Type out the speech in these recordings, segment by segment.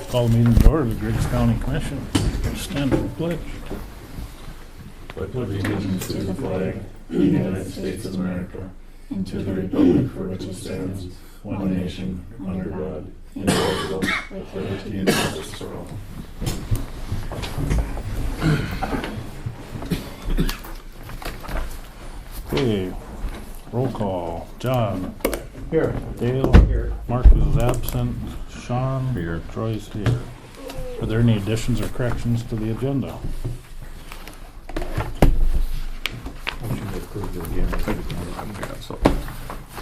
Call the meeting to order, the Griggs County Commission. Stand for the pledge. Pledge allegiance to the flag of the United States of America and to the republic for which it stands, one nation, under God, indivisible, with liberty and justice for all. Okay, roll call. John. Here. Dale. Here. Marcus is absent. Sean. Here. Troy's here. Are there any additions or corrections to the agenda? Motion to approve the agenda. We got something.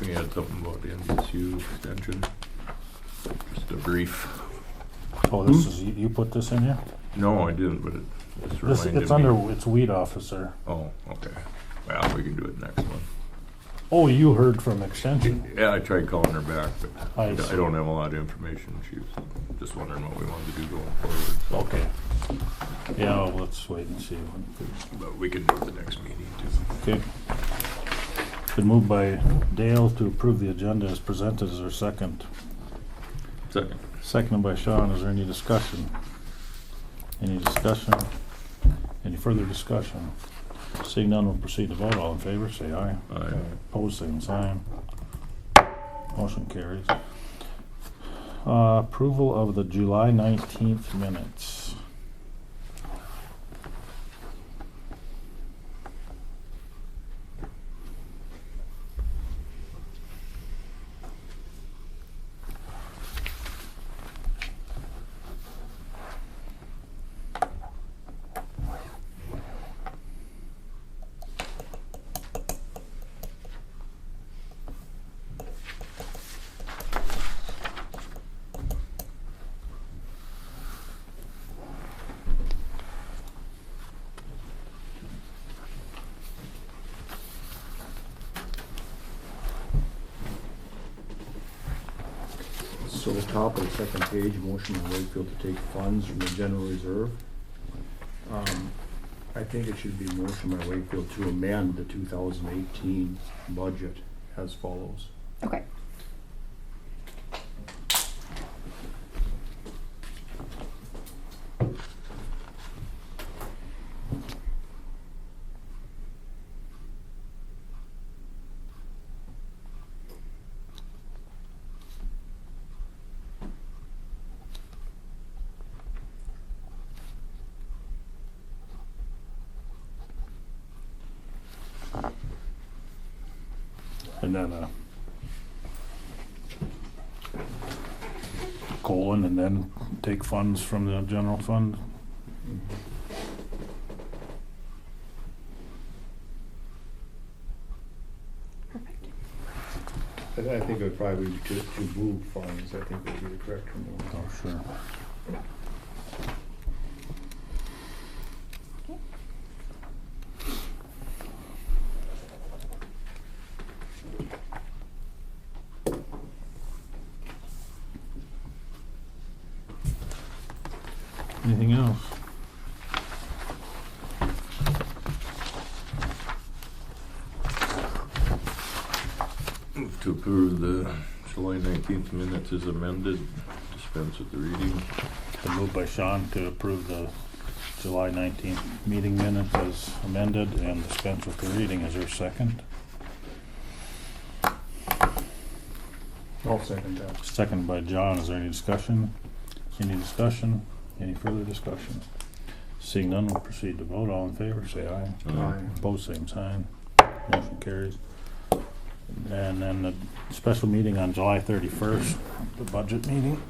We had something about the NDSU extension. Just a brief. Oh, this is, you put this in here? No, I didn't, but it's reminded It's me. under, it's weed officer. Oh, okay. Well, we can do it next one. Oh, you heard from extension? Yeah, I tried calling her back, but I I see. don't have a lot of information. She was just wondering what we wanted to do going forward. Okay. Yeah, well, let's wait and see. But we can do it the next meeting too. Okay. Been moved by Dale to approve the agenda as presented. Is there a second? Second. Seconded by Sean. Is there any discussion? Any discussion? Any further discussion? Seeing none, we'll proceed to vote. All in favor, say aye. Aye. Opposed, same sign. Motion carries. Approval of the July 19th minutes. So the top of the second page, motion by Wakefield to take funds from the general reserve. I think it should be motion by Wakefield to amend the 2018 budget as follows. Okay. And then colon, and then take funds from the general fund. Perfect. I think it would probably be to move funds, I think would be the correct one. Oh, sure. Okay. Anything else? Move to approve the July 19th minutes as amended. Dispense with the reading. Been moved by Sean to approve the July 19th meeting minutes as amended and dispense with the reading. Is there a second? I'll second that. Second by John. Is there any discussion? Any discussion? Any further discussion? Seeing none, we'll proceed to vote. All in favor, say aye. Aye. Opposed, same sign. Motion carries. And then the special meeting on July 31st, the budget meeting.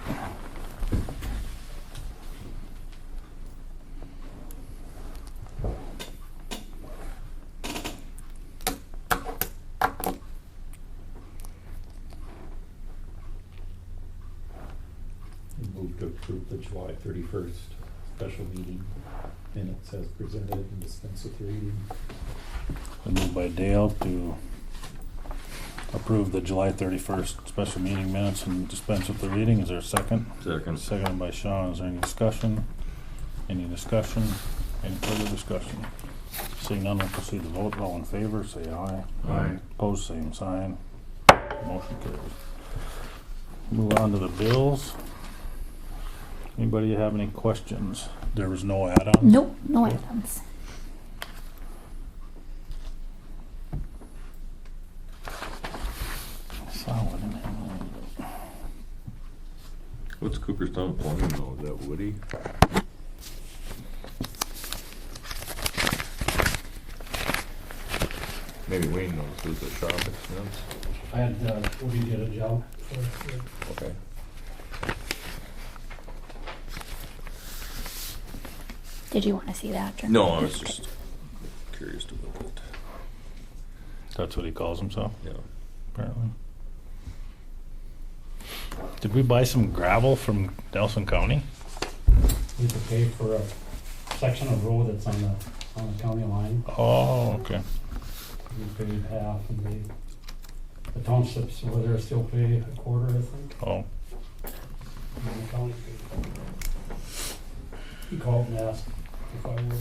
Move to approve the July 31st special meeting minutes as presented and dispense with the reading. Been moved by Dale to approve the July 31st special meeting minutes and dispense with the reading. Is there a second? Second. Seconded by Sean. Is there any discussion? Any discussion? Any further discussion? Seeing none, we'll proceed to vote. All in favor, say aye. Aye. Opposed, same sign. Motion carries. Move on to the bills. Anybody have any questions? There was no add-ons? Nope, no add-ons. Solid, isn't it? What's Cooperstown Plumbing though? Is that Woody? Maybe Wayne knows. Who's the shop expense? I had, Woody did a job for it. Okay. Did you want to see that? Or No, I was just curious about that. That's what he calls himself, Yeah. apparently. Did we buy some gravel from Nelson County? We could pay for a section of road that's on the county line. Oh, okay. We paid half, and the townships over there still pay a quarter, I think. Oh, And the county paid. He called and asked if I would.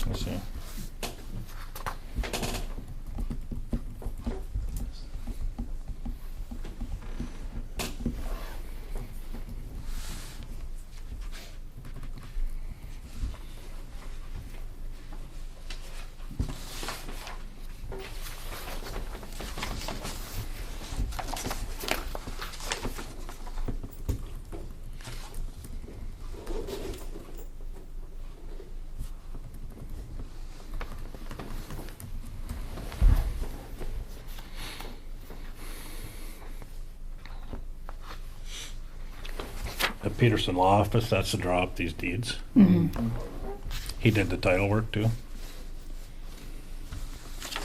I see. The Peterson Law Office, that's to draw up these deeds. Mhm. He did the title work too.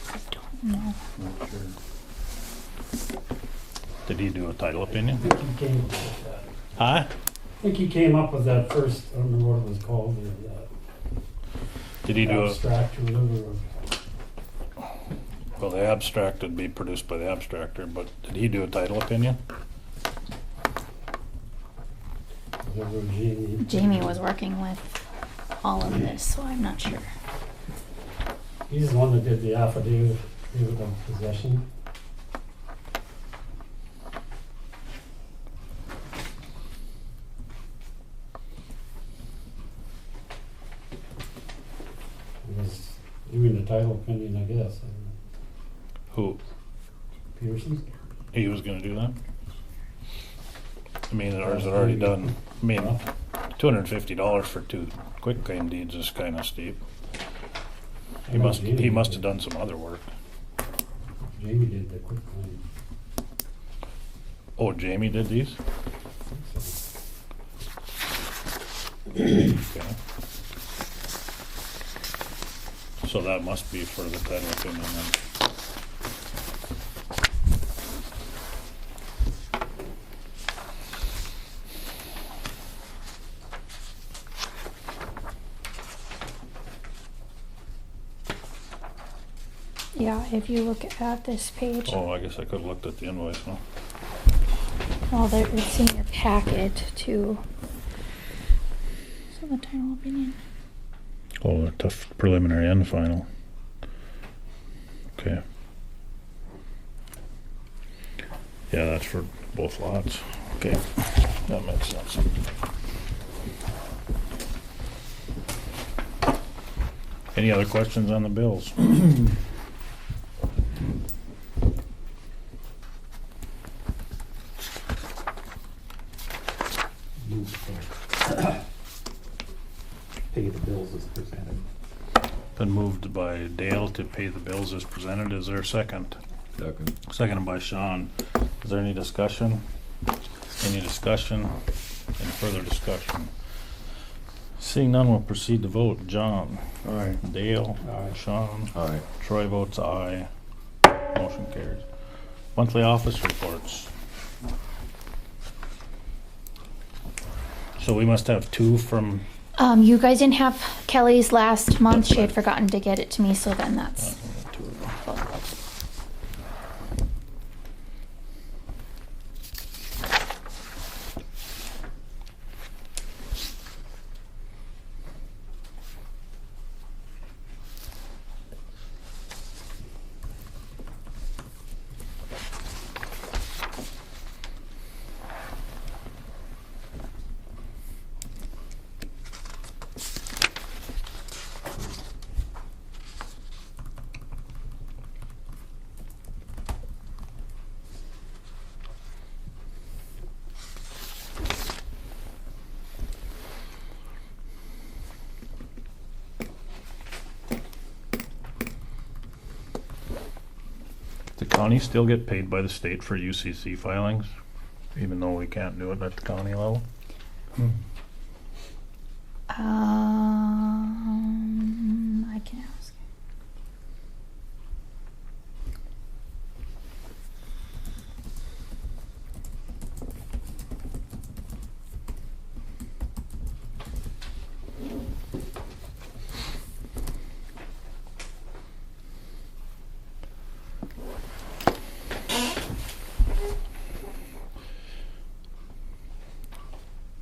I don't know. Not sure. Did he do a title opinion? I think he came up with that. Huh? I think he came up with that first, I don't remember what it was called, Did he do a, abstract or whatever. well, the abstract would be produced by the abstractor, but did he do a title opinion? Whatever Jamie. Jamie was working with all of this, so I'm not sure. He's the one that did the affidavit of possession. He was doing the title opinion, I guess. I don't know. Who, Pearson? he was gonna do that? I mean, or is it already done? I mean, $250 for 2 quitclaim deeds is kinda steep. He must have done some other work. Jamie did the quick claim. Oh, Jamie did these? So, Okay. So that must be for the title opinion then. Yeah, if you look at this page, Oh, I guess I could've looked at the invoice, huh? well, there, it's in your packet too. So the title opinion. Oh, a tough preliminary and final. Okay. Yeah, that's for both lots. Okay, that makes sense. Any other questions on the bills? Pay the bills as presented. Been moved by Dale to pay the bills as presented. Is there a second? Second. Seconded by Sean. Is there any discussion? Any discussion? Any further discussion? Seeing none, we'll proceed to vote. John? Aye. Dale? Aye. Sean? Aye. Troy votes aye. Motion carries. Monthly office reports. So we must have 2 from, You guys didn't have Kelly's last month. She had forgotten to get it to me, so then that's. 2 of them. county still get paid by the state for UCC filings, even though we can't do it at the county level? I can ask.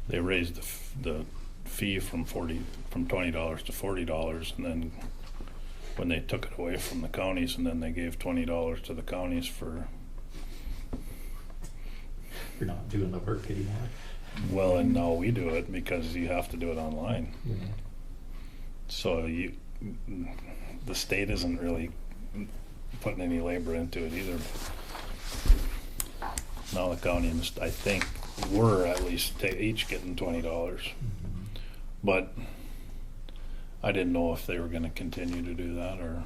They raised the fee from $20 to $40, and then when they took it away from the counties, and then they gave $20 to the counties for, You're not doing the work anymore. well, and now we do it because you have to do it online. Yeah. So the state isn't really putting any labor into it either. Now the county, I think, we're at least each getting $20. But I didn't know if they were gonna continue to do that or.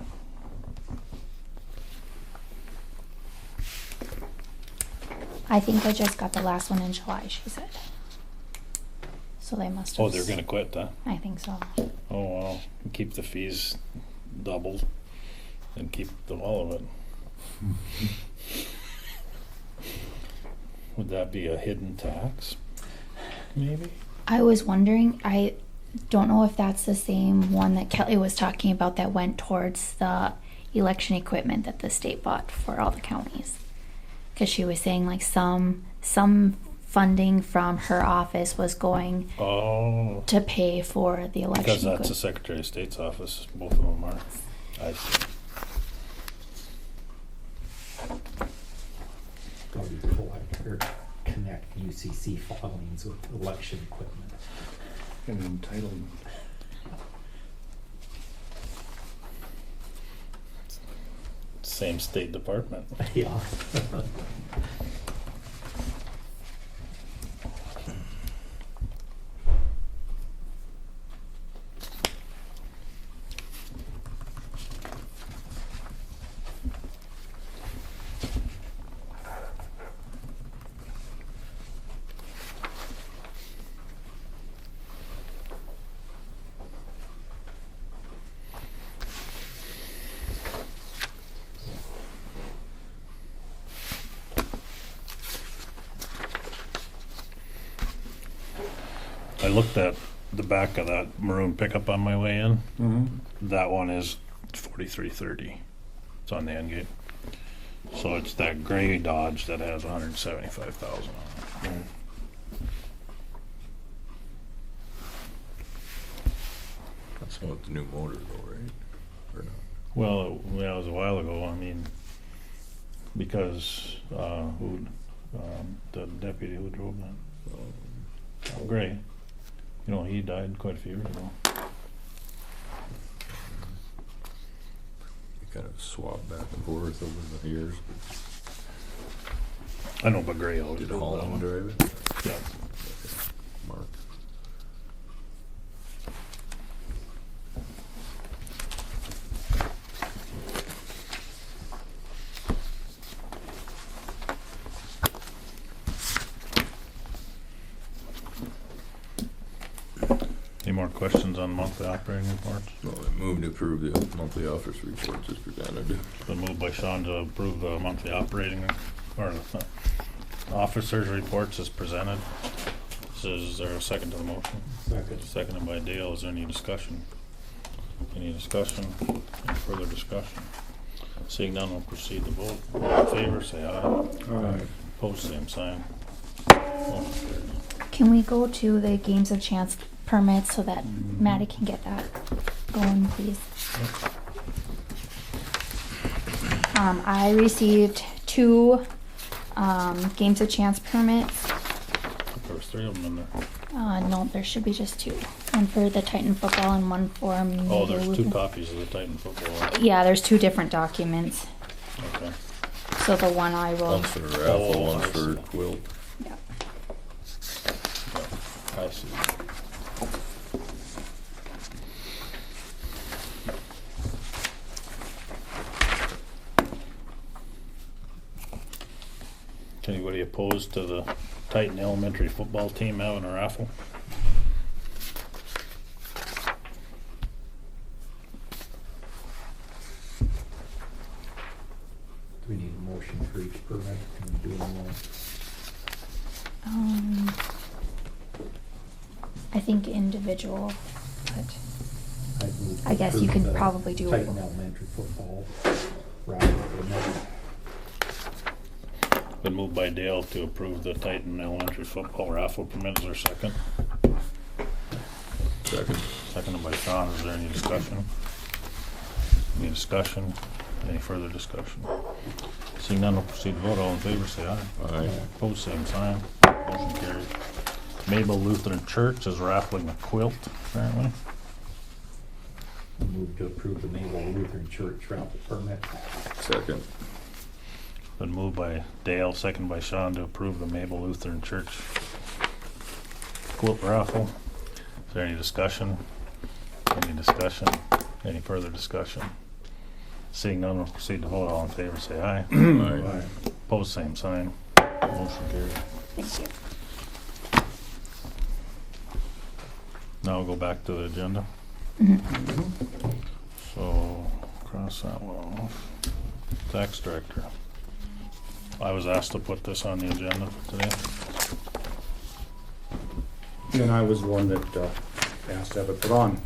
I think I just got the last one in July, she said. So they must have. Oh, they're gonna quit, huh? I think so. Oh, wow. Keep the fees doubled and keep all of it. Would that be a hidden tax? Maybe? I was wondering, I don't know if that's the same one that Kelly was talking about that went towards the election equipment that the state bought for all the counties. Because she was saying like some funding from her office was going Oh, to pay for the election because that's the equipment. Secretary of State's office, both of them are. I see. Go to collect or connect UCC filings with election equipment. And entitlement. Same State Department. Yeah. I looked at the back of that maroon pickup on my way in. Mm-hmm. That one is 4330. It's on the end gate. So it's that gray Dodge that has 175,000 on it. That's the one with the new motor though, right? Or not? Well, that was a while ago. I mean, because the deputy who drove that gray, you know, he died quite a few years ago. You kind of swap back and forth over the years, I know, but Gray always did drove that Holland one. drive it? Yeah. Mark. Any more questions on monthly operating reports? No, I moved to approve the monthly office reports as presented. It's been moved by Sean to approve the monthly operating or officers' reports as presented. Is there a second to the motion? Second. Seconded by Dale. Is there any discussion? Any discussion? Any further discussion? Seeing none, we'll proceed to vote. All in favor, say aye. Alright. Opposed, same sign. Motion carried. Can we go to the games of chance permits so that Maddie can get that going, please? I received 2 games of chance permits. There was 3 of them in there. No, there should be just 2. One for the Titan football and one for. Oh, there's 2 copies of the Titan football. Yeah, there's 2 different documents. Okay. So the one I will. One's for the raffle, Oh, one's I for see. quilt. Yeah. I see. Anybody opposed to the Titan Elementary football team having a raffle? Do we need a motion for each permit? Can we do them all? I think individual, but I'd move to I guess you approve could the probably do Titan Elementary football raffle permit. Been moved by Dale to approve the Titan Elementary football raffle permit. Is there a second? Second. Seconded by Sean. Is there any discussion? Any discussion? Any further discussion? Seeing none, we'll proceed to vote. All in favor, say aye. Aye. Opposed, same sign. Motion carried. Mabel Lutheran Church is raffling a quilt, apparently. Move to approve the Mabel Lutheran Church raffle permit. Second. Been moved by Dale, seconded by Sean to approve the Mabel Lutheran Church quilt raffle. Is there any discussion? Any discussion? Any further discussion? Seeing none, we'll proceed to vote. All in favor, say aye. Aye. Opposed, same sign. Motion carried. thank you. Now we'll go back to the agenda. So, cross that one off. Tax director. I was asked to put this on the agenda today. And I was one that asked to have it put on.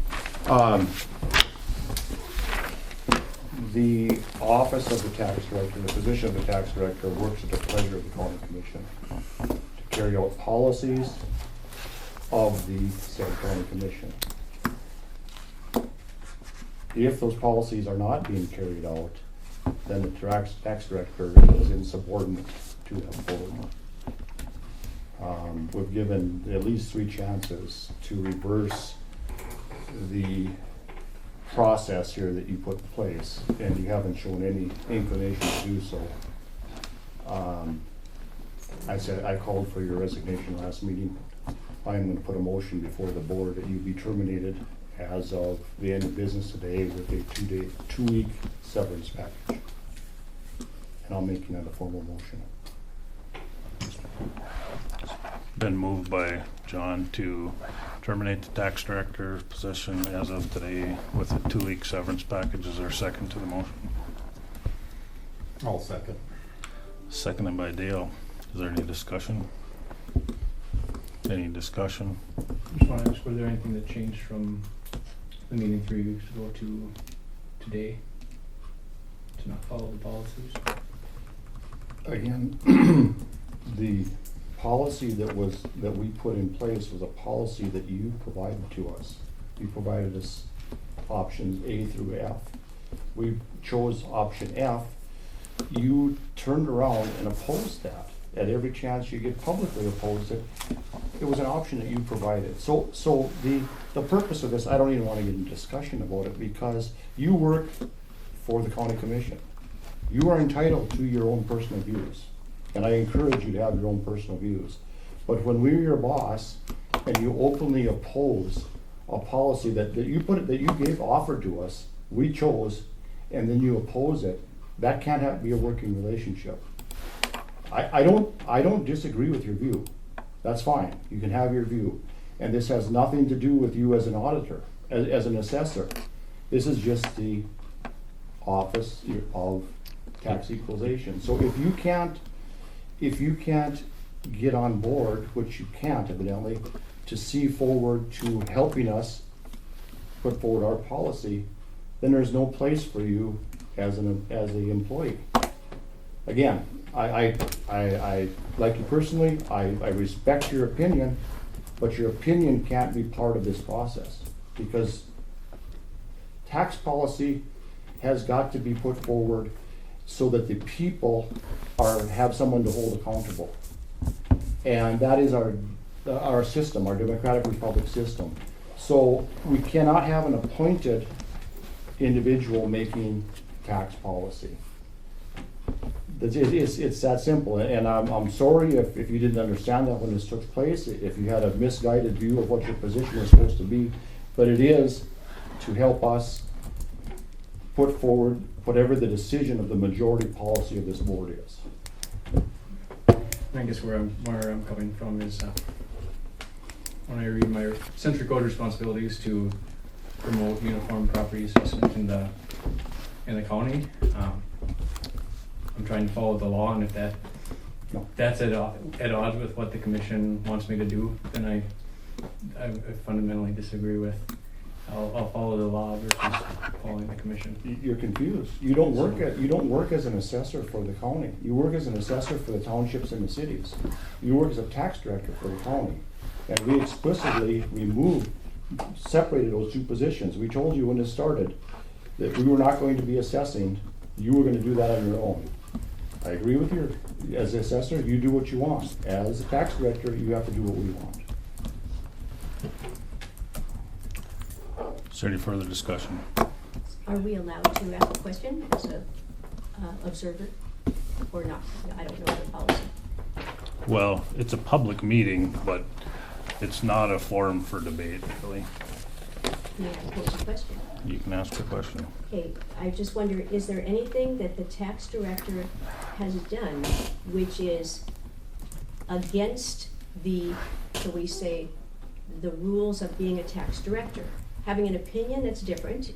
The office of the tax director, the position of the tax director works at the pleasure of the county commission to carry out policies of the said county commission. If those policies are not being carried out, then the tax director is insubordinate to that board. We've given at least 3 chances to reverse the process here that you put in place, and you haven't shown any inclination to do so. I called for your resignation last meeting. I'm going to put a motion before the board that you be terminated as of the end of business today with a 2-week severance package. And I'll make that a formal motion. Been moved by John to terminate the tax director position as of today with a 2-week severance package. Is there a second to the motion? I'll second. Seconded by Dale. Is there any discussion? Any discussion? Just want to ask, was there anything that changed from the meeting 3 weeks ago to today? To not follow the policies? Again, the policy that we put in place was a policy that you provided to us. You provided us options A through F. We chose option F. You turned around and opposed that. At every chance you get publicly opposed it. It was an option that you provided. So the purpose of this, I don't even want to get into discussion about it, because you work for the county commission. You are entitled to your own personal views, and I encourage you to have your own personal views. But when we're your boss and you openly oppose a policy that you offered to us, we chose, and then you oppose it, that can't be a working relationship. I don't disagree with your view. That's fine. You can have your view. And this has nothing to do with you as an auditor, as an assessor. This is just the office of tax equalization. So if you can't get on board, which you can't evidently, to see forward to helping us put forward our policy, then there's no place for you as an employee. Again, I like you personally, I respect your opinion, but your opinion can't be part of this process, because tax policy has got to be put forward so that the people have someone to hold accountable. And that is our system, our democratic republic system. So we cannot have an appointed individual making tax policy. It's that simple, and I'm sorry if you didn't understand that when this took place, if you had a misguided view of what your position was supposed to be, but it is to help us put forward whatever the decision of the majority policy of this board is. I guess where I'm coming from is, when I read my century code responsibilities to promote uniform property assessment in the county, I'm trying to follow the law, and if that's at odds with what the commission wants me to do, then I fundamentally disagree with. I'll follow the law versus following the commission. You're confused. You don't work as an assessor for the county. You work as an assessor for the townships and the cities. You work as a tax director for the county. And we explicitly separated those two positions. We told you when this started that we were not going to be assessing. You were going to do that on your own. I agree with you. As an assessor, you do what you want. As a tax director, you have to do what we want. Is there any further discussion? Are we allowed to ask a question as a observer or not? I don't know the policy. Well, it's a public meeting, but it's not a forum for debate, really. May I pose a question? You can ask a question. Okay, I just wonder, is there anything that the tax director has done which is against the, shall we say, the rules of being a tax director? Having an opinion that's different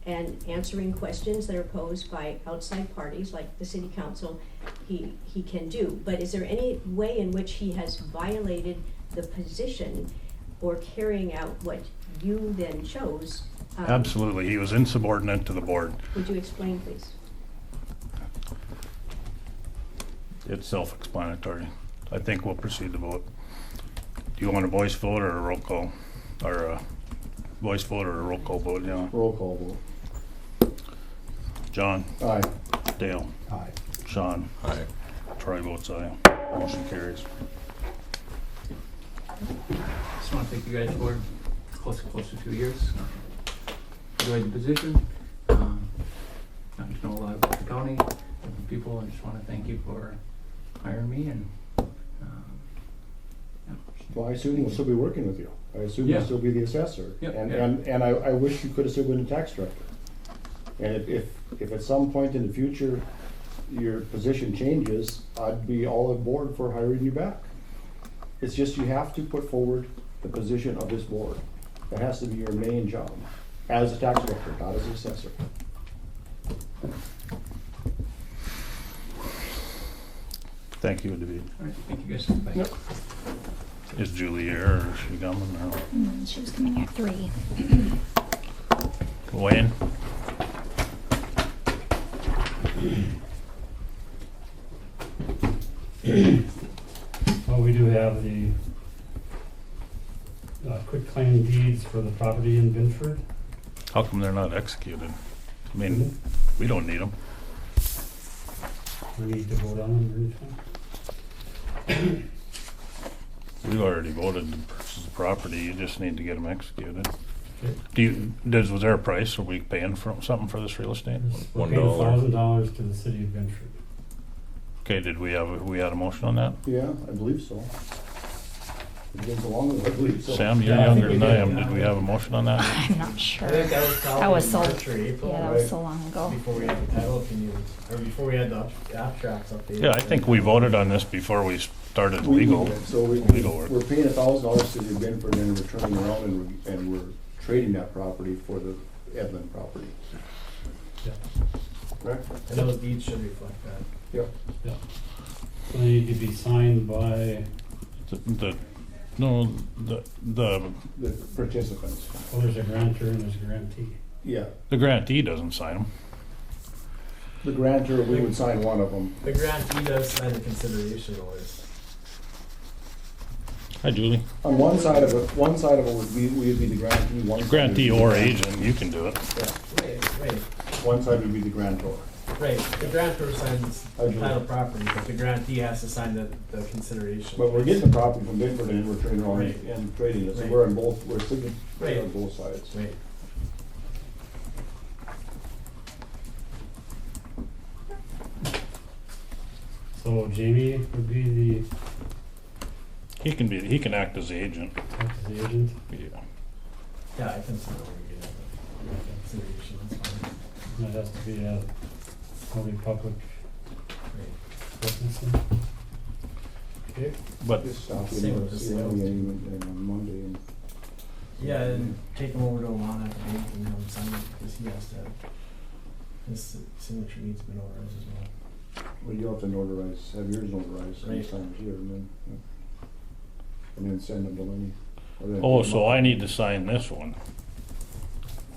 and answering questions that are posed by outside parties like the city council, he can do. But is there any way in which he has violated the position or carrying out what you then chose? Absolutely. He was insubordinate to the board. Would you explain, please? It's self-explanatory. I think we'll proceed to vote. Do you want a voice vote or a roll call? Or a voice vote or a roll call vote, yeah. Roll call vote. John? Aye. Dale? Aye. Sean? Aye. Troy votes aye. Motion carries. Just want to thank you guys for close to 2 years. Enjoyed the position. Gotten to know a lot about the county, different people. I just want to thank you for hiring me, and yeah. Well, I assume he'll still be working with you. I assume Yeah. he'll still be the assessor. Yeah, And I wish you could have still been the tax director. And if at some point in the future your position changes, I'd be all aboard for hiring you back. It's just you have to put forward the position of this board. That has to be your main job, as a tax director, not as an assessor. Thank you, David. All right, thank you guys. Bye. Yep. Is Julie here or is she coming? Or She was coming at 3. Wayne? Well, we do have the quick claim deeds for the property in Binford. How come they're not executed? I mean, we don't need them. We need to vote on them or anything. We've already voted to purchase the property. You just need to get them executed. Okay. Was there a price? Are we paying for something for this real estate? We're paying $1. $1,000 to the city of Binford. Okay, did we had a motion on that? Yeah, I believe so. It goes along with it, I believe so. Sam, you're Yeah, I younger think than we I did. am. Did we have a motion on that? I'm not sure. I think that was probably That was so, March or April, yeah, that was right? so long ago. before we had the title opinion, or before we had the abstracts updated. Yeah, I think we voted on this before we started We legal. moved it. So legal work. we're paying $1,000 to the Binford, and we're turning around and we're trading that property for the Edlin property. Yeah. Correct? And those deeds should reflect that. Yep. Yeah. So they need to be signed by, The The participants. well, there's a grantor and there's a grantee. Yeah. the grantee doesn't sign them. The grantor, we would sign one of them. The grantee does sign the consideration orders. Hi, Julie. On one side of it would be, we'd be the grantee, one side. Grantee would be or the agent, you can do it. Yeah. Right. One side would be the grantor. Right, the grantor signs I the agree. title property, but the grantee has to sign the consideration. But we're getting the property from Binford and we're turning around Right. and trading it, so Right. we're on both, we're signature Right. on both sides. Right. So Jamie would be He can act as the agent. the agent. Yeah. Yeah, I can sign over again. The consideration, that's fine. And that has to be a public Right. witness. Okay. But Just stop Same in with and the see sales. me and on Monday and. Yeah, and take him over to Alana at the bank and have him sign it, because he has to, his signature needs to be notarized as well. Well, you have to notarize, have yours notarized Right. sometimes here and then send them to Lenny. Or then oh, pick 'em so up. I need to sign this one.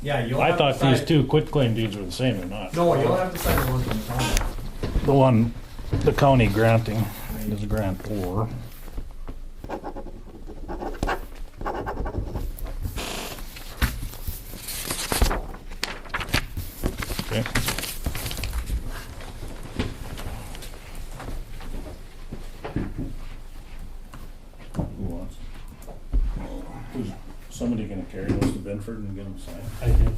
Yeah, you'll I have to thought sign. these two quitclaim deeds were the same or not. No, you'll have to sign the one from the county. The one, the county granting Right. is a grantor. Okay. Who wants? Who's, somebody gonna carry those to Benford and get them signed? I think.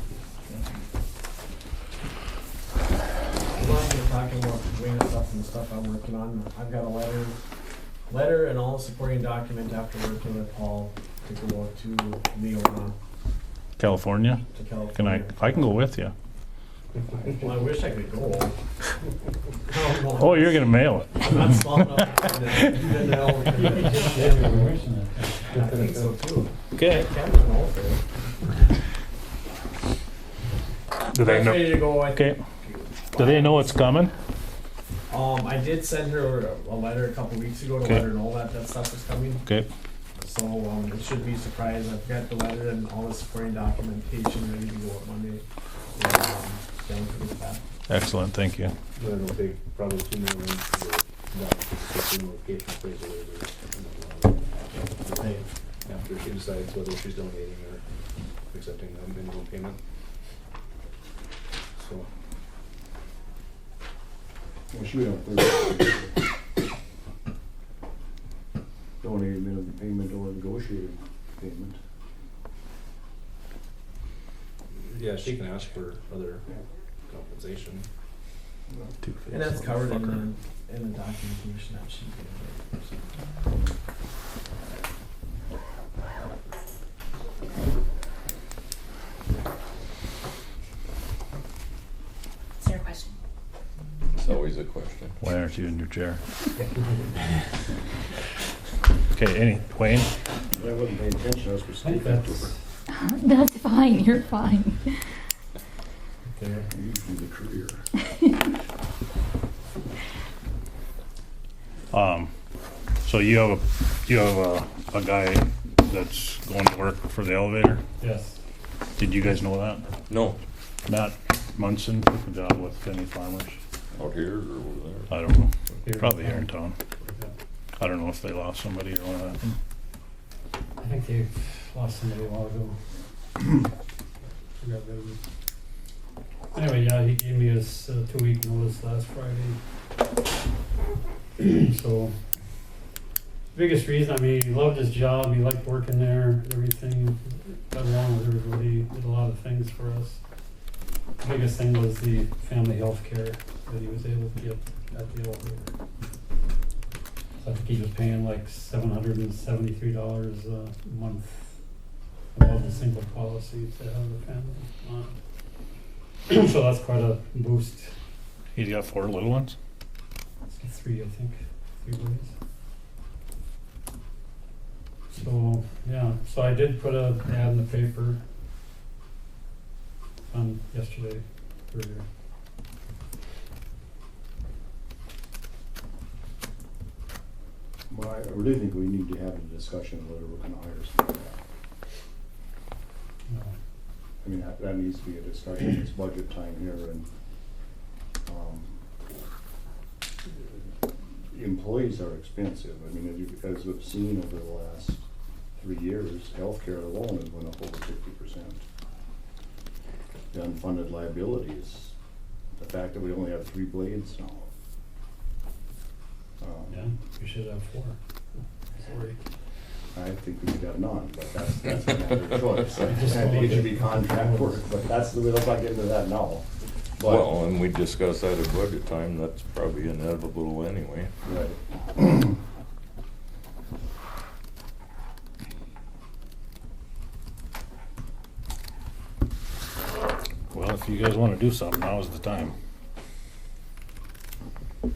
As long as you're talking about Wayne stuff and stuff I'm working on, I've got a letter and all the supporting document after working with Paul to go out to Leona, California? to California. Can I can go with you. Well, I wish I could go. I don't know. Oh, you're gonna mail it. I'm not small enough to even know. I think so too. Okay. I can run over. Do they That's know? ready to go, I think. Okay. Do they know it's coming? I did send her a letter a couple weeks ago to Okay. let her know that stuff is coming. Okay. So it should be a surprise. I've got the letter and all the supporting documentation ready to go on Monday. Down for this back. Excellent. Thank you. Then it'll take probably 2 more weeks to get that existing location appraisal waiver. Right. After she decides whether she's donating or accepting the minimum payment. So, Well, she would have donated minimum payment or negotiated payment. yeah, she can ask for other compensation. And that's covered in the documentation that she gave. Is there a question? It's always a question. Why aren't you in your chair? Okay. Wayne? I wasn't paying attention, I was I think speaking to her. that's, That's fine, you're fine. okay. Usually the career. So you have a guy that's going to work for the elevator. Yes. Did you guys know that? No, Matt Munson took a job with Kenny Farmers. out here or over there? I don't know. Here. Probably here in town. Yeah. I don't know if they lost somebody or what happened. I think they've lost somebody a while ago. Forgot who. Anyway, yeah, he gave me his 2-week notice last Friday. So, biggest reason, I mean, he loved his job, he liked working there, everything, got along with everybody, did a lot of things for us. The biggest thing was the family health care that he was able to get at the elevator. So I think he was paying like $773 a month above the single policy to have the family on. So that's quite a boost. He's got 4 little ones. It's 3, I think, 3 boys. So, yeah, so I did put a ad in the paper on yesterday, earlier. Well, I really think we need to have a discussion whether we're gonna hire somebody. I mean, that needs to be a discussion, it's budget time here and, employees are expensive. I mean, as we've seen over the last 3 years, healthcare alone has went up over 50%. The unfunded liabilities, the fact that we only have 3 blades now. Yeah, we should have 4. Sorry. I think we should have none, but that's a matter of choice. I Just think it should be contract work, but let's not get into that now. But, Well, and we discussed that at budget time, that's probably inevitable anyway. right. Well, if you guys want to do something, now is the time. I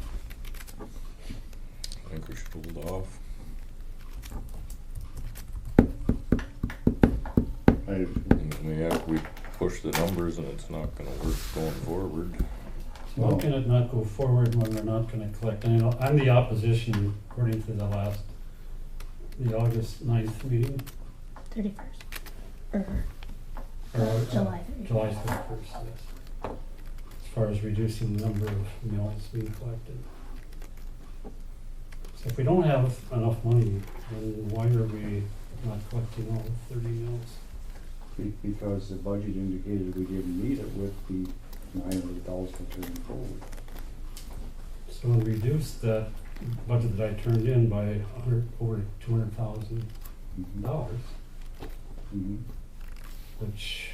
think we should hold off. If we push the numbers and it's not gonna work going forward. So how can it not go forward when we're not gonna collect? And, you know, I'm the opposition according to the August 9th meeting. 31st. Or July 31st. July 31st, yes. As far as reducing the number of mills being collected. So if we don't have enough money, then why are we not collecting all 30 mills? Because the budget indicated we didn't need it with the 900,000 carrying forward. So we reduced that budget that I turned in by over $200,000, Mm-hmm. which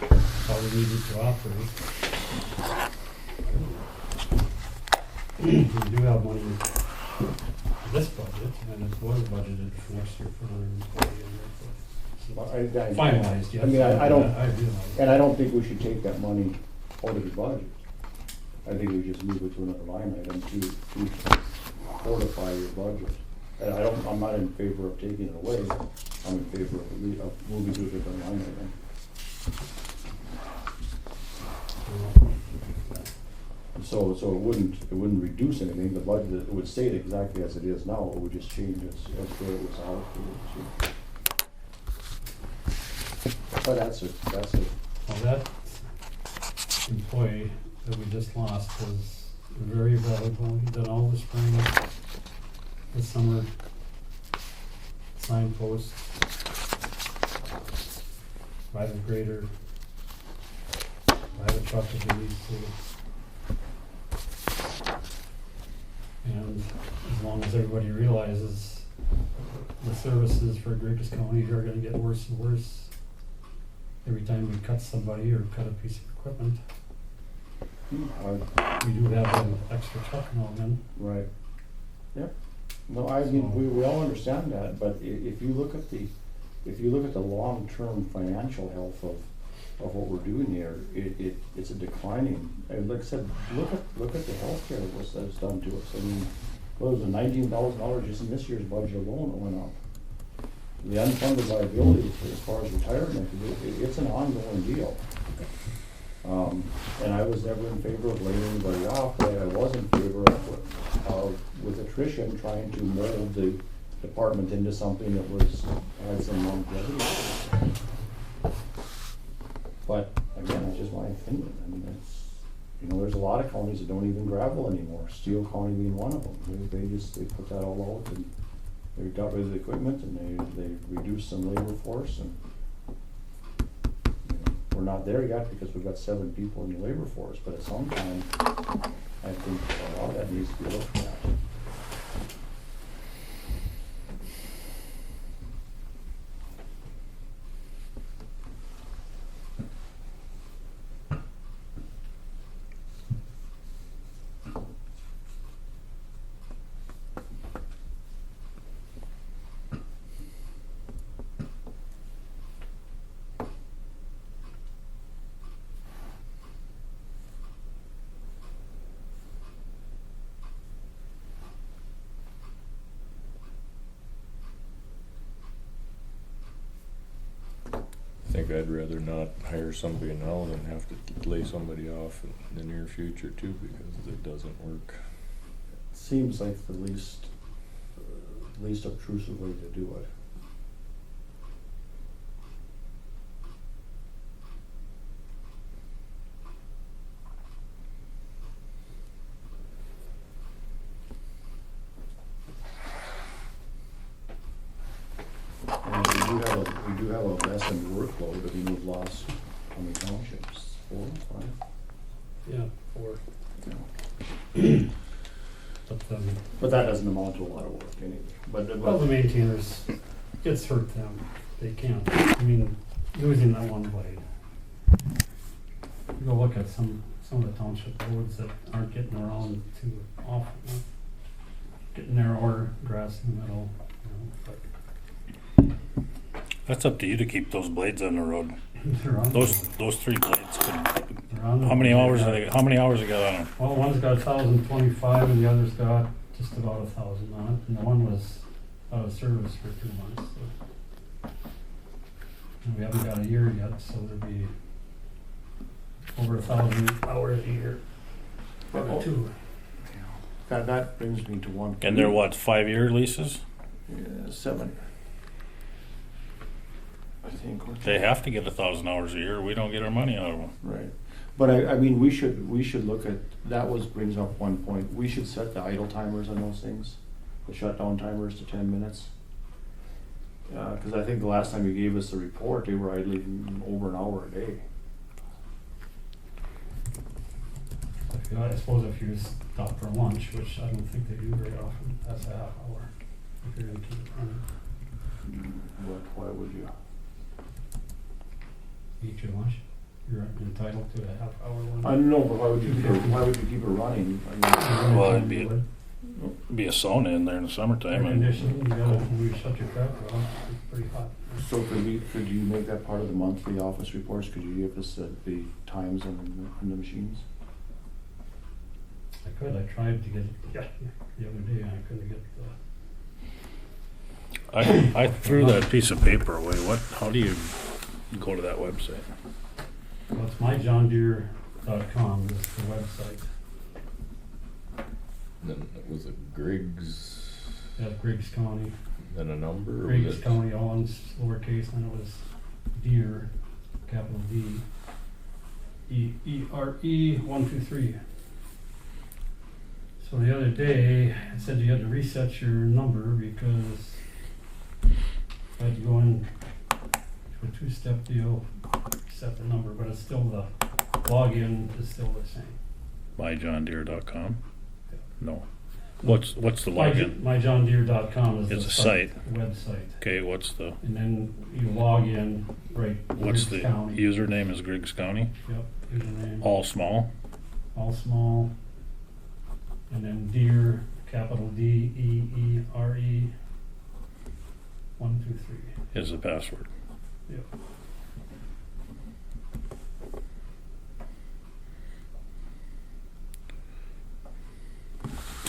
is all we needed to operate. We do have money in this budget, and it was budgeted for next year for another employee. Finalized, yes. I mean, I don't, I realize. and I don't think we should take that money out of the budget. I think we just move it to another line item to fortify your budget. And I'm not in favor of taking it away. I'm in favor of moving to a different line item. So it wouldn't reduce anything. The budget, it would stay exactly as it is now. It would just change as where it was allocated. But that's it. Well, that employee that we just lost was very valuable. He did all the spring, the summer signposts, private grader, private truck if he needs to. And as long as everybody realizes the services for Griggs County are gonna get worse and worse every time we cut somebody or cut a piece of equipment. We do have an extra truck now and then. Right. Yep. No, I mean, we all understand that, but if you look at the long-term financial health of what we're doing here, it's a declining. And like I said, look at the healthcare that's done to us. I mean, what was it, $19,000 just in this year's budget alone that went up. The unfunded liability as far as retirement, it's an ongoing deal. And I was never in favor of laying anybody off, but I was in favor of with attrition, trying to mold the department into something that had some longevity. But again, that's just my opinion. I mean, there's a lot of counties that don't even gravel anymore. Steele County being one of them. They put that all out and they got rid of the equipment and they reduced some labor force and we're not there yet because we've got 7 people in the labor force, but at some time, I think a lot of that needs to be looked at. I think I'd rather not hire somebody now than have to lay somebody off in the near future too, because it doesn't work. Seems like the least obtrusive way to do it. We do have a lessened workload, but we've lost how many townships? 4, 5? Yeah, 4. But that doesn't amount to a lot of work anyway. Well, the maintainers, it's hurt them. They can't. I mean, losing that one blade. You go look at some of the township roads that aren't getting around too often. Getting narrower, grass in the middle, but That's up to you to keep those blades on the road. they're on. Those 3 blades. They're on How many hours? How many hours you got on them? Well, one's got 1,025 and the other's got just about 1,000 on it, and the one was out of service for 2 months. So. And we haven't got a year yet, so there'll be over 1,000 hours a year. Probably two. That brings me to one. And they're what, 5-year leases? Yeah, 7. I think. They have to get 1,000 hours a year. We don't get our money out of them. Right. But I mean, we should look at, brings up one point. We should set the idle timers on those things, the shutdown timers to 10 minutes. Cause I think the last time you gave us the report, they were idling over an hour a day. I suppose if you stop for lunch, which I don't think they do very often, that's a half hour. If you're gonna keep it running, But why would you? eat your lunch, you're entitled to a half hour lunch. I know, but why would you keep it running? I mean, Well, it'd be a sauna in there in the summertime. Air And conditioning, you gotta, when you shut your crap off, it's pretty hot. so could you make that part of the monthly office reports? Could you give us the times on the machines? I could, I tried to get it the other day, and I couldn't get the, I threw that piece of paper away. How do you go to that website? well, it's myjohndeere.com is the website. Then was it Griggs, At Griggs County, then a number? Or was Griggs it- County, all in lowercase, and it was Deere, capital D, ERE 123. So the other day, it said you had to reset your number because I had to go in to a two-step deal, set the number, but it's still the login is still the same. MyJohnDeere.com? No. What's the login? MyJohnDeere.com is It's the a site. website. Okay, what's the And then you log in, right, Griggs Griggs County. username is Griggs County? Yep, username, All small? all small. And then Deere, capital DEERE 123. Is the password. Yep.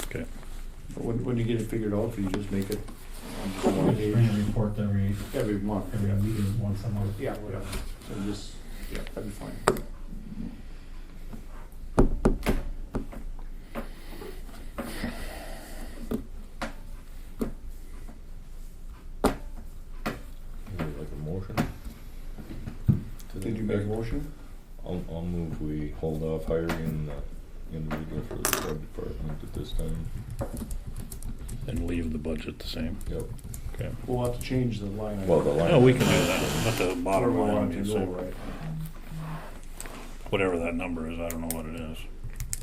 Okay. When you get it figured out, can you just make it We one just bring a page report every month? every meeting, once a month. Yeah, whatever. So just, yeah, that'd be fine. Is it like a motion? To Did that you make a effect? motion? I'll move we hold off hiring the individual for the road department at this time. And leave the budget the same. Yep. Okay. We'll have to change the line. Well, the line. No, we can do that, but the bottom Where we line want will it be to the go, same. right? Whatever that number is, I don't know what it is.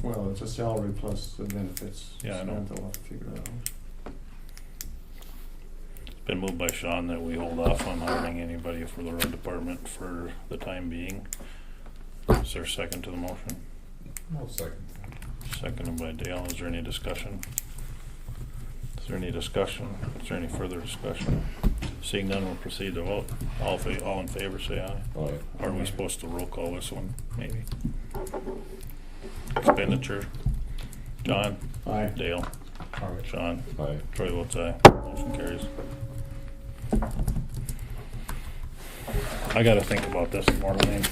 Well, it's a salary plus the benefits. Yeah, I know. Samantha will have to figure it out. It's been moved by Sean that we hold off on hiring anybody for the road department for the time being. Is there a second to the motion? I'll second. Seconded by Dale. Is there any discussion? Is there any discussion? Is there any further discussion? Seeing none, we'll proceed to vote. All in favor, say aye. Aye. Are we supposed to roll call this one, maybe? Expenditure. John? Aye. Dale? Sean? Aye. Troy votes aye. Motion carries. I gotta think about this more, Lane.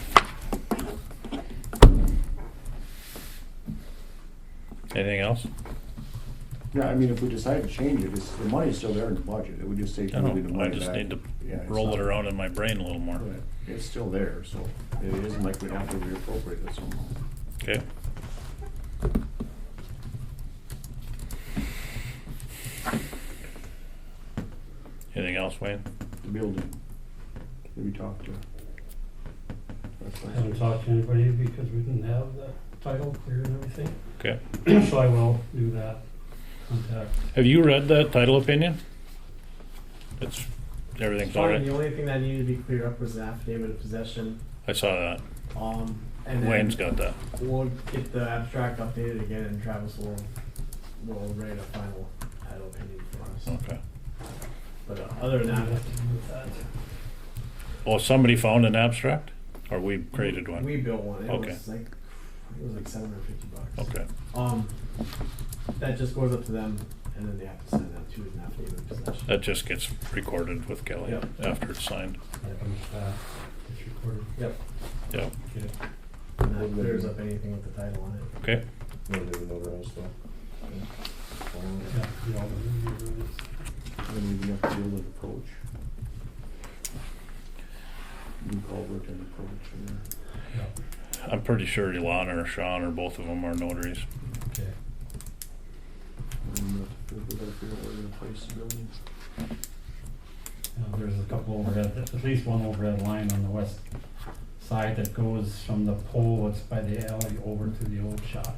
Anything else? Yeah, I mean, if we decide to change it, the money's still there in the budget. It would just take I moving the don't, I money just back. need to Yeah, it's roll not- it around in my brain a little more. But it's still there, so it isn't like we'd have to reappropriate it somehow. Okay? Anything else, Wayne? The building, that we talked to. I haven't talked to anybody because we didn't have the title clear and everything. Okay. So I will do that, contact. Have you read that title opinion? It's, everything's all Fine, right. the only thing that needed to be cleared up was the affidavit of possession. I saw that. And then Wayne's got that. we'll get the abstract updated again, and Travis will write a final title opinion for us. Okay. But other than that, Well, somebody found an abstract? Or we created one? we built one. It Okay. was like $750. Okay. That just goes up to them, and then they have to send that to an affidavit of possession. That just gets recorded with Kelly Yep. after it's signed. finish that. It's recorded. Yep. Yeah, Okay. And that clears up anything with the title on it. okay. Maybe they notarized though. Yeah, the all the review is- Then we have to deal with approach. New culvert and approach. And yeah, I'm pretty sure Ilana or Sean or both of them are notaries. okay. then we gotta figure out where to place the building. There's a couple overhead, at least one overhead line on the west side that goes from the pole that's by the alley over to the old shop.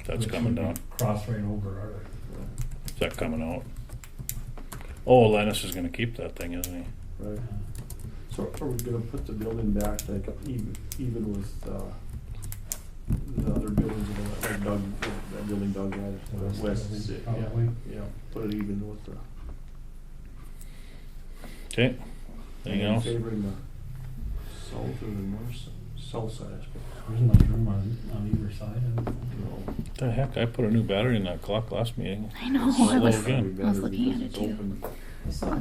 That's Which coming would be down. Cross right over our, Is that coming out? Oh, Lennis is gonna keep that thing, isn't he? Right. So are we gonna put the building back like even with the other buildings that Doug, that building Doug had, West west, building, yeah, probably. yeah, put it even with the. Okay, anything else? Favoring the south or the north, south side, I suppose. there's enough room on either side. No. What the heck, I put a new battery in that clock last meeting. I know. Slow I was again. looking at it It's too. open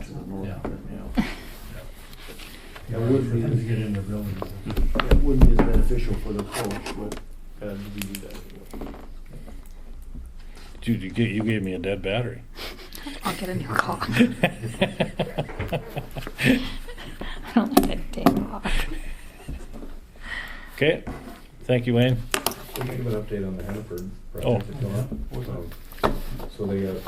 to the north, Yeah. yeah. Yeah, It would for be- them to get in their buildings. It wouldn't be as beneficial for the approach, but we do that. Dude, you gave me a dead battery. I'll get a new clock. I don't let it take off. Okay, thank you, Wayne. Can I give an update on the Hannaford Oh. project that's going on? So they got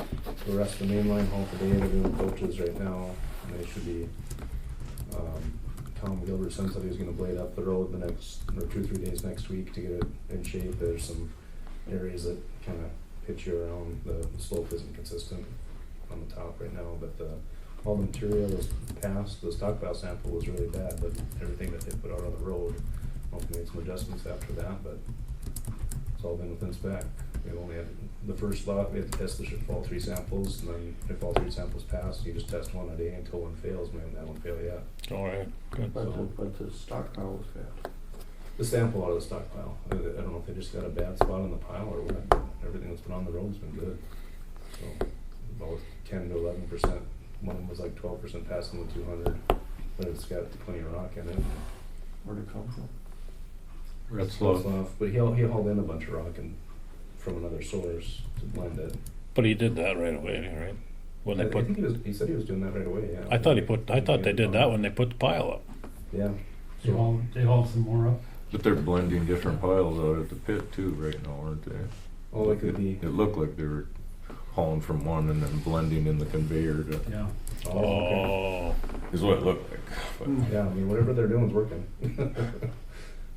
the rest of the main line hauled today, they're doing coaches right now, and they should be, Tom Gilbertson said he was gonna blade up the road the next, or 2 or 3 days next week to get it in shape. There's some areas that kinda pitch you around, the slope isn't consistent on the top right now, but all the material was passed, the stockpile sample was really bad, but everything that they put out on the road, hopefully made some adjustments after that, but it's all been within spec. We only had the first lot, we had to test the fall 3 samples, and then if all 3 samples pass, you just test one a day until one fails. We haven't had one fail yet. All right, good. But the stockpile was bad. The sample out of the stockpile, I don't know if they just got a bad spot on the pile or what, but everything that's been on the road's been good. So about 10 to 11%, one was like 12% passing the 200, but it's got plenty of rock in it. Where'd it come from? Red Slough. But he hauled in a bunch of rock and from another source to blend it. But he did that right away, right? When they I put, think he said he was doing that right away, yeah. I thought they did that when they put the pile up. Yeah. They hauled some more up. But they're blending different piles out at the pit too right now, aren't they? Oh, it could be. It looked like they were hauling from one and then blending in the conveyor to, Yeah. Oh, is what it looked like. But Yeah, I mean, whatever they're doing is working.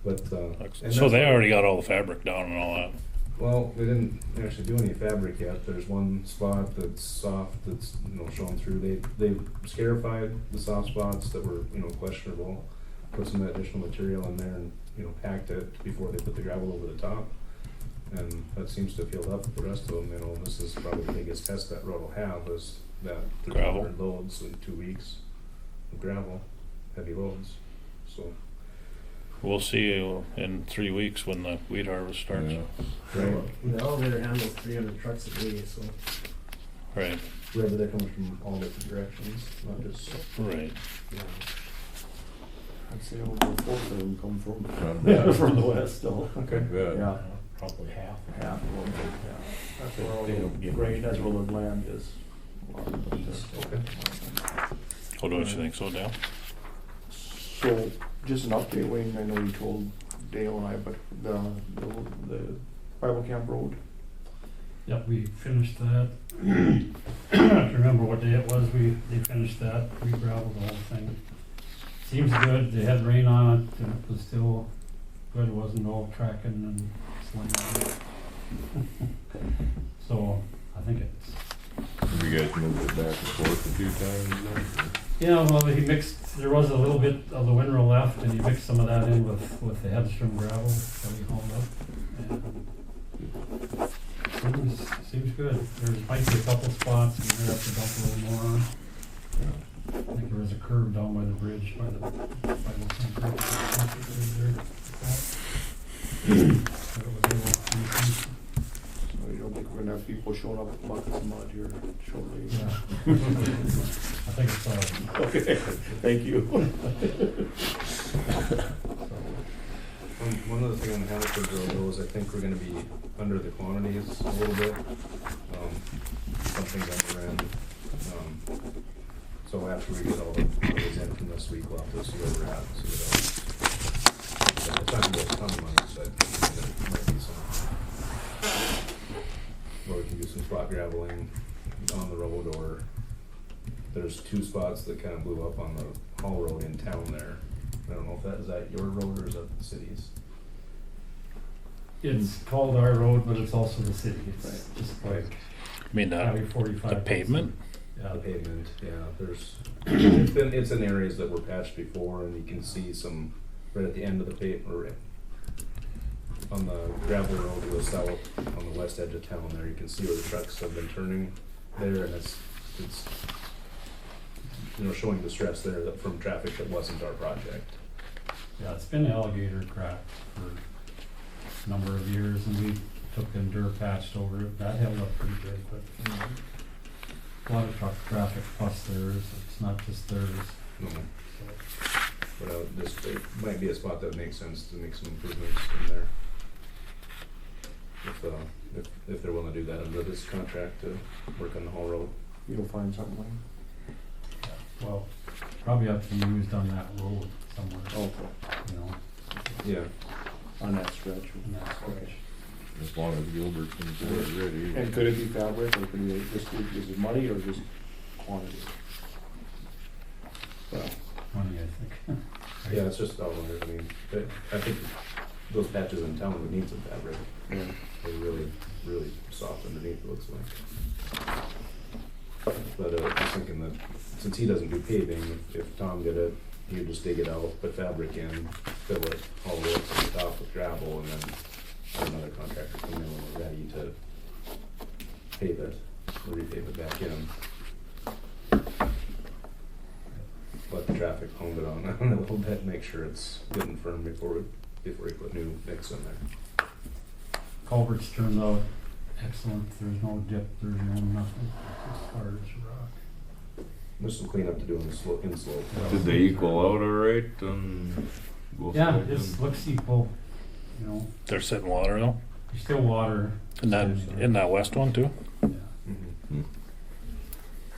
But, and so that's they why- already got all the fabric down and all that. Well, they didn't actually do any fabric yet. There's one spot that's soft that's, shown through. They scarified the soft spots that were, questionable, put some additional material in there and, packed it before they put the gravel over the top. And that seems to have healed up the rest of them, this is probably the biggest test that road will have is that Gravel. 300 loads in 2 weeks of gravel, heavy loads, so. We'll see you in 3 weeks when the wheat harvest starts. yeah. Right. The elevator handles 300 trucks a day, so. Right, Wherever they're coming from all different directions, not just. right. Yeah. I'd say over a fourth of them come from, Yeah. from the west still. Okay. Yeah, Probably half. half of them, yeah. That's where all They don't the get grade, much that's where rain. the land is. East. Okay. Oh, don't you think so, Dale? So, just an update, Wayne, I know you told Dale and I, but the Bible Camp Road, Yep, we finished that. I don't remember what day it was, they finished that, re-gravelled the whole thing. Seems good, they had rain on it, and it was still good, it wasn't all cracking and slinging. So, I think it's, Have you guys moved it back and forth a few times then? yeah, well, he mixed, there was a little bit of the windrow left, and he mixed some of that in with the headstrom gravel that he hauled up. And seems good. There might be a couple spots, and we have to dump a little more on. I think there was a curve down by the bridge, by the bridge. so you don't think we're gonna have people showing up with buckets of mud here shortly. Yeah. I think it's all. Okay, thank you. One other thing on the Hannaford Road though is I think we're gonna be under the quantities a little bit. Something's on the end. So after we get all the quantities in from this week, we'll have to see where we're at, see what else. It's not gonna be a ton of money, so I think there might be some, where we can do some spot graveling on the road, or there's 2 spots that kind of blew up on the Hall Road in town there. I don't know if is that your road or is that the city's? It's called our road, but it's also the city. It's just like I mean, Highway 45. the pavement? Yeah, The pavement, yeah, there's, it's in areas that were patched before, and you can see some, right at the end of the pavement, on the gravel road to the south, on the west edge of town there, you can see where the trucks have been turning there, and it's, you know, showing distress there that from traffic that wasn't our project. Yeah, it's been alligator crack for a number of years, and we took and dirt patched over it. That held up pretty good, but a lot of truck traffic plus theirs. It's not just theirs. No. So, But this, it might be a spot that makes sense to make some improvements in there. If they're willing to do that under this contract to work on the whole road. You'll find something like well, probably have to be used on that road somewhere. okay, You know, Yeah. on that stretch. in that stretch. As long as Gilbert can do it ready. And could it be fabric, or could it just be, is it muddy or just quantity? Well, Money, I think. Yeah, it's just about wondering, I mean, I think those patches in town would need some fabric. yeah. They're really, really soft underneath, it looks like. But I was thinking that since he doesn't do paving, if Tom did it, he would just dig it out, put fabric in, fill it all the way up to the top with gravel, and then have another contractor come in when we're ready to pave it, or repave it back in. Let the traffic pound it on a little bit, make sure it's good and firm before we put new mix in there. Culverts turned out excellent. There's no dip, there's no nothing. It's just hard as rock. There's some cleanup to do in the slope, in slope. Did they equal out alright on both Yeah, sides? it looks equal, you know. They're sitting water though? There's still water. In that west one too? Yeah. Mhm.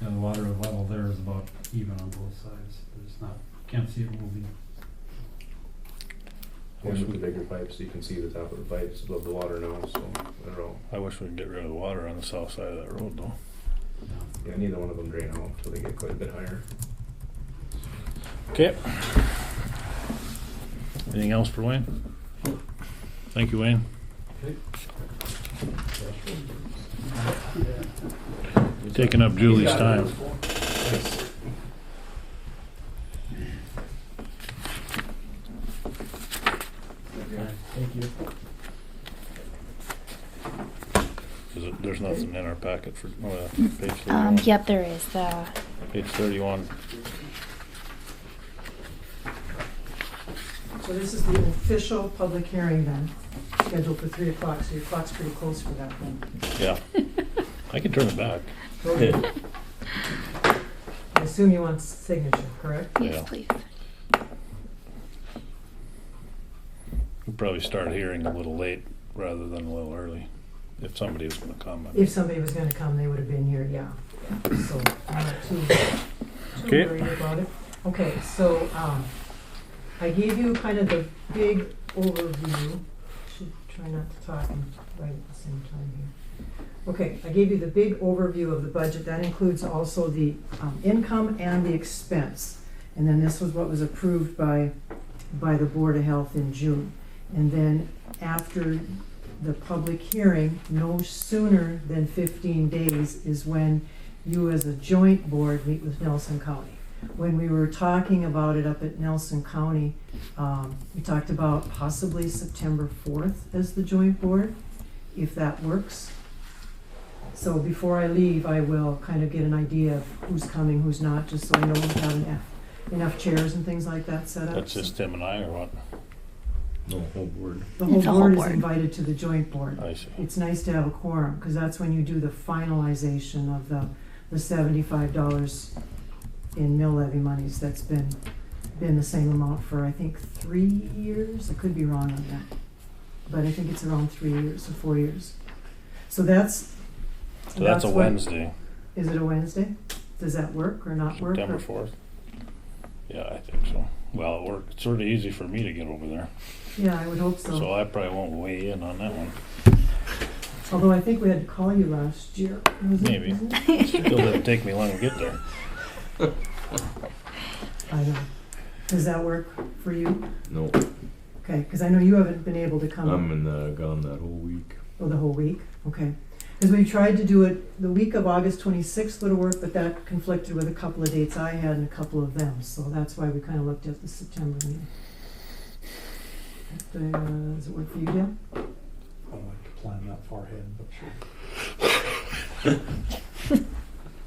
Yeah, the water level there is about even on both sides. It's not, can't see it moving. And with the bigger pipes, you can see the top of the pipes above the water now, so they're all, I wish we'd get rid of the water on the south side of that road though. Yeah. yeah, neither one of them drain out until they get quite a bit higher. Okay. Anything else for Wayne? Thank you, Wayne. Taking up Julie's time. Thank you. There's nothing in our packet for, page 31. Yep, there is. Page 31. So this is the official public hearing then, scheduled for 3 o'clock, so your clock's pretty close for that then. Yeah. I can turn it back. Okay. I assume you want signature, correct? yes, Yeah. please. We'll probably start hearing a little late rather than a little early, if somebody was gonna come. I mean. If somebody was gonna come, they would have been here, yeah. So I'm not too Okay. worried about it. Okay, so, I gave you kind of the big overview. Should try not to talk and write at the same time here. Okay, I gave you the big overview of the budget. That includes also the income and the expense. And then this was what was approved by the Board of Health in June. And then after the public hearing, no sooner than 15 days is when you as a joint board meet with Nelson County. When we were talking about it up at Nelson County, we talked about possibly September 4th as the joint board, if that works. So before I leave, I will kind of get an idea of who's coming, who's not, just so I know we have enough chairs and things like that set up. That's just Tim and I or what? No, whole board. The whole It's a whole board is board. invited to the joint board. I see. It's nice to have a quorum, because that's when you do the finalization of the $75 in mill levy monies. That's been the same amount for, I think, 3 years. I could be wrong on that. But I think it's around 3 years or 4 years. So that's So that's a what- Wednesday, Is it a Wednesday? Does that work or not work? September or- 4th. Yeah, I think so. Well, it worked. It's sort of easy for me to get over there, Yeah, I would hope so. so I probably won't weigh in on that one. Although I think we had to call you last year. Was it- Maybe. wasn't it? Still didn't take me long to get there. I know. Does that work for you? No, Okay, because I know you haven't been able to come. I'm gone that whole week. Oh, the whole week? Okay. Because we tried to do it, the week of August 26th would have worked, but that conflicted with a couple of dates I had and a couple of them. So that's why we kind of looked at the September meeting. Does it work for you, Dan? I don't like to plan that far ahead, but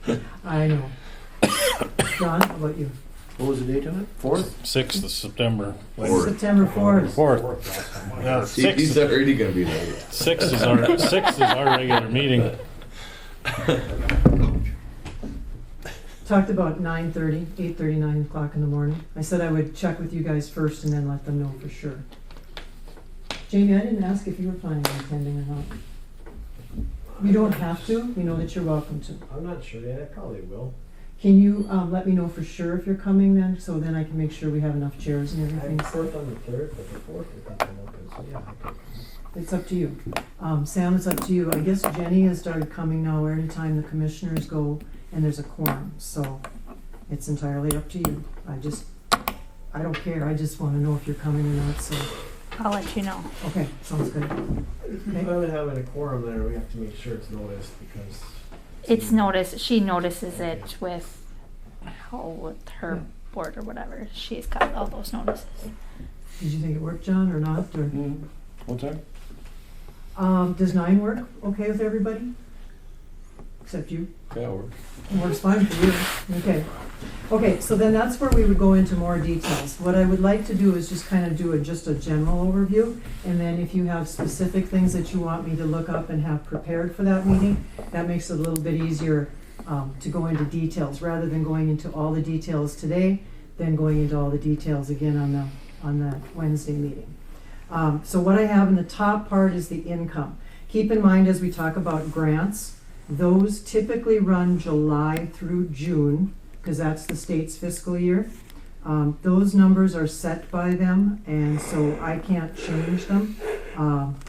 sure. I know. John, how about you? What was the date on it? 4th? 6th of September. Fourth. September 4th. 4th. Yeah, See, 6th. he's already gonna be late. 6th is our regular meeting. Talked about 9:30, 8:30, 9 o'clock in the morning. I said I would check with you guys first and then let them know for sure. Jamie, I didn't ask if you were planning on attending or not. You don't have to. You know that you're welcome to. I'm not sure yet, I probably will. Can you let me know for sure if you're coming then, so then I can make sure we have enough chairs and I'm everything? fourth on the third, but the fourth I think I'm open, so yeah, I could. It's up to you. Sam, it's up to you. I guess Jenny has started coming now every time the commissioners go and there's a quorum, so it's entirely up to you. I don't care, I just wanna know if you're coming or not, so, I'll let you know. okay, sounds good. If I'm gonna have a quorum there, we have to make sure it's noticed because. It's noticed, she notices it with her board or whatever. She's got all those notices. Did you think it worked, John, or not, or? What's that? Does 9 work okay with everybody? Except you? Yeah, it works. Works fine for you. Okay. Okay, so then that's where we would go into more details. What I would like to do is just kind of do just a general overview, and then if you have specific things that you want me to look up and have prepared for that meeting, that makes it a little bit easier to go into details, rather than going into all the details today, then going into all the details again on the Wednesday meeting. So what I have in the top part is the income. Keep in mind as we talk about grants, those typically run July through June, because that's the state's fiscal year. Those numbers are set by them, and so I can't change them,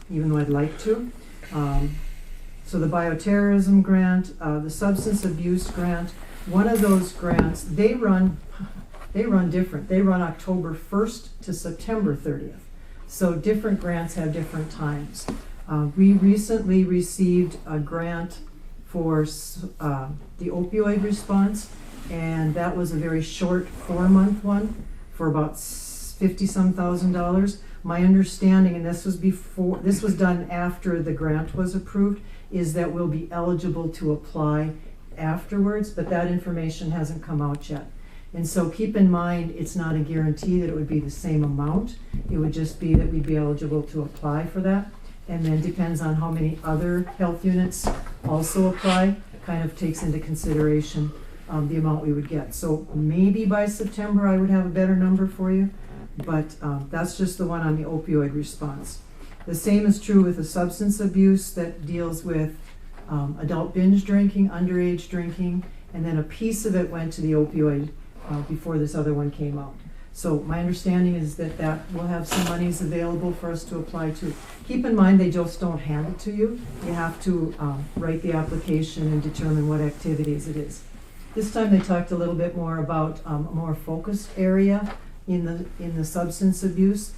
even though I'd like to. So the bioterrorism grant, the substance abuse grant, one of those grants, they run different. They run October 1st to September 30th. So different grants have different times. We recently received a grant for the opioid response, and that was a very short 4-month one for about $50-some thousand. My understanding, and this was done after the grant was approved, is that we'll be eligible to apply afterwards, but that information hasn't come out yet. And so keep in mind, it's not a guarantee that it would be the same amount. It would just be that we'd be eligible to apply for that. And then depends on how many other health units also apply, kind of takes into consideration the amount we would get. So maybe by September I would have a better number for you, but that's just the one on the opioid response. The same is true with the substance abuse that deals with adult binge drinking, underage drinking, and then a piece of it went to the opioid before this other one came out. So my understanding is that will have some monies available for us to apply to. Keep in mind, they just don't hand it to you. You have to write the application and determine what activities it is. This time they talked a little bit more about a more focused area in the substance abuse.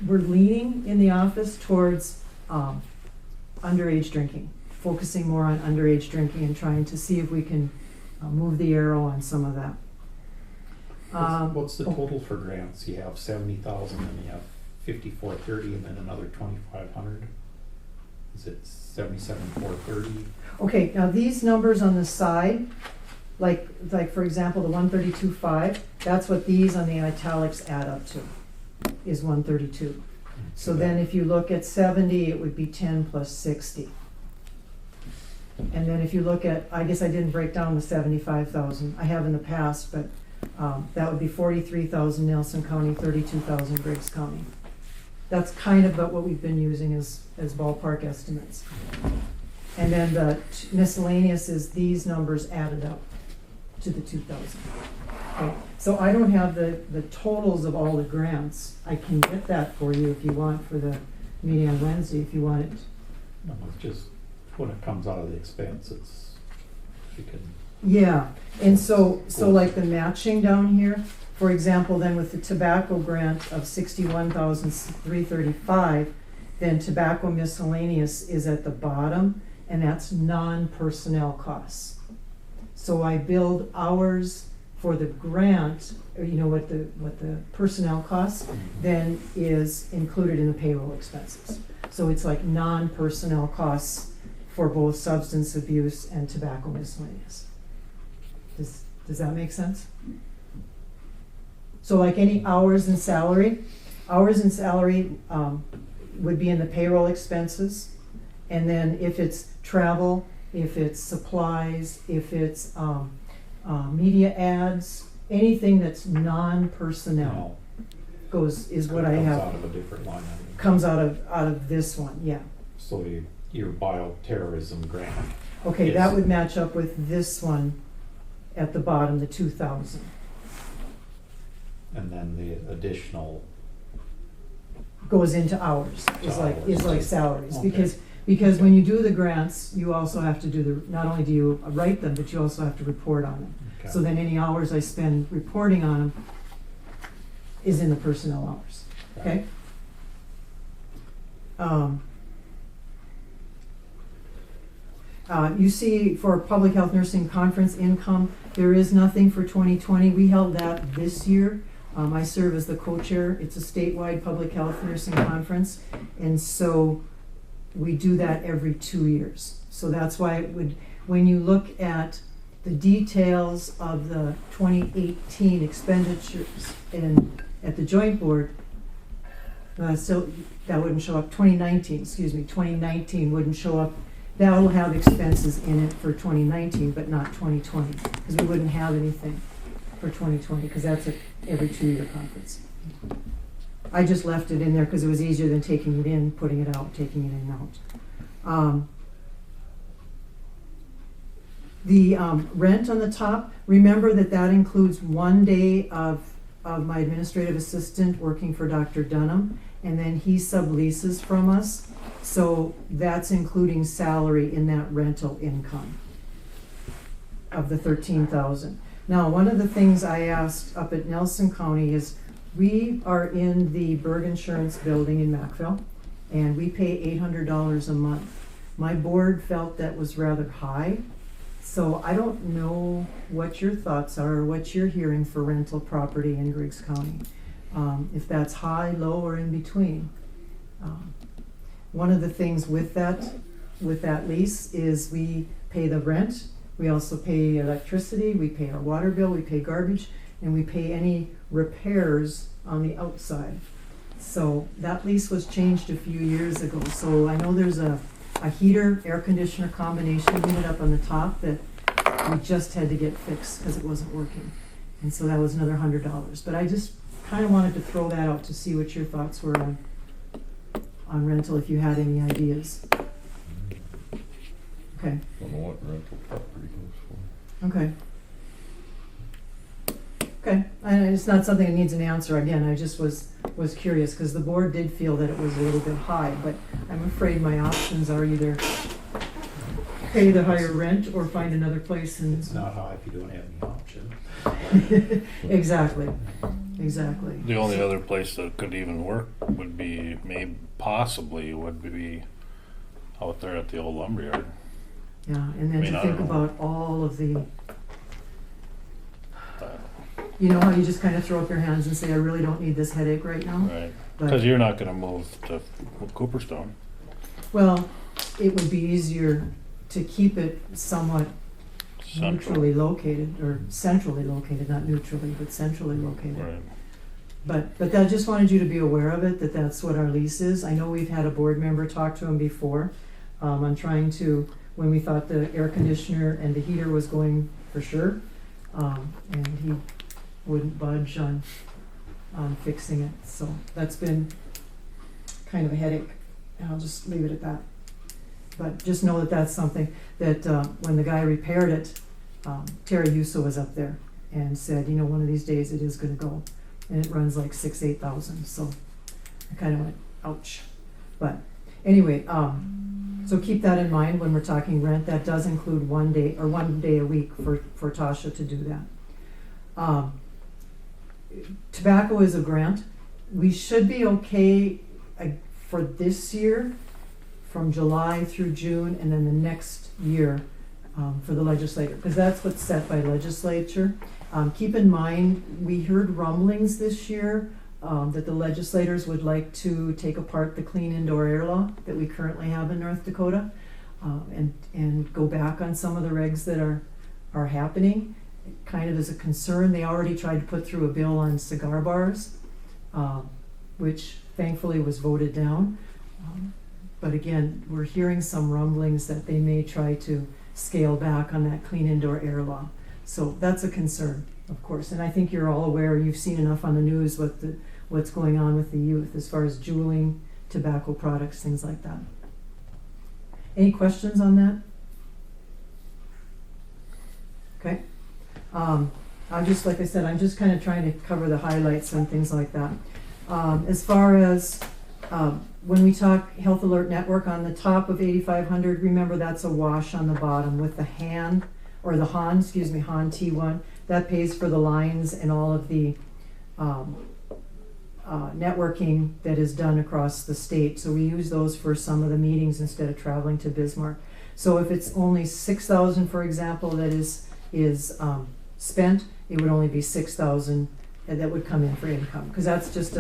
We're leaning in the office towards underage drinking, focusing more on underage drinking and trying to see if we can move the arrow on some of that. What's the total for grants? You have 70,000, and you have 5430, and then another 2,500. Is it 77,430? Okay, now these numbers on the side, like for example, the 132.5, that's what these on the italics add up to, is 132. So then if you look at 70, it would be 10 plus 60. And then if you look at, I guess I didn't break down the 75,000. I have in the past, but that would be 43,000 Nelson County, 32,000 Griggs County. That's kind of what we've been using as ballpark estimates. And then the miscellaneous is these numbers added up to the 2,000. Okay. So I don't have the totals of all the grants. I can get that for you if you want for the meeting on Wednesday, if you want it. No, it's just when it comes out of the expense, you can. Yeah, and so like the matching down here, for example, then with the tobacco grant of 61,335, then tobacco miscellaneous is at the bottom, and that's non-personnel costs. So I billed hours for the grant, or what the personnel costs, then is included in the payroll expenses. So it's like non-personnel costs for both substance abuse and tobacco miscellaneous. Does that make sense? So like any hours and salary would be in the payroll expenses. And then if it's travel, if it's supplies, if it's media ads, anything that's non-personnel is what I have. Comes out of a different line item. Comes out of this one, yeah. So your bioterrorism grant. Okay, Yes. that would match up with this one at the bottom, the 2,000. And then the additional. Goes into hours, is like salaries, Okay. because when you do the grants, you also have to do not only do you write them, but you also have to report on them. Okay. So then any hours I spend reporting on them is in the personnel hours, okay? You see for Public Health Nursing Conference income, there is nothing for 2020. We held that this year. I serve as the co-chair. It's a statewide public health nursing conference, and so we do that every 2 years. So that's why when you look at the details of the 2018 expenditures at the joint board, so that wouldn't show up. 2019 wouldn't show up. That will have expenses in it for 2019, but not 2020, because we wouldn't have anything for 2020, because that's every 2-year conference. I just left it in there because it was easier than taking it in, putting it out, taking it in and out. The rent on the top, remember that includes 1 day of my administrative assistant working for Dr. Dunham, and then he subleases from us. So that's including salary in that rental income of the 13,000. Now, one of the things I asked up at Nelson County is we are in the Berg Insurance building in Mackville, and we pay $800 a month. My board felt that was rather high, so I don't know what your thoughts are or what you're hearing for rental property in Griggs County. If that's high, low, or in between. One of the things with that lease is we pay the rent, we also pay electricity, we pay our water bill, we pay garbage, and we pay any repairs on the outside. So that lease was changed a few years ago. So I know there's a heater, air conditioner combination unit up on the top that we just had to get fixed because it wasn't working. And so that was another $100. But I just kind of wanted to throw that out to see what your thoughts were on rental, if you had any ideas. Okay. Don't know what rental property goes for. Okay. Okay, and it's not something that needs an answer. Again, I just was curious because the board did feel that it was a little bit high, but I'm afraid my options are either pay the higher rent or find another place and. It's not high if you don't have any options. Exactly. The only other place that could even work would be possibly out there at the old lumberyard. Yeah, and then to think about all of the, you know how you just kind of throw up your hands and say, I really don't need this headache right now? Right, because you're not gonna move to Cooperstone. Well, it would be easier to keep it somewhat neutrally located, or centrally located, not neutrally, but centrally located. Right. But I just wanted you to be aware of it, that that's what our lease is. I know we've had a board member talk to him before, on trying to, when we thought the air conditioner and the heater was going for sure, and he wouldn't budge on fixing it. So that's been kind of a headache, and I'll just leave it at that. But just know that that's something that, when the guy repaired it, Terry Yuso was up there and said, you know, one of these days it is gonna go. And it runs like 8,000, so I kind of went, ouch. But anyway, so keep that in mind when we're talking rent. That does include 1 day a week for Tasha to do that. Tobacco is a grant. We should be okay for this year, from July through June, and then the next year for the legislature, because that's what's set by legislature. Keep in mind, we heard rumblings this year that the legislators would like to take apart the clean indoor air law that we currently have in North Dakota, and go back on some of the regs that are happening. It kind of is a concern. They already tried to put through a bill on cigar bars, which thankfully was voted down. But again, we're hearing some rumblings that they may try to scale back on that clean indoor air law. So that's a concern, of course, and I think you're all aware, you've seen enough on the news what's going on with the youth as far as juuling, tobacco products, things like that. Any questions on that? Okay. I'm just, like I said, I'm just kind of trying to cover the highlights and things like that. As far as when we talk Health Alert Network on the top of 8,500, remember that's a wash on the bottom with the Han T1. That pays for the lines and all of the networking that is done across the state. So we use those for some of the meetings instead of traveling to Bismarck. So if it's only 6,000, for example, that is spent, it would only be 6,000 that would come in for income, because that's just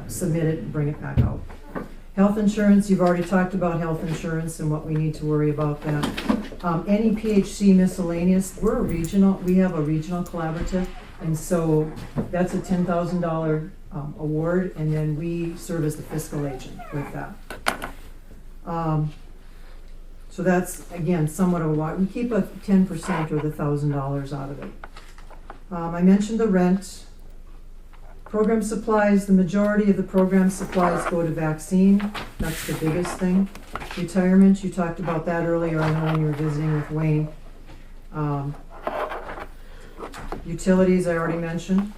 submit it and bring it back out. Health insurance, you've already talked about health insurance and what we need to worry about that. Any PHC miscellaneous, we have a regional collaborative, and so that's a $10,000 award, and then we serve as the fiscal agent with that. So that's, again, somewhat of a lot. We keep a 10% or the $1,000 out of it. I mentioned the rent. Program supplies, the majority of the program supplies go to vaccine. That's the biggest thing. Retirement, you talked about that earlier, I know when you were visiting with Wayne. Utilities, I already mentioned.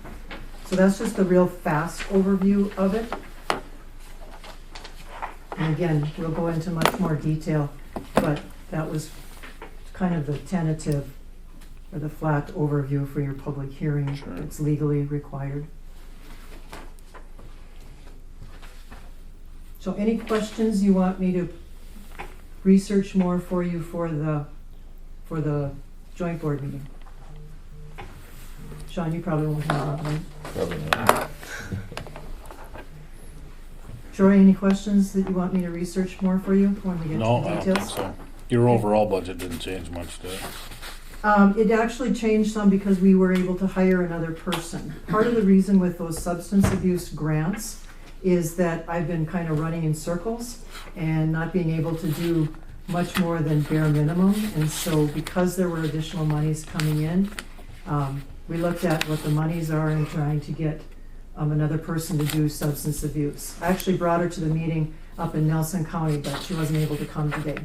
So that's just a real fast overview of it. And again, we'll go into much more detail, but that was kind of the tentative or the flat overview for your public hearing. Sure. It's legally required. So any questions you want me to research more for you for the joint board meeting? Sean, you probably won't have that, right? Probably not. Troy, any questions that you want me to research more for you when we get No, to I the don't think details? so. Your overall budget didn't change much, did it? It actually changed some because we were able to hire another person. Part of the reason with those substance abuse grants is that I've been kind of running in circles and not being able to do much more than bare minimum. And so because there were additional monies coming in, we looked at what the monies are and trying to get another person to do substance abuse. I actually brought her to the meeting up in Nelson County, but she wasn't able to come today.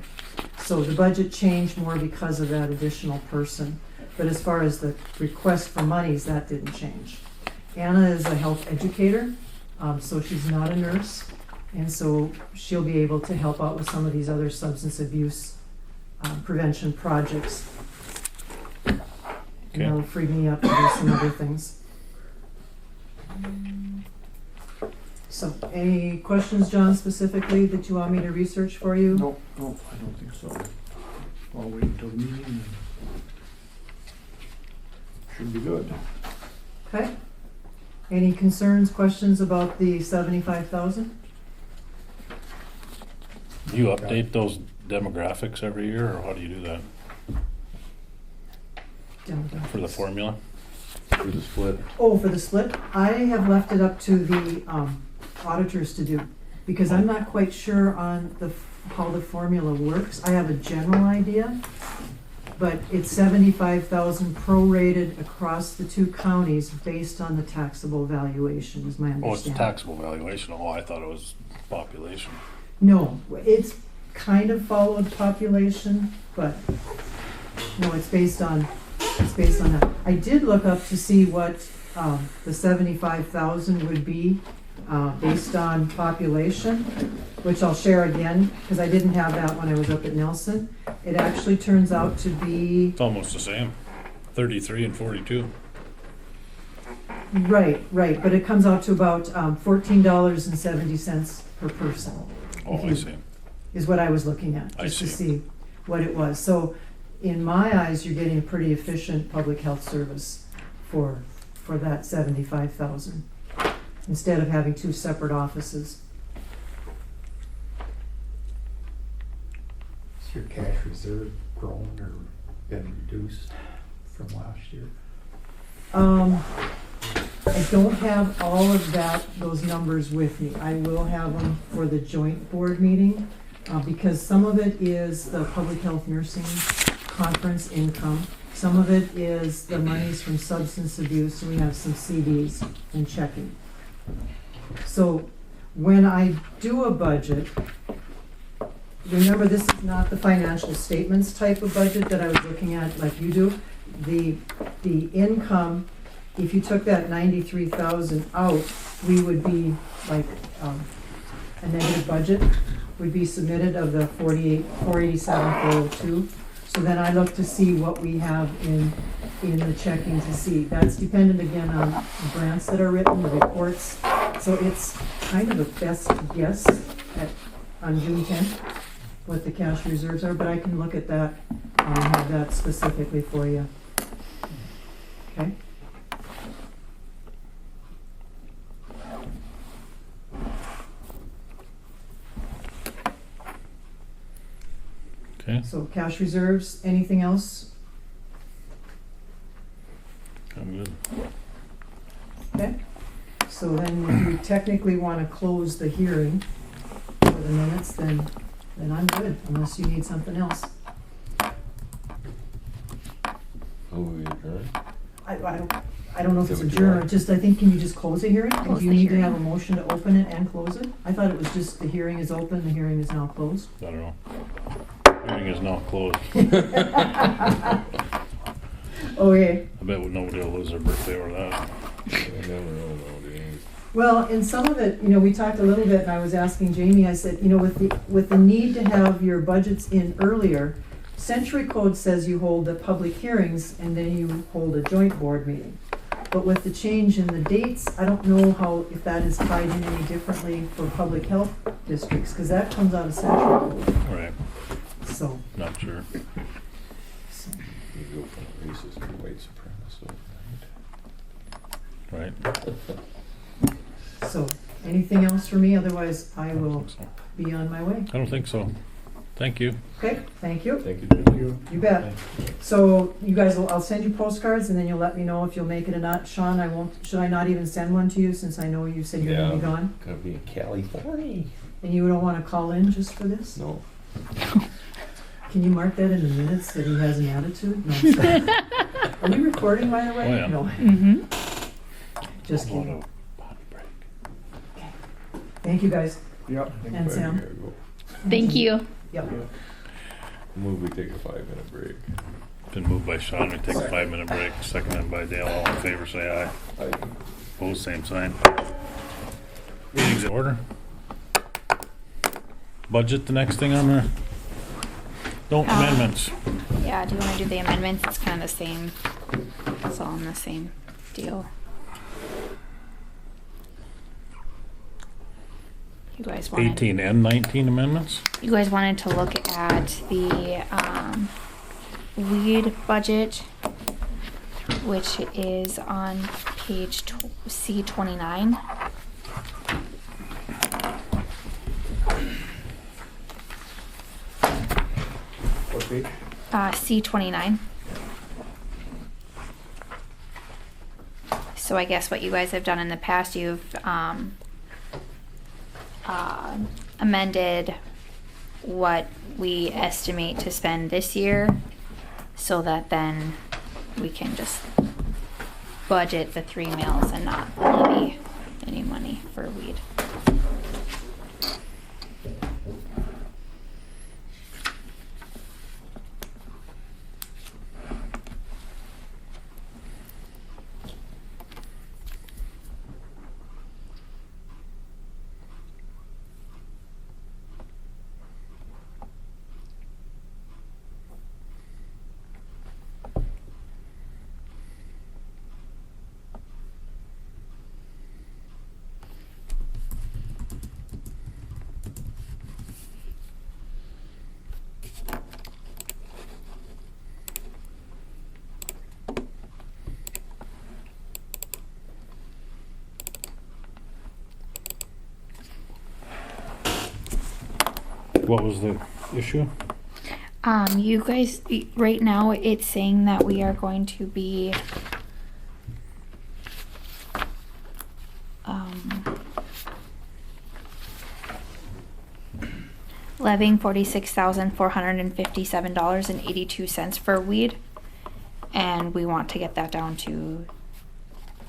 So the budget changed more because of that additional person. But as far as the request for monies, that didn't change. Anna is a health educator, so she's not a nurse. And so she'll be able to help out with some of these other substance abuse prevention projects. And that'll free me up to do some other things. So, any questions, John, specifically that you want me to research for you? No, I don't think so. I'll wait until the meeting and should be good. Okay. Any concerns, questions about the 75,000? Do you update those demographics every year, or how do you do that for the formula? For the split. Oh, for the split, I have left it up to the auditors to do, because I'm not quite sure on how the formula works. I have a general idea, but it's 75,000 prorated across the two counties based on the taxable valuation, is my understanding. Oh, it's the taxable valuation. Oh, I thought it was population. No, it's kind of followed population, but no, it's based on that. I did look up to see what the 75,000 would be based on population, which I'll share again, because I didn't have that when I was up at Nelson. It actually turns out to be, It's almost the same. 33 and 42. right, but it comes out to about $14.70 per person. Oh, I see. Is what I was looking at, I just to see. see what it was. So in my eyes, you're getting a pretty efficient public health service for that 75,000, instead of having two separate offices. Is your cash reserve grown or been reduced from last year? I don't have all of those numbers with me. I will have them for the joint board meeting, because some of it is the public health nursing conference income. Some of it is the monies from substance abuse, and we have some CDs and checking. So when I do a budget, remember, this is not the financial statements type of budget that I was looking at like you do. The income, if you took that 93,000 out, we would be like a negative budget would be submitted of the 487,402. So then I look to see what we have in the checking to see. That's dependent again on the grants that are written, the reports. So it's kind of a best guess on June 10th what the cash reserves are, but I can look at that and have that specifically for you. Okay? Okay, So cash reserves, anything else? I'm good. Okay? So then if you technically want to close the hearing for the minutes, then I'm good, unless you need something else. Oh, we adjourn? I don't know if it's Is that what you adjourned, want? just I think, can you just close the hearing? Or Close do you the need to have a hearing. motion to open it and close it? I thought it was just the hearing is open, the hearing is now closed. I don't know. Hearing is now closed. Okay. I bet nobody will lose their birthday over that. I never know nowadays. Well, in some of it, we talked a little bit, and I was asking Jamie, I said, with the need to have your budgets in earlier, Century Code says you hold the public hearings and then you hold a joint board meeting. But with the change in the dates, I don't know if that is tied in any differently for public health districts, because that comes out of Century Code, Right, so. not sure. You go from racist to white supremacist, right? Right. So, anything else for me? Otherwise, I I don't will think so. be on my way. I don't think so. Thank you. Okay, thank you. Thank you, Jim. You bet. So you guys I'll send you postcards and then you'll let me know if you'll make it or not. Sean, should I not even send one to you since I know you said you're gonna be Yeah. gone? Gonna be in California. And you don't wanna call in just for this? No. Can you mark that in the minutes that he has an attitude? No, I'm sorry. Are we recording, by the way? Oh, yeah. No, Mm-hmm. just Hold kidding. on a potty break. Thank you, guys. Yep. And Sam. Gotta go. Thank you. Yep. Move, we take a 5-minute break. Been moved by Sean. We take a 5-minute break. Seconded by Dale. All in favor, say aye. Aye. Opposed, same sign. Meeting's in order. Budget, the next thing on there. Don't amendments. Yeah, do you want to do the amendments? It's kind of the same. It's all in the same deal. You guys wanted 18 and 19 amendments. You guys wanted to look at the weed budget, which is on page C29. What page? C29. So I guess what you guys have done in the past, you've amended what we estimate to spend this year, so that then we can just budget the 3 mills and not levy any money for weed. What was the issue? You guys, right now it's saying that we are going to be levying $46,457.82 for weed, and we want to get that down to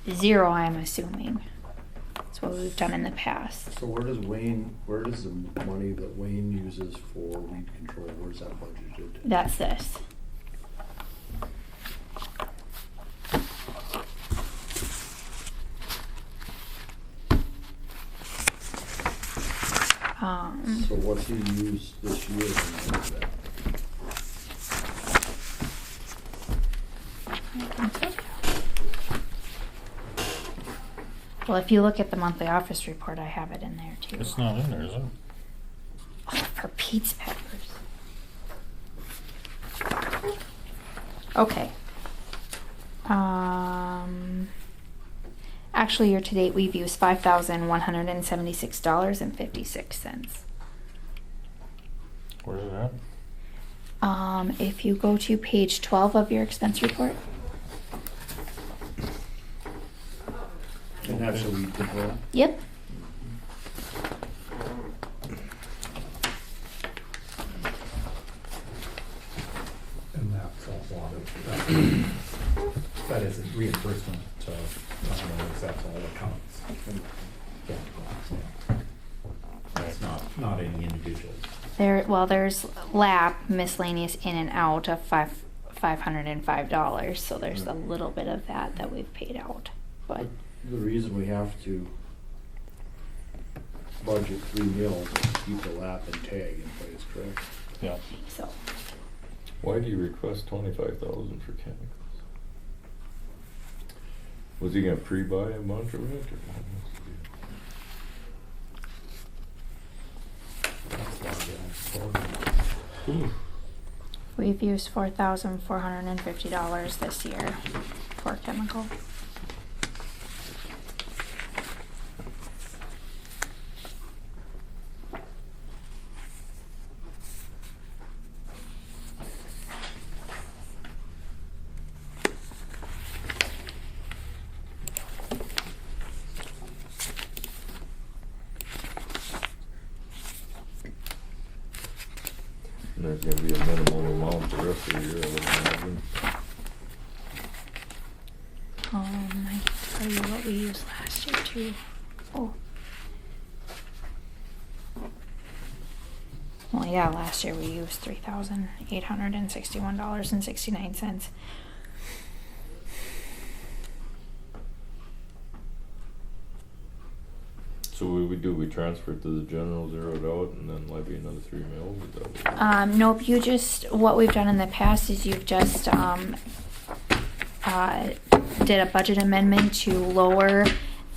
0, I'm assuming. That's what we've done in the past. So where does the money that Wayne uses for weed control, where's that budgeted? That's this. So what's he used this year and what is that? Well, if you look at the monthly office report, I have it in there too. It's not in there, is it? Oh, for Pete's Peppers. Okay. Actually, year to date, we've used $5,176.56. Where's it at? If you go to page 12 of your expense report. And that's a weed control? Yep. And that's also on it. That is a reimbursement to landowners, that's all that counts. It's not any individuals. There's lap miscellaneous in and out of $505, so there's a little bit of that we've paid out, but The reason we have to budget 3 mills is to keep the lap and tag in place, correct? Yeah. so. Why do you request 25,000 for chemicals? Was he gonna pre-buy a bunch of it, or what was the deal? We've used $4,450 this year for chemical. And there's gonna be a minimal amount the rest of the year, I would imagine. I can tell you what we used last year too. Oh. Well, yeah, last year we used $3,861.69. So what we transfer it to the general, zero it out, and then levy another 3 mills? Is that what Nope, what we've done in the past is you've just, did a budget amendment to lower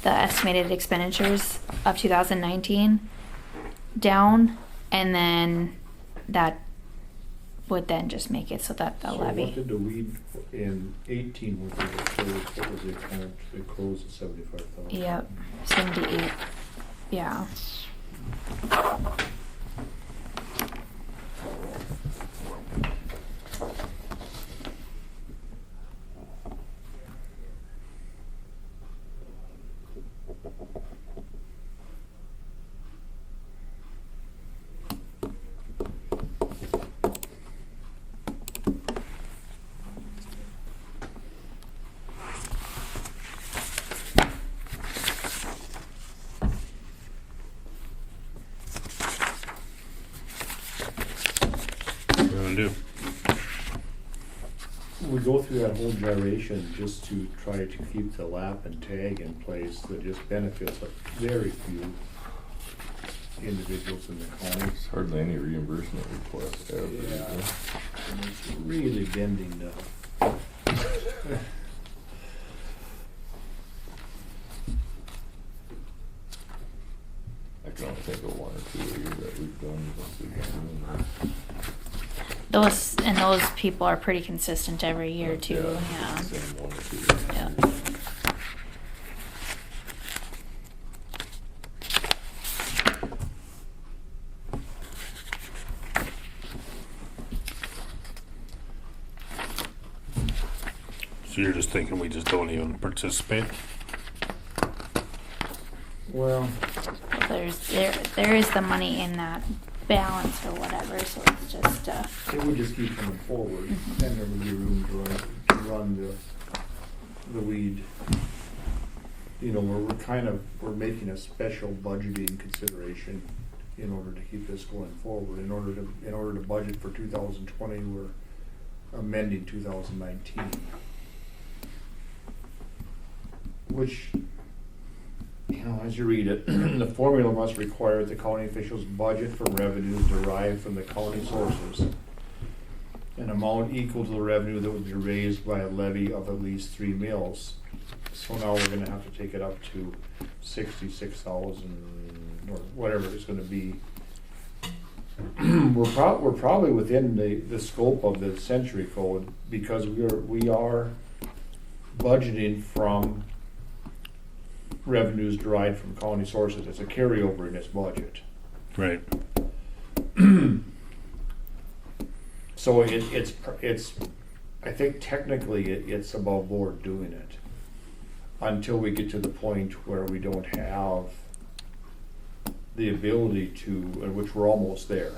the estimated expenditures of 2019 down, and then that would then just make it so that the So levy. what did the weed in 18, what was the account, it closed at 75,000? Yep, 78, yeah. wanna do? We go through that whole gyration just to try to keep the lap and tag in place that just benefits a very few individuals in the county. There's hardly any reimbursement requests ever. is Yeah. there? And it's really bending the. I can only think of one or two a year that we've done since we've been doing this. Those people are pretty consistent every year too, yeah. Same one or two. Yeah. So you're just thinking we just don't even participate? Well, There is the money in that balance or whatever, so it's just, it would just keep coming forward, and there would be room to run the weed. You know, we're making a special budgeting consideration in order to keep this going forward. In order to budget for 2020, we're amending 2019. Which, you know, as you read it, the formula must require that the county officials budget for revenues derived from the county sources, an amount equal to the revenue that would be raised by a levy of at least 3 mills. So now we're gonna have to take it up to 66,000 or whatever it's gonna be. We're probably within the scope of the century code because we are budgeting from revenues derived from county sources. It's a carryover in its budget. Right. So it's I think technically it's above board doing it until we get to the point where we don't have the ability to, which we're almost there.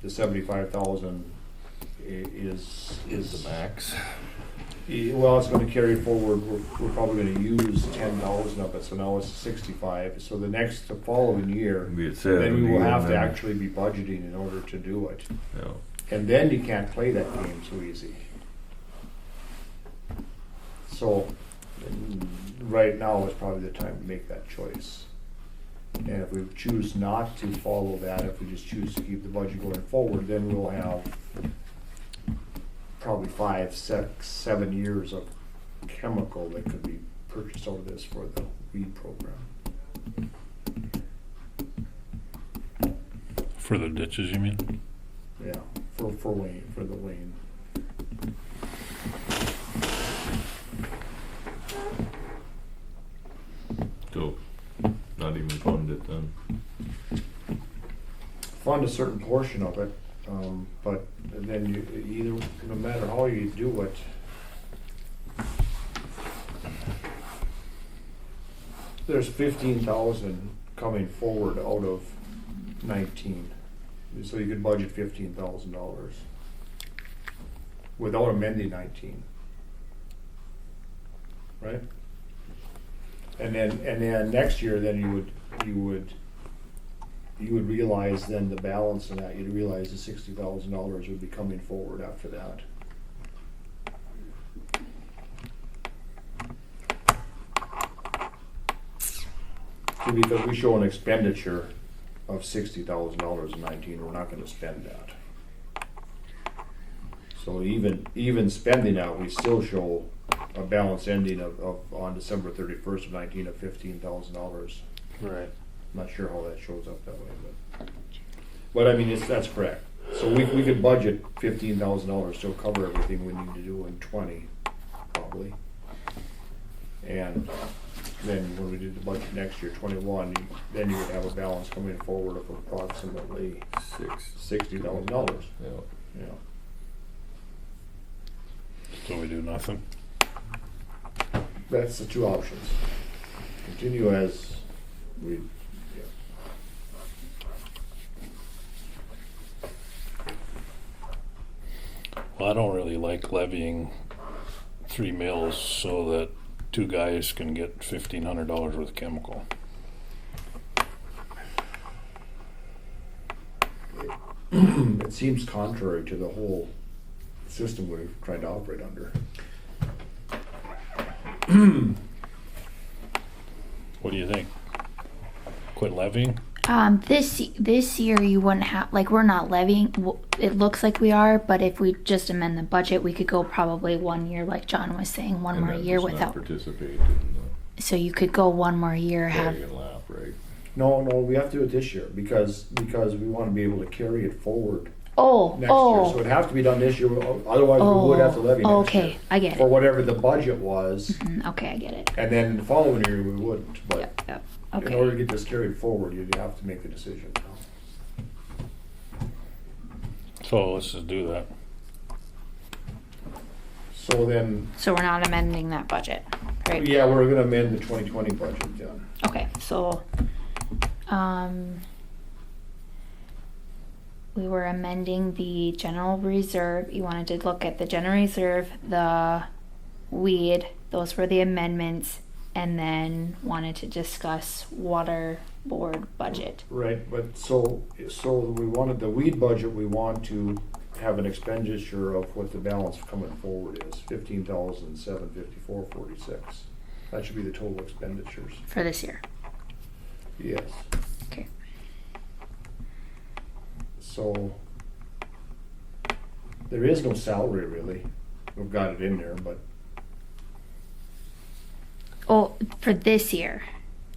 The 75,000 is The max. Well, it's gonna carry forward, we're probably gonna use 10,000 of it, so now it's 65. So the following year, Be at then we 70, will have and to then- actually be budgeting in order to do it. Yeah. And then you can't play that game so easy. So, right now is probably the time to make that choice. And if we choose not to follow that, if we just choose to keep the budget going forward, then we'll have probably 5, 6, 7 years of chemical that could be purchased out of this for the weed program. For the ditches, you mean? Yeah, for the Wayne. So, not even fund it then. Fund a certain portion of it, but then no matter how you do it, there's 15,000 coming forward out of 19. So you could budget $15,000 without amending 19. Right? And then next year, then you would realize then the balance in that, you'd realize the $60,000 would be coming forward after that. So because we show an expenditure of $60,000 in 19, we're not gonna spend that. So even spending that, we still show a balance ending of on December 31st of 19 of $15,000. Right. Not sure how that shows up that way, but I mean, that's correct. So we could budget $15,000 to cover everything we need to do in 20, probably. And then when we do the budget next year, 21, then you would have a balance coming forward of approximately $60,000. Yeah. Yeah. So we do nothing? That's the two options. Continue as we. Well, I don't really like levying 3 mills so that 2 guys can get $1,500 worth of chemical. it seems contrary to the whole system we've tried to operate under. What do you think? Quit levying? This year you wouldn't have, like, we're not levying, it looks like we are, but if we just amend the budget, we could go probably 1 year, like John was saying, one more year without. Participate in So you could go 1 more year, the have, tag and lap, right? No, we have to do it this year because we want to be able to carry it forward next year. So oh, it'd have to be done this year, otherwise we would have to levy next year. okay, I get For it. whatever the budget was, Okay, I get it. and then the following year we wouldn't, but Yep, in order to okay. get this carried forward, you'd have to make the decision. So let's just do that. So then, So we're not amending that budget, right? yeah, we're gonna amend the 2020 budget then. Okay, so, we were amending the general reserve. You wanted to look at the general reserve, the weed, those were the amendments, and then wanted to discuss water board budget. Right, but so we wanted the weed budget, we want to have an expenditure of what the balance coming forward is, 15,754.46. That should be the total expenditures. For this year. Yes. Okay. So there is no salary really. We've got it in there, but Oh, for this year,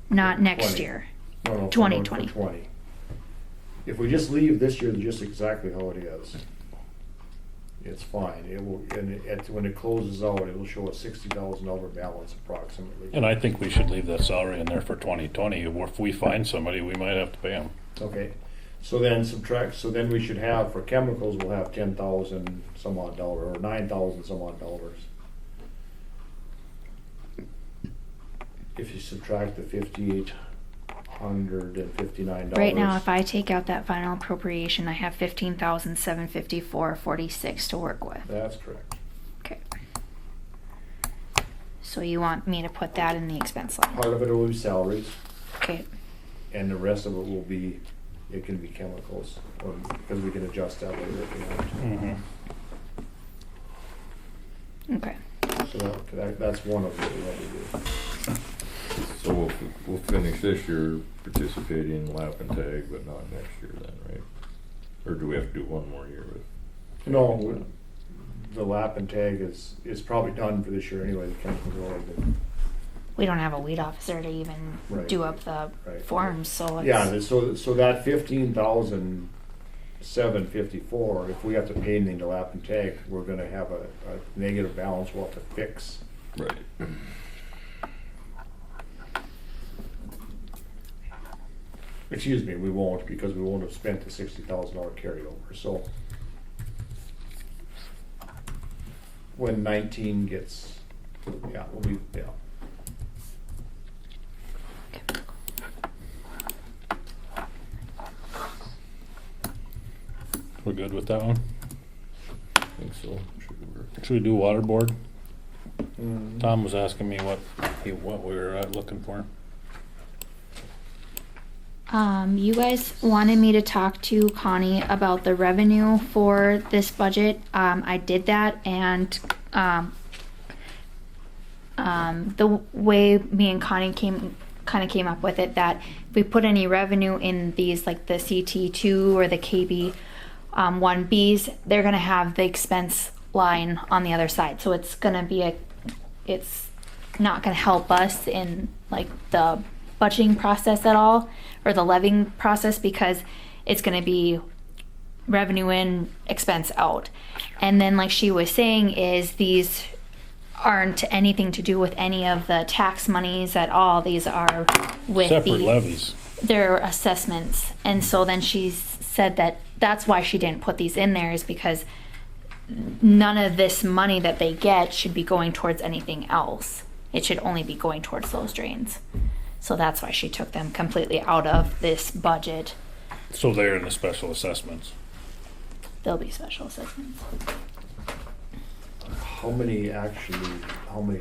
not next 20. year. no, for 2020. 20. If we just leave this year just exactly how it is, it's fine. It will, and when it closes out, it will show a $60,000 balance approximately. And I think we should leave that salary in there for 2020. If we find somebody, we might have to pay them. Okay, so then subtract, so then we should have, for chemicals, we'll have 10,000 some odd dollar, or 9,000 some odd dollars. If you subtract the $5,859. Right now, if I take out that final appropriation, I have 15,754.46 to work with. That's correct. Okay. So you want me to put that in the expense line? Part of it will be salaries, Okay. and the rest of it will be, it can be chemicals, or, because we can adjust that later if we want to. Okay. So that's one of what we want to do. So we'll finish this year participating in lap and tag, but not next year then, right? Or do we have to do one more year with? No, the lap and tag is probably done for this year anyway, the chemicals are already been. We don't have a weed officer to even Right. do up the Right. forms, so it's. Yeah, so that 15,754, if we have to pay anything to lap and tag, we're gonna have a negative balance we'll have to fix. Right. Excuse me, we won't, because we won't have spent the $60,000 carryover, so. When 19 gets, yeah, we'll be, yeah. We're good with that one? I think so. Should work. Should we do water board? Mm. Tom was asking me what we were looking for. You guys wanted me to talk to Connie about the revenue for this budget. I did that, and the way me and Connie came up with it, that if we put any revenue in these, like the CT2 or the KB 1Bs, they're gonna have the expense line on the other side. So it's gonna be it's not gonna help us in like the budgeting process at all, or the levying process, because it's going to be revenue in, expense out. And then, like she was saying, is these aren't anything to do with any of the tax monies at all. These are with Separate levies. their assessments. And so then she said that that's why she didn't put these in there, is because none of this money that they get should be going towards anything else. It should only be going towards those drains. So that's why she took them completely out of this budget. So they're in the special assessments. There'll be special assessments. How many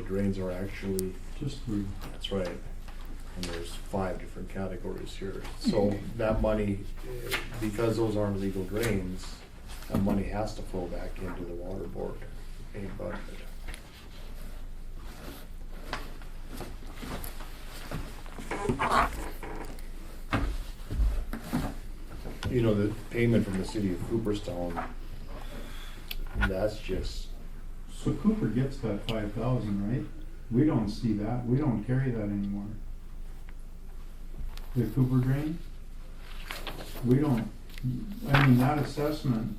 drains are actually, Just three. that's right. and there's 5 different categories here. So that money, because those aren't legal drains, that money has to flow back into the water board main budget. You know, the payment from the city of Cooperstown, that's just, So Cooper gets that 5,000, right? We don't see that, we don't carry that anymore. The Cooper drain? We don't, I mean, that assessment,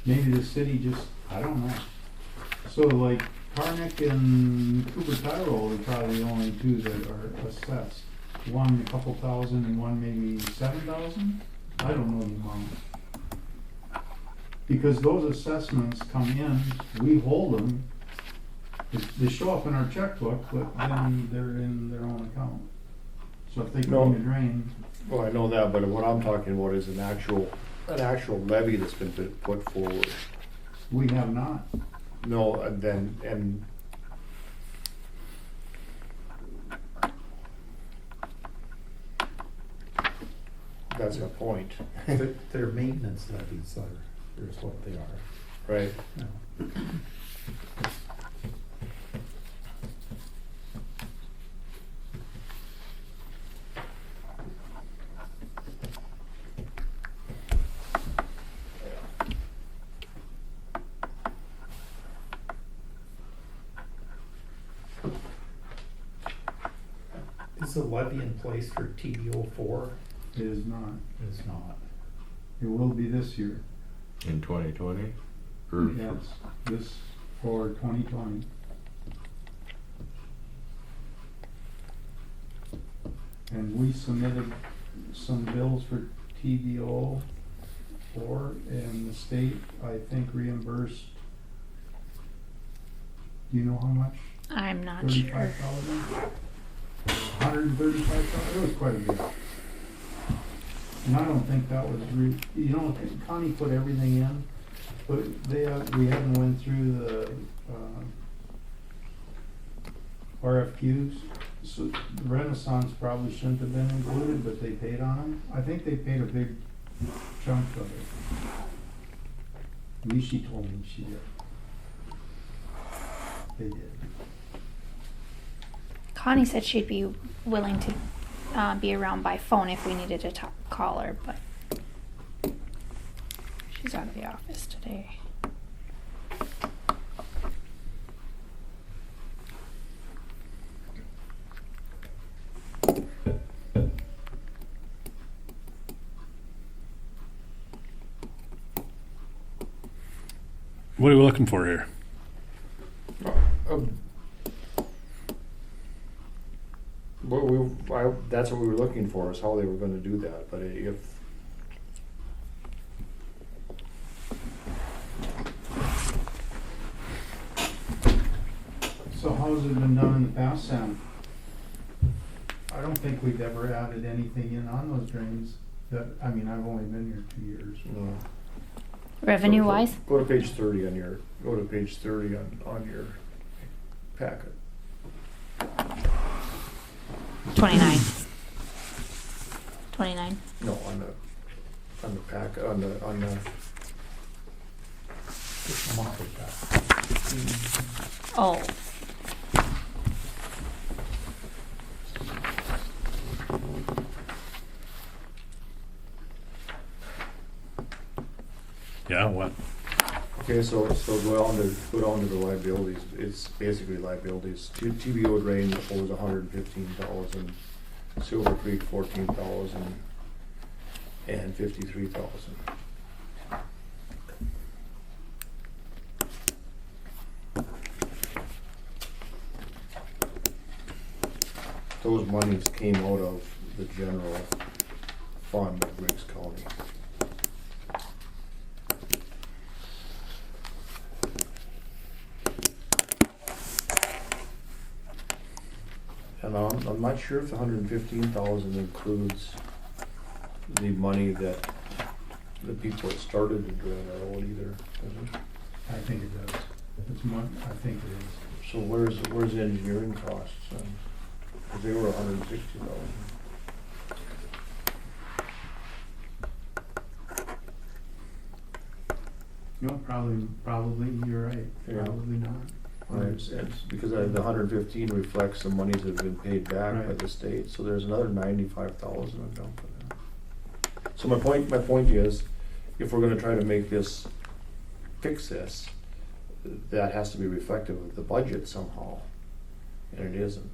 maybe the city just, I don't know. So like Karnick and Cooper Tyrol are probably the only 2 that are assessed. One a couple thousand and one maybe 7,000? I don't know the amount. Because those assessments come in, we hold them, they show up in our checkbook, but then they're in their own account. So if they clean a drain, well, I know that, but what I'm talking about is an actual levy that's been put forward. we have not. No, and that's my point, They're maintenance levies are, is what they are. right? No. Is the levy in place for TBO4? It is not. It's not. It will be this year. In 2020? Yes, this for 2020. And we submitted some bills for TBO 4, and the state, I think, reimbursed, do you know how much? I'm not sure. 35,000? 135,000, it was quite a bit. And I don't think that was, you know, Connie put everything in, but we haven't went through the RFQs. So the Renaissance probably shouldn't have been included, but they paid on them. I think they paid a big chunk of it. At least she told me she did. They did. Connie said she'd be willing to be around by phone if we needed to call her, but she's out of the office today. What are we looking for here? That's what we were looking for, is how they were gonna do that, but if, So how's it been done in the past, Sam? I don't think we've ever added anything in on those drains. That, I mean, I've only been here 2 years. no. Revenue wise? Go to page 30 on your, on your packet. 29. 29. No, on the packet, on the, Just a month with that. Oh. Yeah, what? okay, so go down to the liabilities, it's basically liabilities. TBO drain owes $115,000, Silver Creek $14,000, and $53,000. Those monies came out of the general fund of Griggs County. And I'm not sure if the $115,000 includes the money that the people that started the drain are owed either, does it? I think it does. It's I think it is. So where's the engineering costs? 'cause they were 160,000. No, probably, you're right, Yeah. probably not. It's because the 115 reflects the monies that have been paid back by Right. the state, so there's another 95,000 to dump in there. So my point is, if we're gonna try to make this, fix this, that has to be reflective of the budget somehow, and it isn't.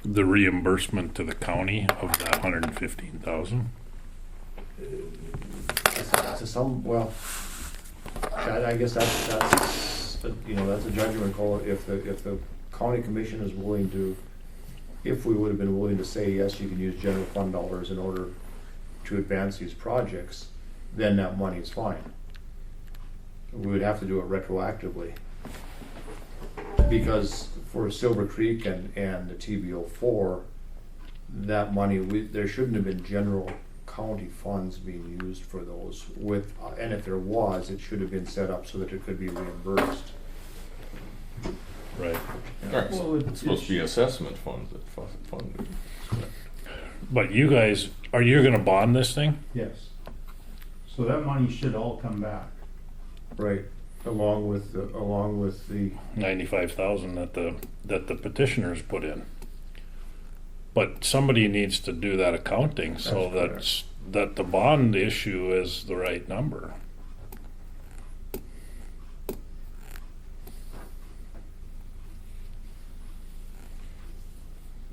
The reimbursement to the county of that 115,000. To some, well, I guess that's, you know, that's a judgment call. If the county commission is willing to, if we would have been willing to say, yes, you can use general fund dollars in order to advance these projects, then that money is fine. We would have to do it retroactively. Because for Silver Creek and the TB04, that money, there shouldn't have been general county funds being used for those with, and if there was, it should have been set up so that it could be reimbursed. Right. Right, Well, it's supposed to be assessment funds that fund it. But you guys, are you gonna bond this thing? Yes. So that money should all come back. Right, along with the 95,000 that the petitioners put in. But somebody needs to do that accounting so that the bond issue is the right number.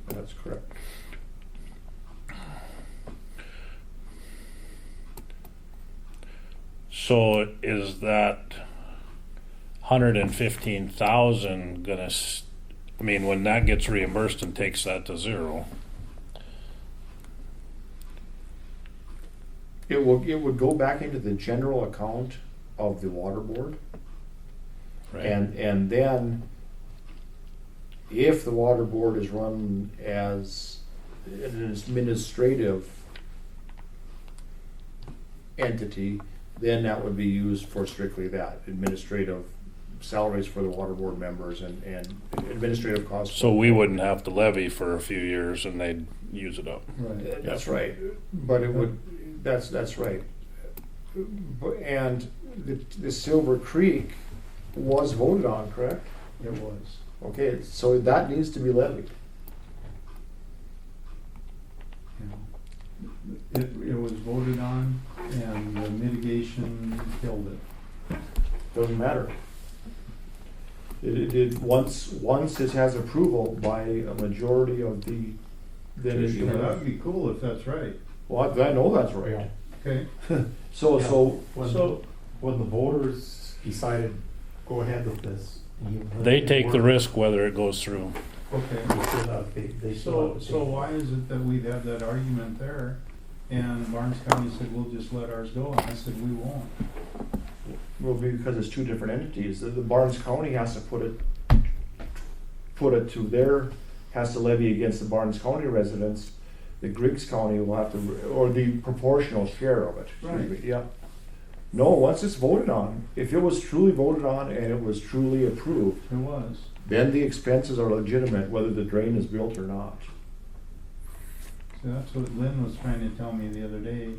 that's correct. So is that 115,000 gonna, I mean, when that gets reimbursed and takes that to zero, It would go back into the general account of the water board. right? And then, if the water board is run as an administrative entity, then that would be used for strictly that, administrative salaries for the water board members and administrative costs. So we wouldn't have to levy for a few years and they'd use it up. Right. That's right, but it would, that's right. And the Silver Creek was voted on, correct? It was. Okay, so that needs to be levied. It was voted on and the mitigation killed it. Doesn't matter. It once it has approval by a majority of the, then it, Well, that'd be cool if that's right. well, I know that's right. Okay. So, When the voters decided, go ahead with this. They take the risk whether it goes through. Okay. So why is it that we'd have that argument there? And Barnes County said, we'll just let ours go, and I said, we won't. well, because it's two different entities. The Barnes County has to put it to their, has to levy against the Barnes County residents. The Griggs County will have to, or the proportional share of it. Excuse me. Yeah. No, once it's voted on, if it was truly voted on and it was truly approved, It was. then the expenses are legitimate, whether the drain is built or not. So that's what Lynn was trying to tell me the other day,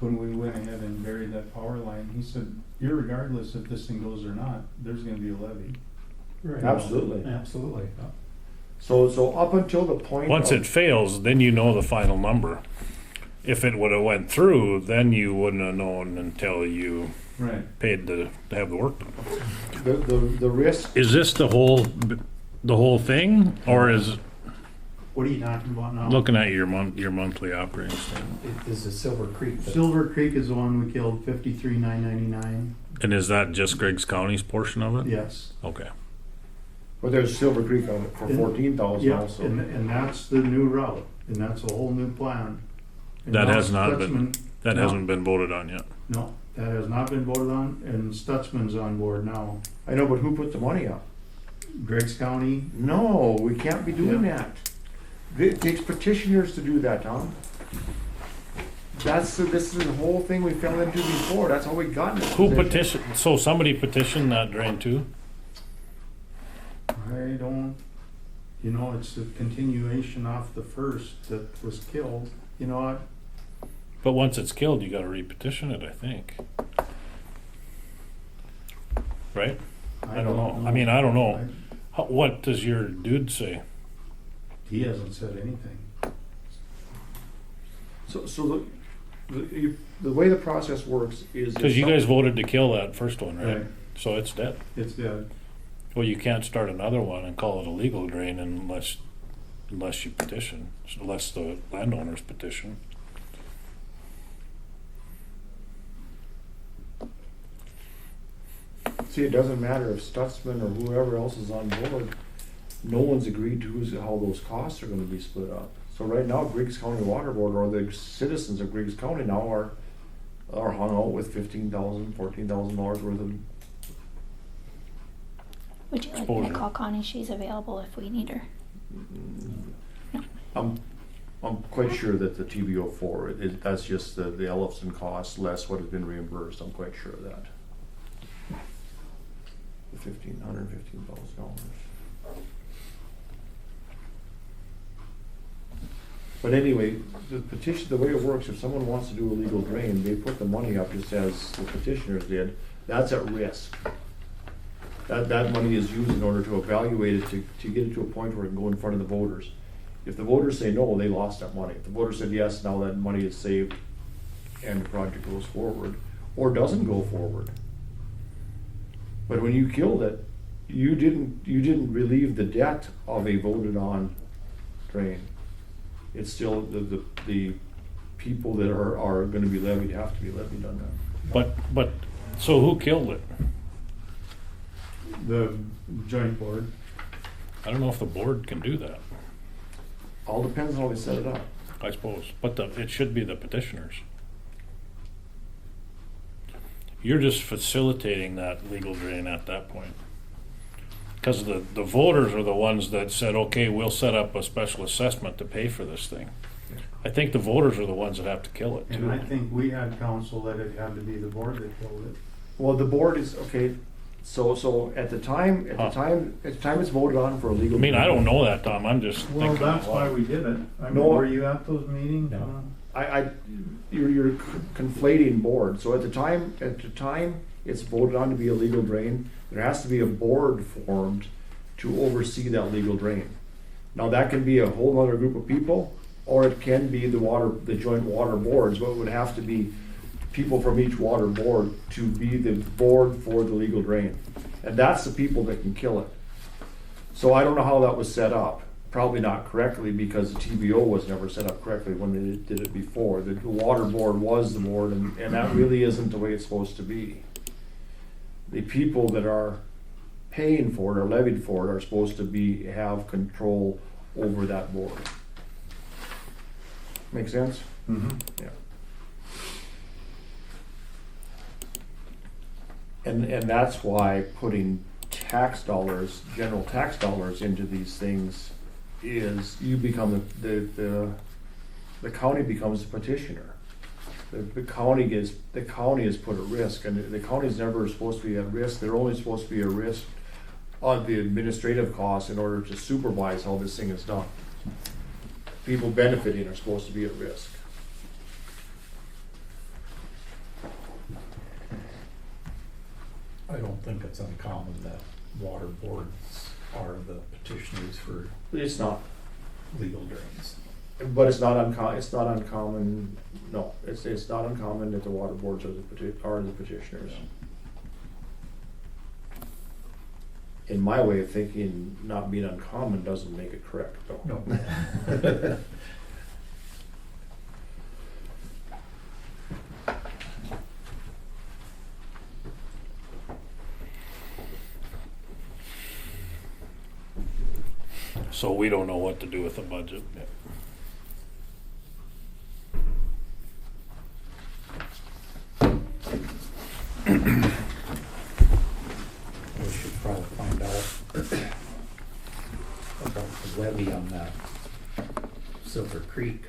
when we went ahead and buried that power line. He said, irregardless if this thing goes or not, there's gonna be a levy. Right. Absolutely. Absolutely. So up until the point Once of, it fails, then you know the final number. If it would have went through, then you wouldn't have known until you Right. paid to have the work done. the risk, Is this the whole thing, or is What are you talking about now? looking at your monthly operating statement? Is the Silver Creek? Silver Creek is the one we killed, 53,999. And is that just Griggs County's portion of it? Yes. Okay. but there's Silver Creek on it for 14,000 Yeah, also. and that's the new route, and that's a whole new plan. And That now has not been- Stutzman- That No. hasn't been voted on yet. No, that has not been voted on, and Stutzman's on board now. I know, but who put the money up? Griggs County, No, we can't be doing Yeah. that. It takes petitioners to do that, Tom. This is the whole thing we fell into before, that's how we got in this Who position. petitioned, so somebody petitioned that drain too? I don't, you know, it's a continuation off the first that was killed, you know, But once it's killed, you gotta repetition it, I think. Right? I don't know. I mean, I don't know. What does your dude say? He hasn't said anything. So the way the process works is. Cause you guys voted to kill that first one, right? Right. So it's dead. It's dead. Well, you can't start another one and call it a legal drain unless you petition, unless the landowners petition. See, it doesn't matter if Stutzman or whoever else is on board, no one's agreed to how those costs are gonna be split up. So right now, Griggs County Water Board, or the citizens of Griggs County now are hung out with $15,000, $14,000 worth of. Would you like me to Exposure. call Connie? She's available if we need her. I'm quite sure that the TBO4, that's just the Ellefson cost less what has been reimbursed, I'm quite sure of that. The $1,515,000. But anyway, the petition, the way it works, if someone wants to do a legal drain, they put the money up just as the petitioners did, that's at risk. That money is used in order to evaluate it, to get it to a point where it can go in front of the voters. If the voters say no, they lost that money. If the voters said yes, now that money is saved and the project goes forward, or doesn't go forward. But when you killed it, you didn't relieve the debt of a voted on drain. It's still the people that are gonna be levied have to be levied on that. But, so who killed it? The joint board. I don't know if the board can do that, All depends on how they set it up. I suppose, but it should be the petitioners. You're just facilitating that legal drain at that point. Cause the voters are the ones that said, okay, we'll set up a special assessment to pay for this thing. I think the voters are the ones that have to kill it And I too. think we had counsel that it had to be the board that killed it. Well, the board is, okay, so at the time it's voted on for a legal. I mean, I don't know that, Tom, I'm just Well, thinking. that's out why loud. we did it. I mean, No. were you at those meetings? No. You're conflating board. So at the time it's voted on to be a legal drain, there has to be a board formed to oversee that legal drain. Now, that can be a whole other group of people, or it can be the joint water boards, but it would have to be people from each water board to be the board for the legal drain. And that's the people that can kill it. So I don't know how that was set up. Probably not correctly, because the TBO was never set up correctly when they did it before. The water board was the board, and that really isn't the way it's supposed to be. The people that are paying for it or levied for it are supposed to have control over that board. Make sense? Mm-hmm. Yeah. And that's why putting tax dollars, general tax dollars into these things is, you become the county becomes the petitioner. The county is put at risk, and the county is never supposed to be at risk. They're only supposed to be at risk on the administrative costs in order to supervise how this thing is done. People benefiting are supposed to be at risk. I don't think it's uncommon that water boards are the petitioners for It's not. legal drains. But it's not uncommon, no, it's not uncommon that the water boards are the petitioners. In my way of thinking, not being uncommon doesn't make it correct, though. No. So we don't know what to do with the budget. We should probably find out about the levy on that Silver Creek.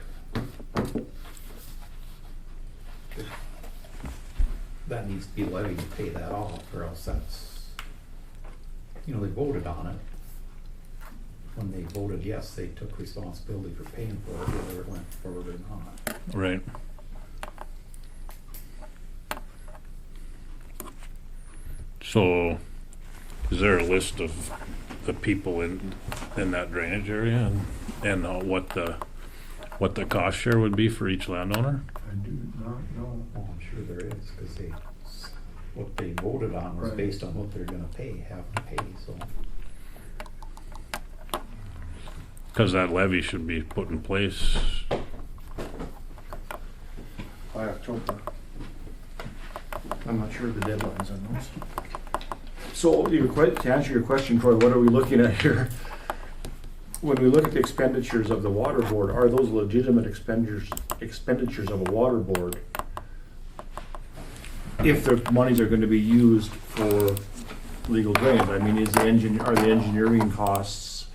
That needs to be levied to pay that off, or else that's, they voted on it. when they voted yes, they took responsibility for paying for it, whether it went forward or not. Right. So, is there a list of the people in that drainage area and what the cost share would be for each landowner? I do not know. Oh, I'm sure there is, cause what they voted on was Right. based on what they're gonna have to pay, so. Because that levy should be put in place. By October. I'm not sure of the deadlines on those. So, to answer your question, Troy, what are we looking at here? When we look at the expenditures of the water board, are those legitimate expenditures of a water board? If their monies are gonna be used for legal drains, I mean, are the engineering costs,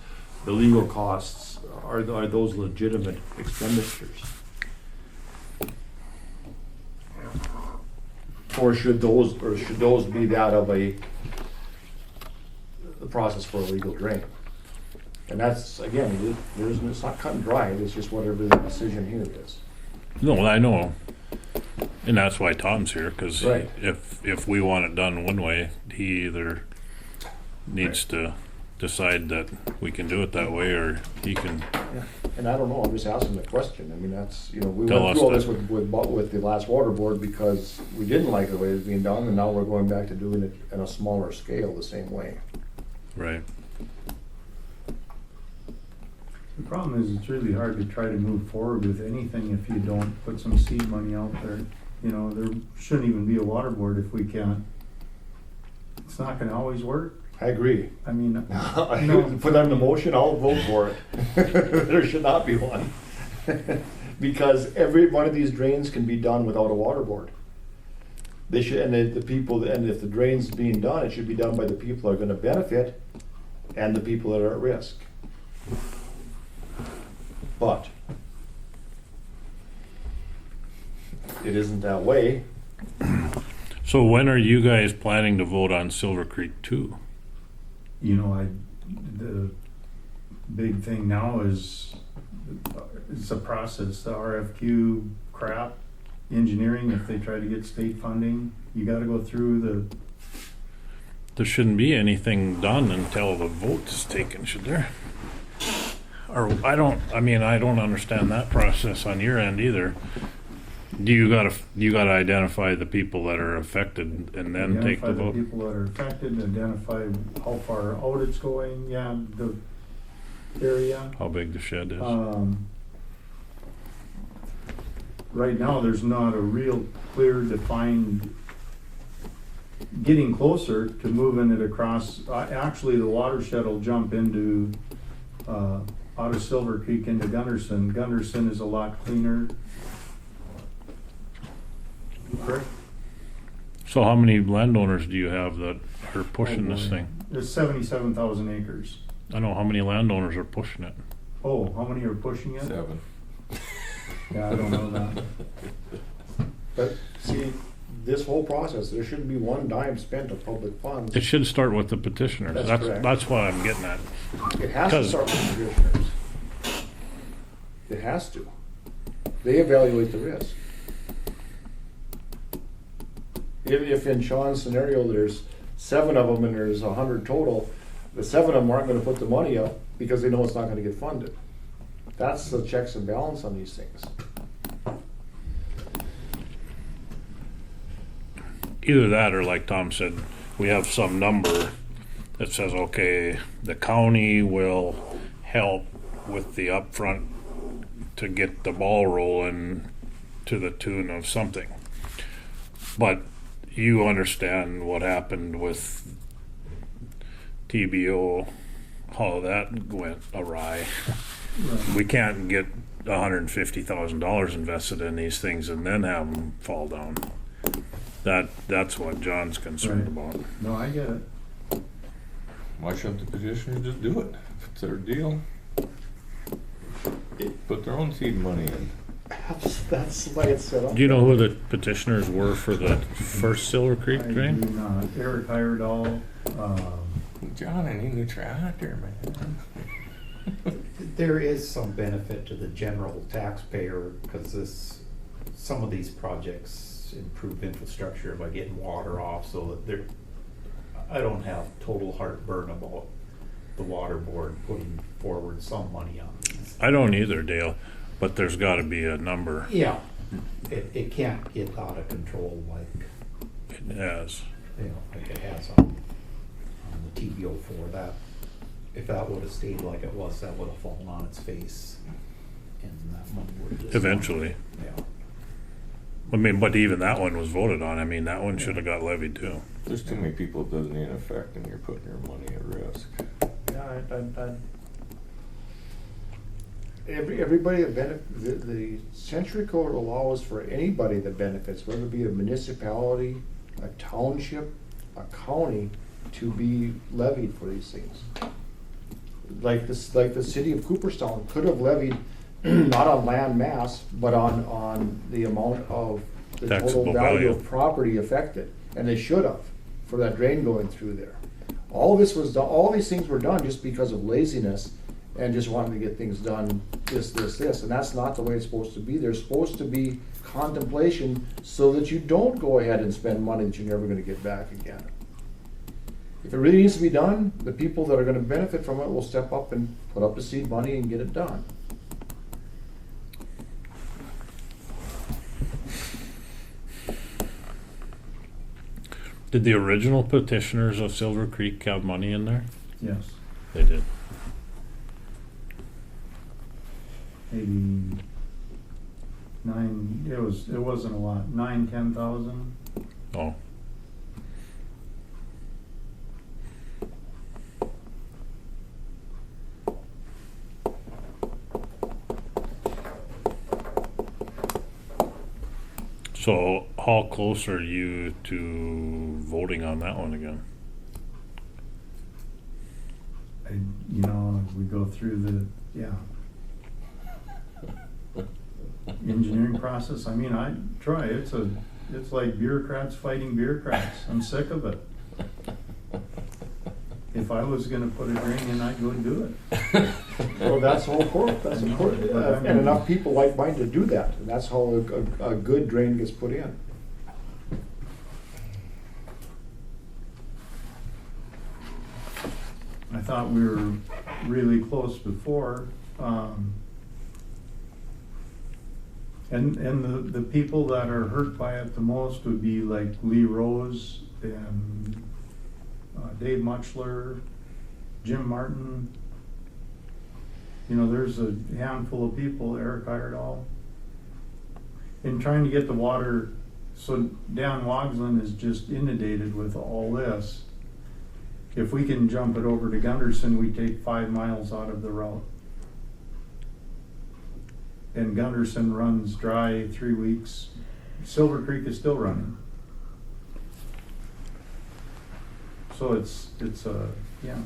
the legal costs, are those legitimate expenditures? Or should those be that of the process for a legal drain? And that's, again, it's not cut and dried, it's just whatever the decision here is. No, I know. And that's why Tom's here, because Right. if we want it done one way, he either needs to decide that we can do it that way, or he can And I don't know, I'm just asking the question, I mean, that's, we Tell went us through all this that. with the last water board because we didn't like the way it was being done, and now we're going back to doing it in a smaller scale the same way. right. The problem is, it's really hard to try to move forward with anything if you don't put some seed money out there. There shouldn't even be a water board if we can't. It's not gonna always work. I agree. I mean, Put on the motion, I'll vote for it. There should not be one. Because every one of these drains can be done without a water board. They should, and if the drain's being done, it should be done by the people that are gonna benefit and the people that are at risk. But it isn't that way. So when are you guys planning to vote on Silver Creek 2? the big thing now is it's a process, the RFQ crap, engineering, if they try to get state funding, you gotta go through There shouldn't be anything done until the vote is taken, should there? Or I don't understand that process on your end either. You gotta identify the people that are affected and then take the identify the vote? people that are affected, identify how far out it's going, the area. How big the shed is? Right now, there's not a real clear defined, getting closer to moving it across. Actually, the watershed will jump into, out of Silver Creek into Gunderson. Gunderson is a lot cleaner. Correct? So how many landowners do you have that are pushing this thing? There's 77,000 acres. I know how many landowners are pushing it. Oh, how many are pushing it? 7. Yeah, I don't know that. But see, this whole process, there shouldn't be one dime spent of public funds. It should start with the petitioners. That's correct. That's what I'm getting at. It has to 'Cause- start with the commissioners. It has to. They evaluate the risk. If in Sean's scenario, there's 7 of them and there's 100 total, the 7 of them aren't gonna put the money up because they know it's not gonna get funded. That's the checks and balance on these things. Either that or like Tom said, we have some number that says, okay, the county will help with the upfront to get the ball rolling to the tune of something. But you understand what happened with TBO, how that went awry. We can't get $150,000 invested in these things and then have them fall down. That's what John's concerned about. No, I get it. Why shouldn't the petitioners just do it? If it's their deal, put their own seed money in. That's why it's set up. Do you know who the petitioners were for the first Silver Creek I drain? do not. Eric Heyerdahl, John, I need a tractor, man. there is some benefit to the general taxpayer, because some of these projects improve infrastructure by getting water off, so that I don't have total heartburn about the water board putting forward some money on these. I don't either, Dale, but there's gotta be a number. Yeah, it can't get out of control like, It has. like it has on the TBO4. That, if that would've stayed like it was, that would've fallen on its face, and that money would've just. Eventually. Yeah. I mean, but even that one was voted on. I mean, that one should have got levied too. There's too many people it doesn't even affect, and you're putting your money at risk. Yeah, everybody that the Century Code allows for anybody that benefits, whether it be a municipality, a township, a county, to be levied for these things. Like the city of Cooperstown could have levied not on land mass, but on the amount of the Taxable total value value. of property affected, and they should have, for that drain going through there. All this was done, all these things were done just because of laziness and just wanting to get things done, this, and that's not the way it's supposed to be. There's supposed to be contemplation so that you don't go ahead and spend money that you're never gonna get back again. If it really needs to be done, the people that are gonna benefit from it will step up and put up the seed money and get it done. Did the original petitioners of Silver Creek have money in there? Yes. They did. Maybe it wasn't a lot, 9,000-10,000. Oh. So how close are you to voting on that one again? We go through the engineering process. I mean, I try, it's like bureaucrats fighting bureaucrats. I'm sick of it. If I was gonna put a drain in, I'd go do it. Well, that's all court, and enough people like mine to do that, and that's how a good drain gets put in. I thought we were really close before, and the people that are hurt by it the most would be like Lee Rose and Dave Muchler, Jim Martin. There's a handful of people, Eric Iredall. In trying to get the water, so Dan Wogsland is just inundated with all this. If we can jump it over to Gunderson, we take 5 miles out of the route. And Gunderson runs dry 3 weeks. Silver Creek is still running. So it's yeah.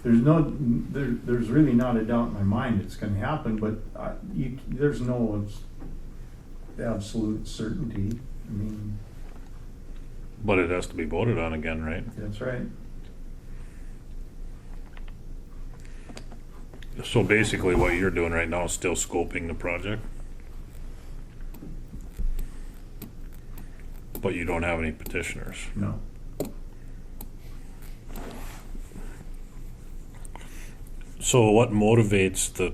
There's really not a doubt in my mind it's gonna happen, but there's no absolute certainty. I mean. But it has to be voted on again, right? That's right. So basically what you're doing right now is still scoping the project? But you don't have any petitioners? No. So what motivates the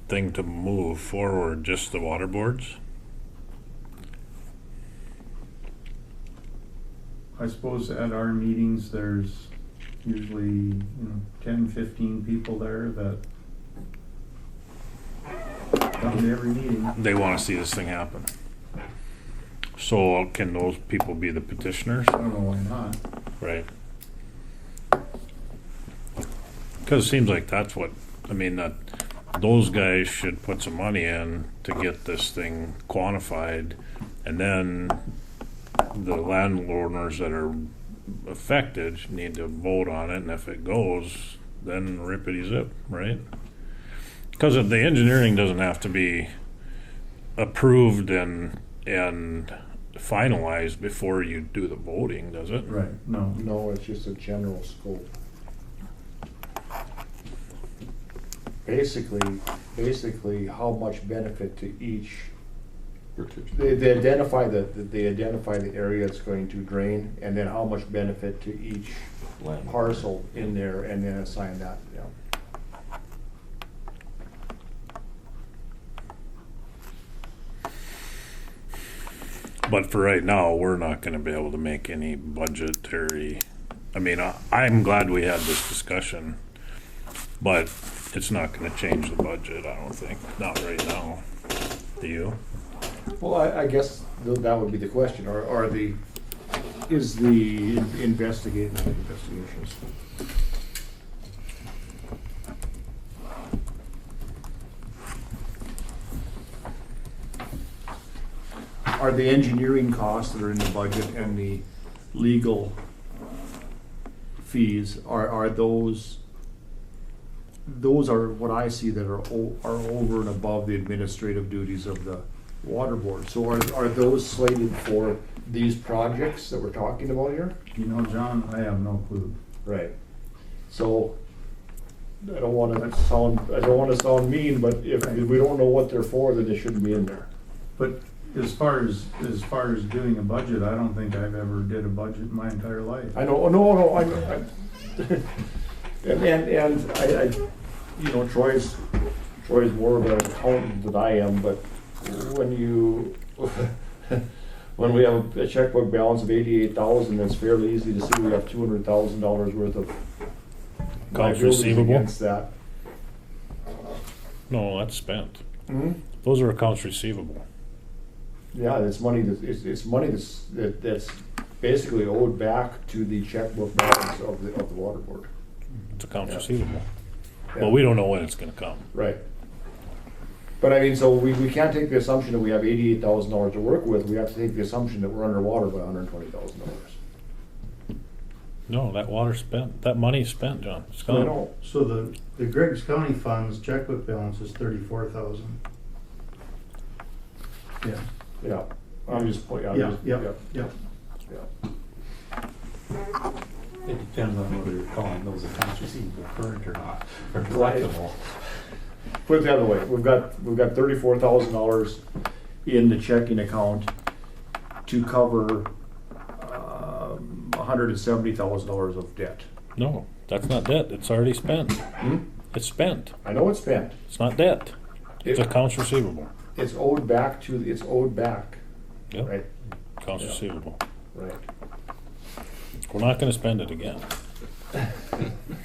thing to move forward? Just the water boards? I suppose at our meetings, there's usually 10, 15 people there that come to every meeting. They want to see this thing happen. So can those people be the petitioners? I don't know why not. Right. Because it seems like that's what, that those guys should put some money in to get this thing quantified, and then the landowners that are affected need to vote on it, and if it goes, then rippity zip, right? Because the engineering doesn't have to be approved and finalized before you do the voting, does it? Right, no, it's just a general scope. basically how much benefit to each. Particular. They identify the area it's going to drain, and then how much benefit to each Land. parcel in there, and then assign that, yeah. But for right now, we're not gonna be able to make any budgetary, I mean, I'm glad we had this discussion, but it's not gonna change the budget, I don't think, not right now. Do you? Well, I guess that would be the question, is the investigations. Are the engineering costs that are in the budget and the legal fees, are those are what I see that are over and above the administrative duties of the water board. So are those slated for these projects that we're talking about here? You know, John, I have no clue. Right. So, I don't wanna sound mean, but if we don't know what they're for, then they shouldn't be in there. But as far as doing a budget, I don't think I've ever did a budget in my entire life. I know, no, and I, you know, Troy's more of an accountant than I am, but when we have a checkbook balance of $88,000, it's fairly easy to see we have $200,000 worth of Accounts liabilities receivable? against that. No, that's spent. Hmm? Those are accounts receivable. Yeah, it's money it's money that's basically owed back to the checkbook balance of the water board. It's accounts Yeah. receivable. Yeah. Well, we don't know when it's gonna come. Right. But I mean, so we can't take the assumption that we have $88,000 to work with. We have to take the assumption that we're underwater by $120,000. No, that water's spent, that money's spent, John. It's I gone. know. So the Griggs County funds checkbook balance is 34,000. Yeah. Yeah. I'm just pointing out. Yeah. It depends on whether you're calling those accounts receivable current or not, or collectible. Put it the other way, we've got $34,000 in the checking account to cover $170,000 of debt. No, that's not debt. It's already spent. Hmm? It's spent. I know it's spent. It's not debt. It's accounts receivable. It's owed back. Yep. Right, Accounts Yeah. receivable. right. We're not gonna spend it again.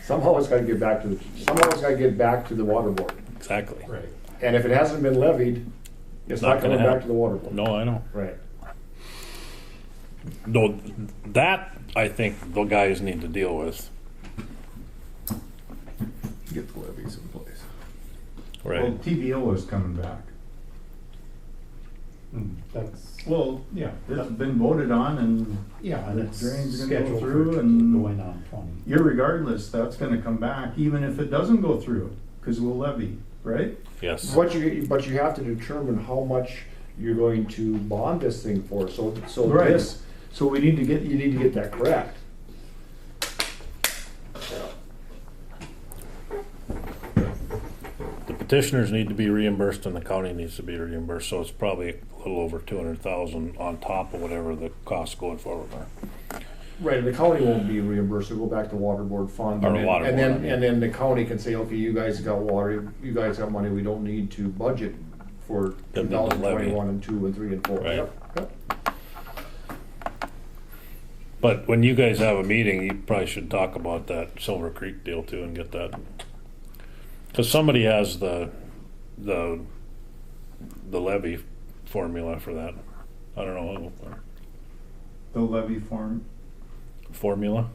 Somehow it's gotta get back to the water board. Exactly. Right. And if it hasn't been levied, it's not coming gonna back happen. to the water board. No, I know. Right. No, that, I think the guys need to deal with. Get the levies in place. Well, Right. TBO is coming back. That's, Well, yeah, it's been voted on and yeah, and it's drains are gonna go scheduled through for and- going on 20. irregardless, that's gonna come back, even if it doesn't go through, because we'll levy, right? Yes. But you have to determine how much you're going to bond this thing for, so Right. you need to get that correct. The petitioners need to be reimbursed and the county needs to be reimbursed, so it's probably a little over 200,000 on top of whatever the costs going forward are. Right, and the county won't be reimbursed, it'll go back to water board fund. Or and the then- water and board, then, I mean. and then the county can say, okay, you guys got water, you guys got money, we don't need to budget for Them to levy. 2021 and 2 and 3 and 4. Right. Yep. But when you guys have a meeting, you probably should talk about that Silver Creek deal too and get that. Cause somebody has the levy formula for that. I don't know, The levy form formula?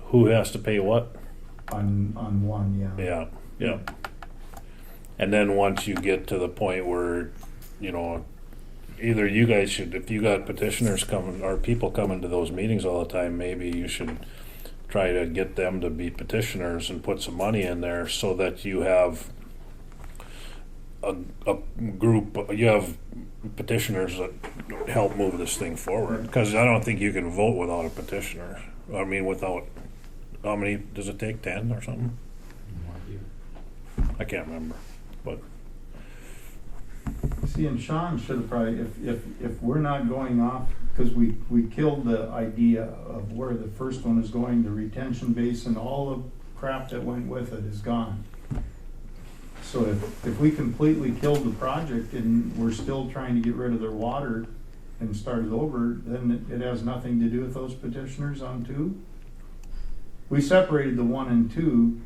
Who has to pay what? on one, yeah. Yeah, yeah. And then once you get to the point where, you know, either you guys should, if you got petitioners coming, or people coming to those meetings all the time, maybe you should try to get them to be petitioners and put some money in there so that you have a group, you have petitioners that help move this thing forward. Because I don't think you can vote without a petitioner. I mean, without, how many does it take, 10 or something? I can't remember, but See, and Sean should have probably, if we're not going off, because we killed the idea of where the first one is going, the retention basin, all the crap that went with it is gone. So if we completely killed the project and we're still trying to get rid of their water and start it over, then it has nothing to do with those petitioners on 2. We separated the 1 and 2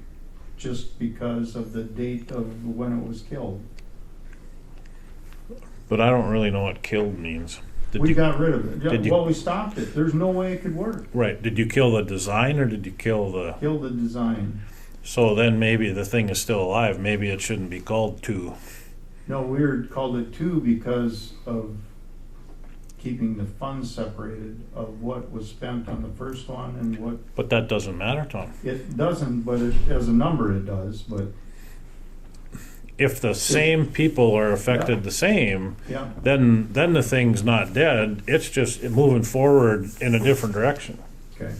just because of the date of when it was killed. but I don't really know what killed means. Did We you, got rid of it. did you- Well, we stopped it. There's no way it could work. right, did you kill the design or did you kill the, Kill the design. so then maybe the thing is still alive, maybe it shouldn't be called 2. No, we called it 2 because of keeping the funds separated of what was spent on the first one and what, But that doesn't matter, Tom. it doesn't, but as a number it does, but, If the same people are affected the same, yeah. then the thing's not dead, it's just moving forward in a different direction. Okay.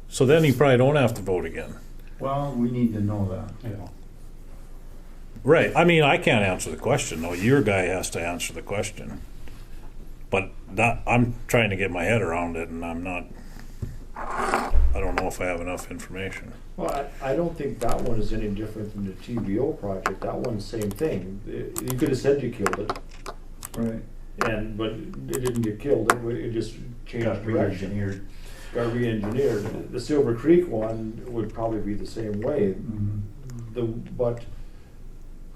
So then you probably don't have to vote again. Well, we need to know that. Yeah. Right, I mean, I can't answer the question, though, your guy has to answer the question. But that, I'm trying to get my head around it, and I'm not, I don't know if I have enough information. Well, I don't think that one is any different than the TVO project. That one's same thing. You could have said you killed it, Right. but it didn't get killed. It just changed Got direction. re-engineered. Got re-engineered. The Silver Creek one would probably be the same way. Mhm. But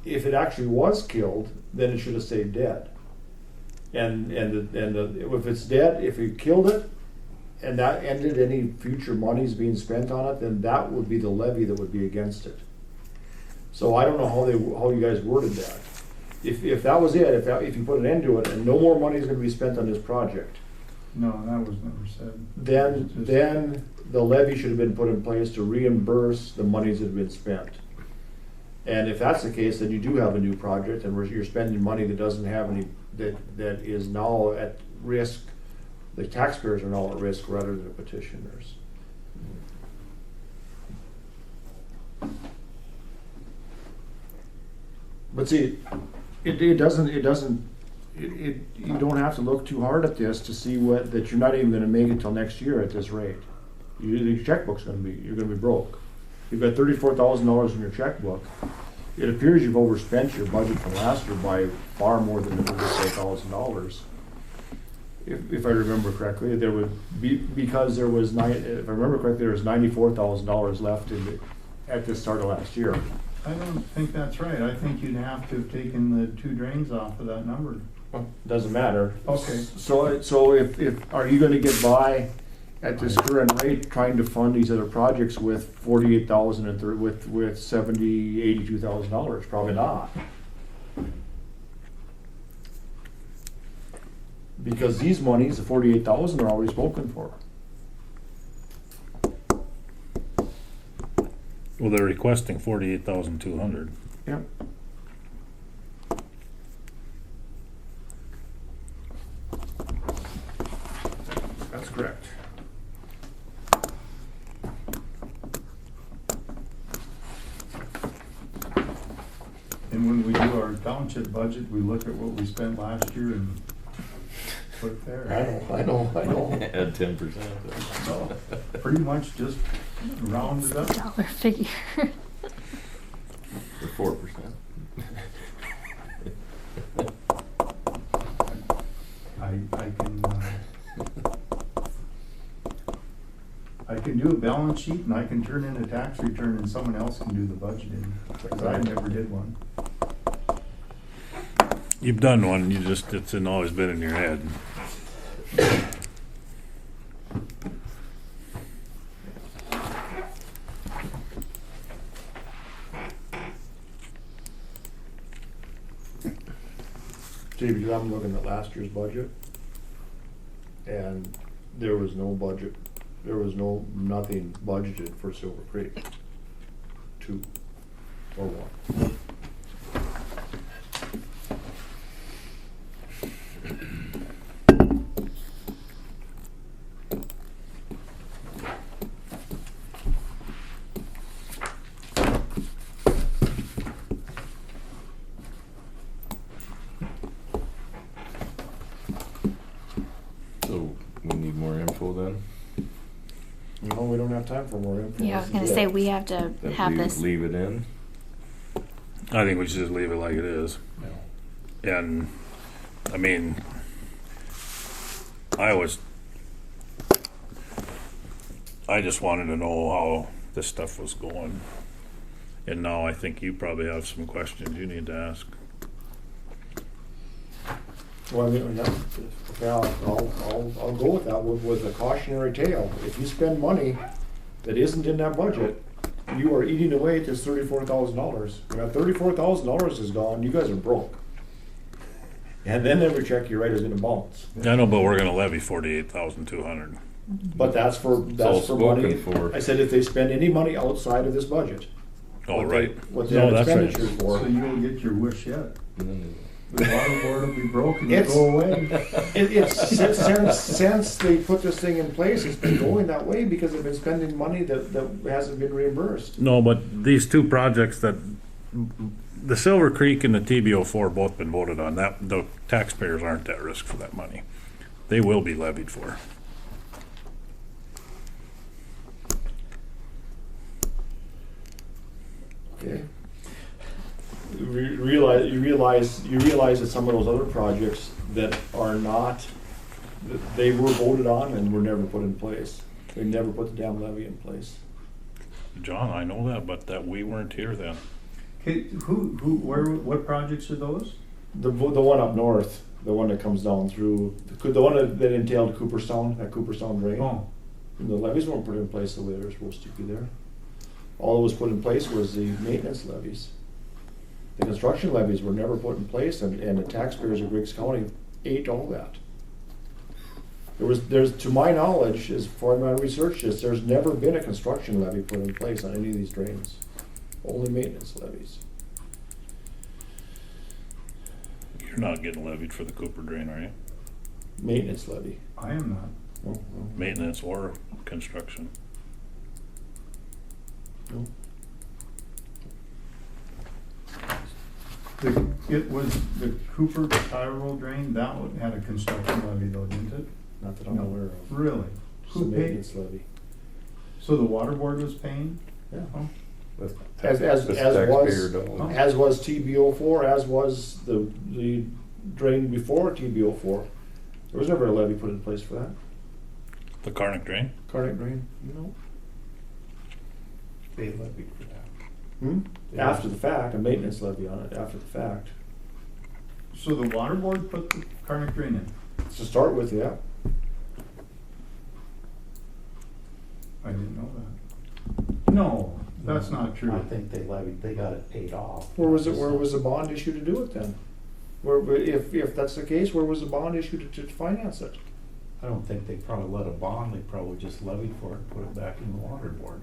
if it actually was killed, then it should have stayed dead. And if it's dead, if you killed it, and that ended any future monies being spent on it, then that would be the levy that would be against it. So I don't know how you guys worded that. If that was it, if you put an end to it and no more money is going to be spent on this project, No, that was never said. then the levy should have been put in place to reimburse the monies that have been spent. And if that's the case, then you do have a new project, and you're spending money that doesn't have any, that is now at risk. The taxpayers are now at risk rather than the petitioners. But see, you don't have to look too hard at this to see that you're not even gonna make it till next year at this rate. Your checkbook's you're gonna be broke. You've got $34,000 in your checkbook. It appears you've overspent your budget from last year by far more than the $34,000. If I remember correctly, there would be, because there was if I remember correctly, there was $94,000 left at the start of last year. I don't think that's right. I think you'd have to have taken the 2 drains off of that number. Doesn't matter. Okay. So if are you gonna get by at this current rate trying to fund these other projects with $48,000 and with $82,000? Probably not. Because these monies, the $48,000, are already spoken for. Well, they're requesting 48,200. Yep. That's correct. And when we do our township budget, we look at what we spent last year and put it there. I know. Add 10%. So, pretty much just round it up. Dollar figure. Or 4%. I can do a balance sheet and I can turn in a tax return and someone else can do the budgeting, because I never did one. You've done one, it's always been in your head. See, because I'm looking at last year's budget, and there was no budget, nothing budgeted for Silver Creek. 2 or 1. No, we don't have time for more info. Yeah, I was gonna say, we have to Then have this. leave it in. I think we should just leave it like it is. And, I mean, I just wanted to know how this stuff was going. And now I think you probably have some questions you need to ask. Well, I mean, yeah, I'll go with that with a cautionary tale. If you spend money that isn't in that budget, you are eating away at this $34,000. When that $34,000 is gone, you guys are broke. And then every check you write is gonna bounce. I know, but we're gonna levy 48,200. But that's for money. spoken for. I said if they spend any money outside of this budget. Oh, right. What No, the that's right. expenditures for. So you'll get your wish yet. And then The water board will be broken and It's- go away. Since they put this thing in place, it's been going that way because they've been spending money that hasn't been reimbursed. No, but these two projects that, the Silver Creek and the TB04 both been voted on, that, the taxpayers aren't at risk for that money. They will be levied for. Okay. You realize that some of those other projects that are not, that they were voted on and were never put in place. They never put the damn levy in place. John, I know that, but that we weren't here then. Okay, what projects are those? The one up north, the one that comes down through, the one that entailed Cooperstown, that Cooperstown drain. Oh, The levies weren't put in place the way they're supposed to be there. All that was put in place was the maintenance levies. The construction levies were never put in place, and the taxpayers of Griggs County ate all that. There's, to my knowledge, as far as my research is, there's never been a construction levy put in place on any of these drains. Only maintenance levies. You're not getting levied for the Cooper drain, are you? Maintenance levy. I am not. No, no, Maintenance or construction? no. It was the Cooper Tyrol drain, that one had a construction levy though, didn't it? Not that I'm No. aware of. Really? It's a Who paid? maintenance levy. So the water board was paying? Yeah. Oh, That's As taxpayer was, dollars. as was TB04, as was the drain before TB04. There was never a levy put in place for that. The Karnick drain? Cardiac drain, you know? They levied for that. Yeah. After the fact, a maintenance levy on it, after the fact. so the water board put the Karnick drain in? To start with, yeah. I didn't know that. No, that's not true. I think they levied, they got it paid off. Where was the bond issue to do it then? If that's the case, where was the bond issue to finance it? I don't think they probably let a bond, they probably just levied for it and put it back in the water board.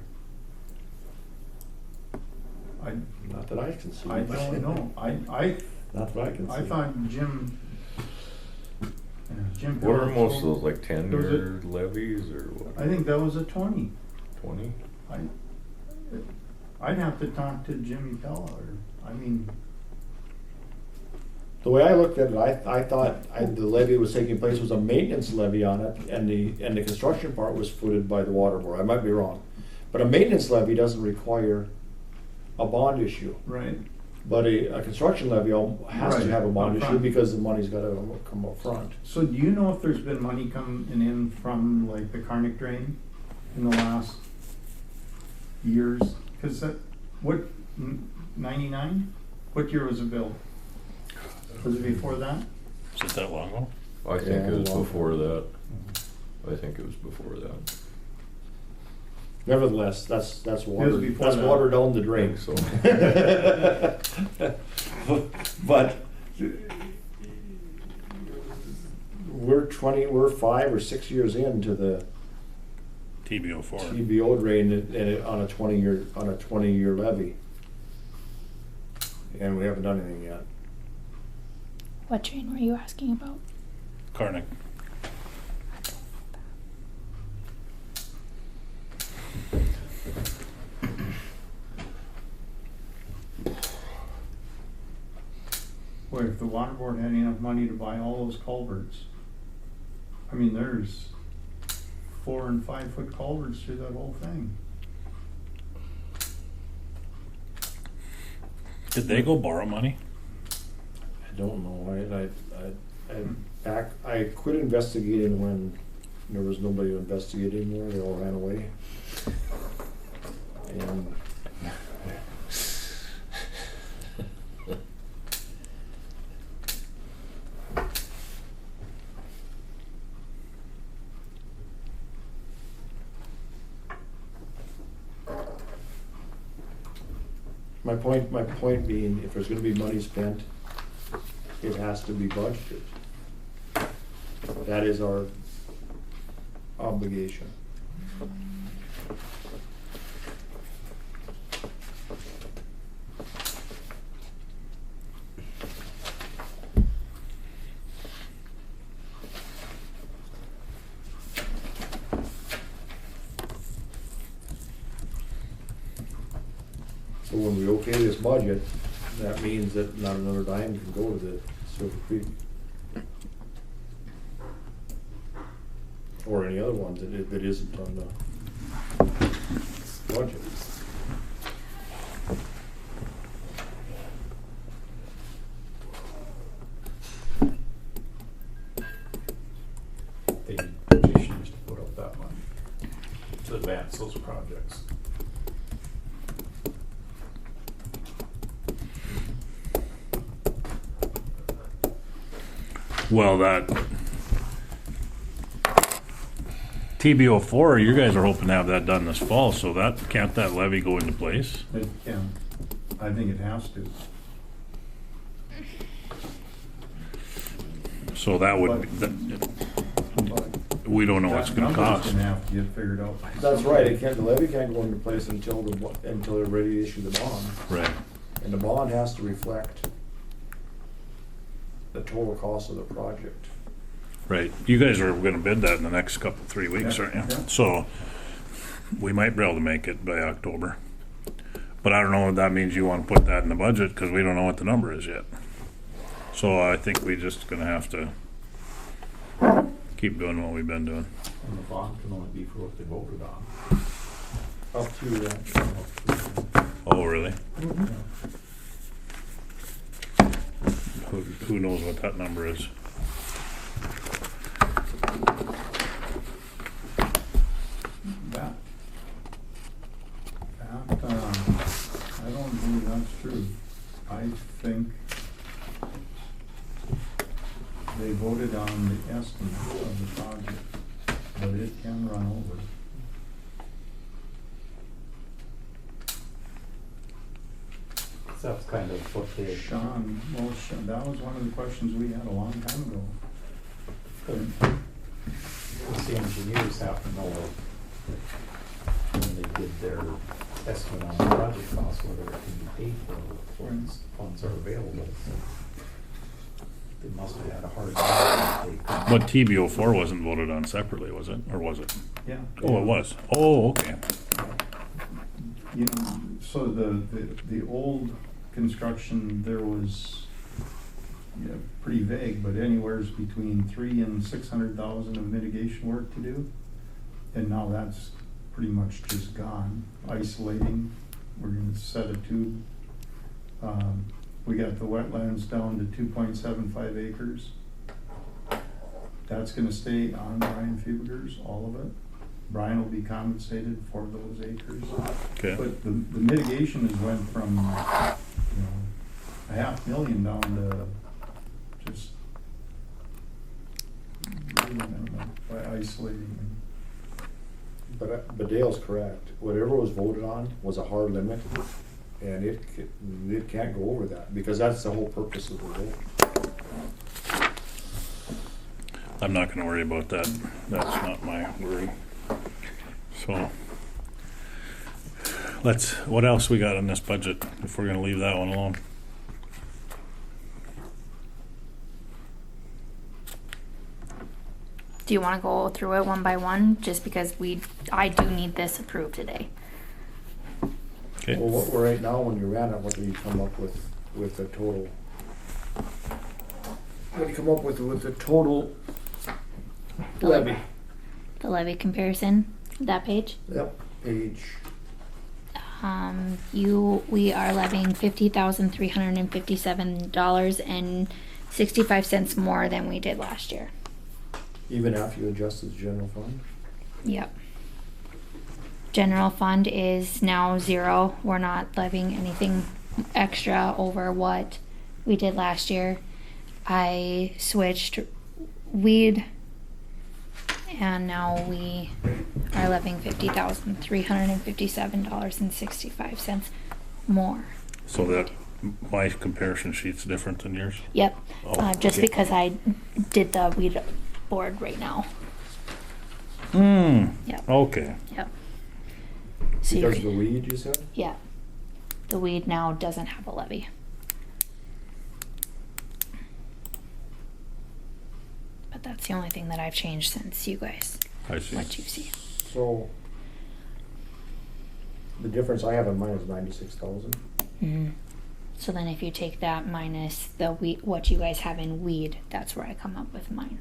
Not that I can see. I don't know. I Not that I can see. I thought Jim. Jim. What are Pelley most of told- those, like 10-year levies or what? I think that was a 20. 20? I'd have to talk to Jimmy Pella, or, I mean, The way I looked at it, I thought the levy was taking place was a maintenance levy on it, and the construction part was footed by the water board. I might be wrong, but a maintenance levy doesn't require a bond issue. right? But a construction levy has to Right, have a bond up issue front. because the money's got to come up front. So do you know if there's been money coming in from like the Karnick drain in the last years? Cause that, what, 99? What year was it built? Was it before that? Is it that long ago? I think Yeah, it was long before that. I think it was before that. Nevertheless, that's water. before That's that. water down the I drain. think so. But we're 5 or 6 years into the TB04. TBO drain on a 20-year levy, and we haven't done anything yet. What drain were you asking about? Karnick. Where if the water board had enough money to buy all those culverts, I mean, there's 4 and 5 foot culverts through that whole thing. Did they go borrow money? I don't know, I quit investigating when there was nobody to investigate anymore, they all ran away. And my point being, if there's gonna be money spent, it has to be budgeted. That is our obligation. So when we okay this budget, that means that not another dime can go to the Silver Creek. Or any other ones that isn't on the budget. They need petitioners to put up that money to advance those projects. Well, that TB04, you guys are hoping to have that done this fall, so can't that levy go into place? It can, I think it has to. So that would, we don't know what it's gonna That number's cost. gonna have to get figured out. by That's somebody. right, the levy can't go into place until they're ready to issue the bond. Right. And the bond has to reflect the total cost of the project. Right. You guys are gonna bid that in the next 3 weeks, Yeah, aren't you? yeah. So we might be able to make it by October. But I don't know if that means you wanna put that in the budget, cause we don't know what the number is yet. So I think we just gonna have to keep doing what we've been doing. And the bond can only be for what they voted on. Up to that. Oh, really? Who knows what that number is? That, I don't believe that's true. I think they voted on the estimate of the project, but it can run over. That's kind of what they. Sean, that was one of the questions we had a long time ago. The engineers have to know when they did their estimate on the project cost, whether it can be paid for, when funds are available. They must have had a hard time. But TB04 wasn't voted on separately, was it? Or was it? Yeah. Oh, it was. Oh, okay. You know, so the old construction, there was, pretty vague, but anywhere's between 300,000 and 600,000 of mitigation work to do. And now that's pretty much just gone. Isolating, we're gonna set a tube. We got the wetlands down to 2.75 acres. That's gonna stay on Brian Fieberger's, all of it. Brian will be compensated for those acres. Okay. But the mitigation has went from, $500,000 down to just really minimal by isolating. But Dale's correct. Whatever was voted on was a hard limit, and it can't go over that, because that's the whole purpose of the vote. I'm not gonna worry about that. That's not my worry. So, what else we got in this budget, if we're gonna leave that one alone? Do you want to go through it one by one? Just because I do need this approved today. Okay. Well, right now, when you ran it, what do you come up with the total? What do you come up with the total levy? The levy comparison, that page. Yep, page, We are levying $50,357.65 more than we did last year. even after you adjusted the general fund? Yep. General fund is now 0. We're not levying anything extra over what we did last year. I switched weed, and now we are levying $50,357.65 more. So that my comparison sheet's different than yours? Yep. Oh, Just okay. because I did the weed board right now. Yep. Okay. Yep. So you Because of can, the weed, you said? yeah. The weed now doesn't have a levy. But that's the only thing that I've changed since you guys, I see. what you see. So, the difference I have in mine is 96,000. Mhm. So then if you take that minus the weed, what you guys have in weed, that's where I come up with mine.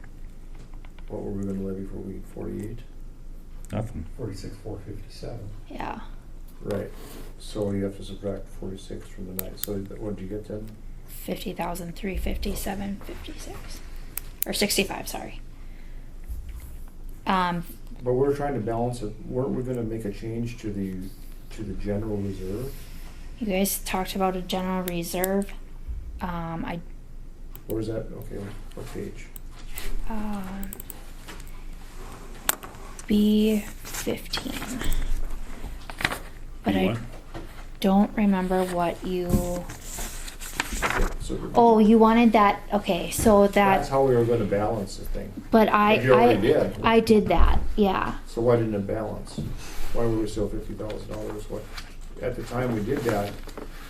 What were we gonna levy for weed, 48? Nothing. 46,457. Yeah. Right, so you have to subtract 46 from the 9, so what did you get then? 50,357.56. Or 65, sorry. But we're trying to balance it, weren't we gonna make a change to the general reserve? You guys talked about a general reserve. I Where's that, okay, what page? B15. But I What? don't remember what you. Okay, so Oh, you wanted that. Okay, so that's that. how we were gonna balance the thing. But But you already did. I did that. Yeah. So why didn't it balance? Why were we still $50,000? What, at the time we did that,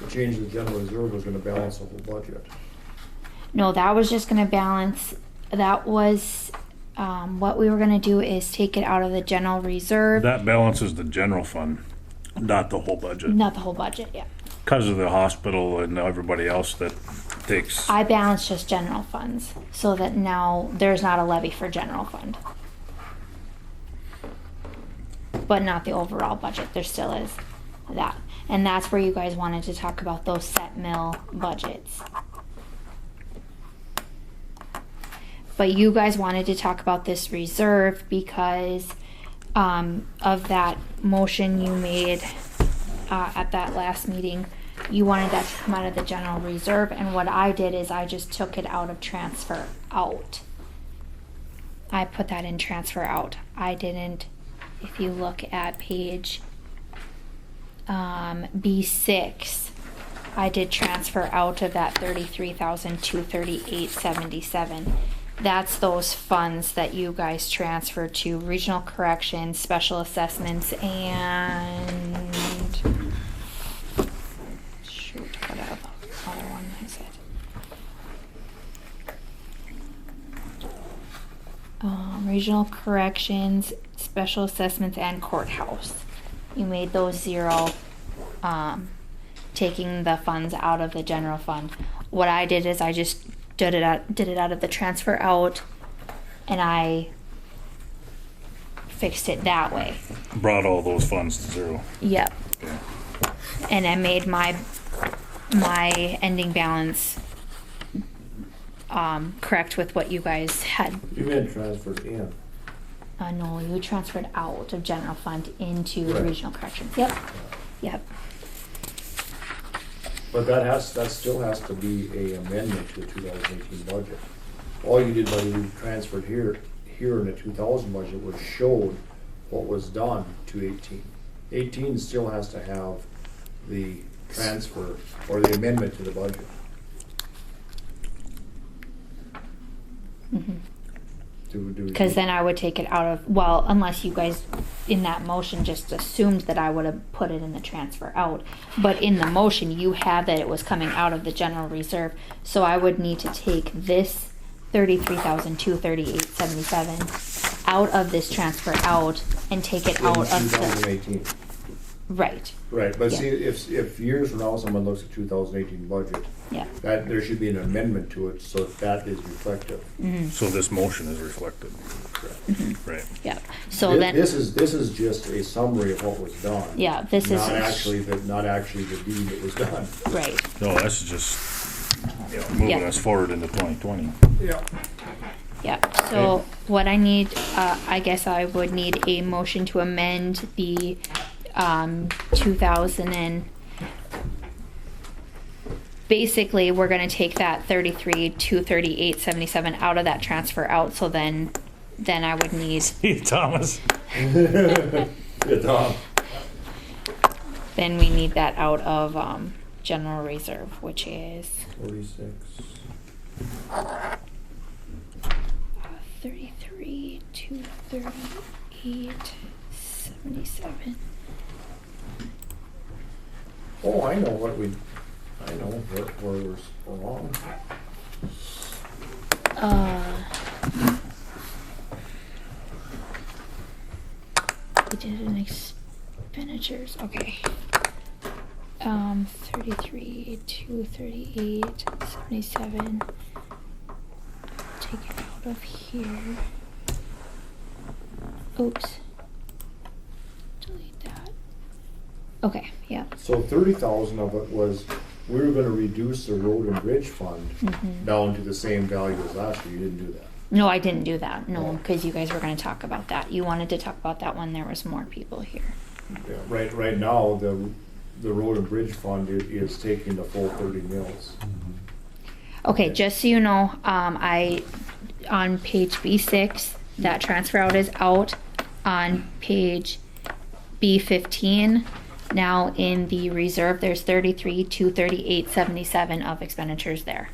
the change of the general reserve was gonna balance the whole budget. No, that was just gonna balance. That was what we were gonna do is take it out of the general reserve, That balances the general fund, not the whole budget. not the whole budget. Yeah. Because of the hospital and everybody else that takes. I balanced just general funds so that now there's not a levy for general fund. But not the overall budget. There still is that. And that's where you guys wanted to talk about those set mill budgets. But you guys wanted to talk about this reserve because of that motion you made at that last meeting. You wanted that to come out of the general reserve, and what I did is I just took it out of transfer out. I put that in transfer out. I didn't, if you look at page B6, I did transfer out of that 33,238.77. That's those funds that you guys transfer to regional corrections, special assessments, and shoot, what other one is it? Regional corrections, special assessments, and courthouse. You made those 0, taking the funds out of the general fund. What I did is I just did it out of the transfer out, and I fixed it that way. Brought all those funds to 0. Yep. Okay. And I made my ending balance correct with what you guys had. You had transferred in. No, you transferred out of general fund into Right. regional corrections. Yep. Yep. But that still has to be a amendment to the 2018 budget. All you did when you transferred here in the 2000 budget was showed what was done to 18. 18 still has to have the transfer or the amendment to the budget. Because then I would take it out of, well, unless you guys in that motion just assumed that I would have put it in the transfer out. But in the motion, you had that it was coming out of the general reserve. So I would need to take this 33,238.77 out of this transfer out and take it out of the, 2018. Right, Right, but Yeah. see, if years from now someone looks at 2018 budget, yeah. that, there should be an amendment to it so that is reflective. So this motion is reflected, right? Yeah, so Thi- then, This is just a summary of what was done. yeah, this is, Not actually the deed that was done. right, No, that's just, moving Yeah. us forward into 2020. Yeah. yeah. So what I need, I guess I would need a motion to amend the 2000 and, basically, we're gonna take that 33,238.77 out of that transfer out, so then I would need, Hey, Thomas. Yeah, Tom. then we need that out of, general reserve, which is 46. 33,238.77. Oh, I know where we're wrong. We did an expenditures, okay. 33,238.77. Take it out of here. Oops. Delete that. Okay, yeah. So 30,000 of it was, we were gonna reduce the road and bridge fund down to the same value as last year. You didn't do that. No, I didn't do that, no, Oh. because you guys were gonna talk about that. You wanted to talk about that when there was more people here. Yeah, right now, the road and bridge fund is taking the full 30 mils. Okay, just so you know, on page B6, that transfer out is out. On page B15, now in the reserve, there's 33,238.77 of expenditures there.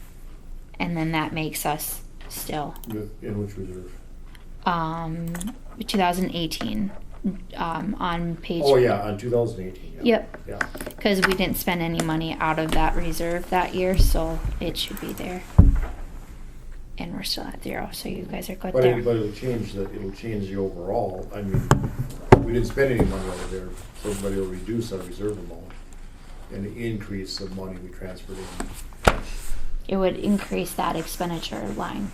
And then that makes us still, In which reserve? 2018, on page. Oh, yeah, on 2018, yeah. Yep, Yeah. because we didn't spend any money out of that reserve that year, so it should be there. And we're still at 0, so you guys are good But there. it'll change the overall. I mean, we didn't spend any money over there, so it'll reduce our reserve amount and increase the money we transferred in. It would increase that expenditure line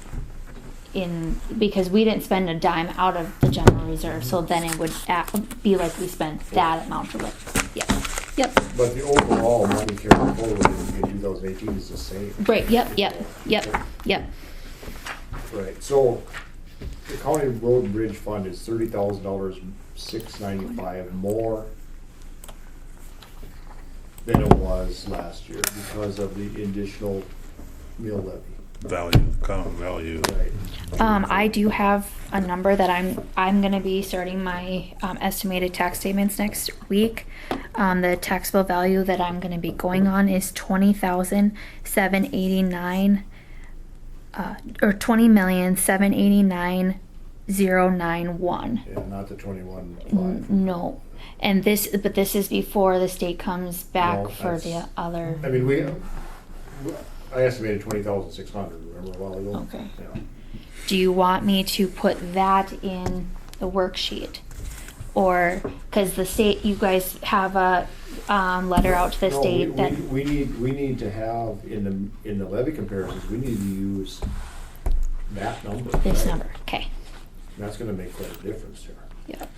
because we didn't spend a dime out of the general reserve, so then it would be like we spent that amount of it. Yep. But the overall money carried forward in 2018 is the same. Right, yep. Right, so the county road and bridge fund is $30,000, $695 more than it was last year because of the additional mill levy. Common value. Right. I do have a number that I'm gonna be starting my estimated tax statements next week. The taxable value that I'm gonna be going on is $20,789, or $20,789,091. Yeah, not the 21.5. No, and this is before the state comes back No, for the that's- other. I mean, I estimated 20,600, remember a while ago? Okay. Yeah. Do you want me to put that in the worksheet? Or, because the state, you guys have a letter out to the No, state that, we need to have, in the levy comparisons, we need to use that number. this right? number, okay. That's gonna make quite a difference here. Yep.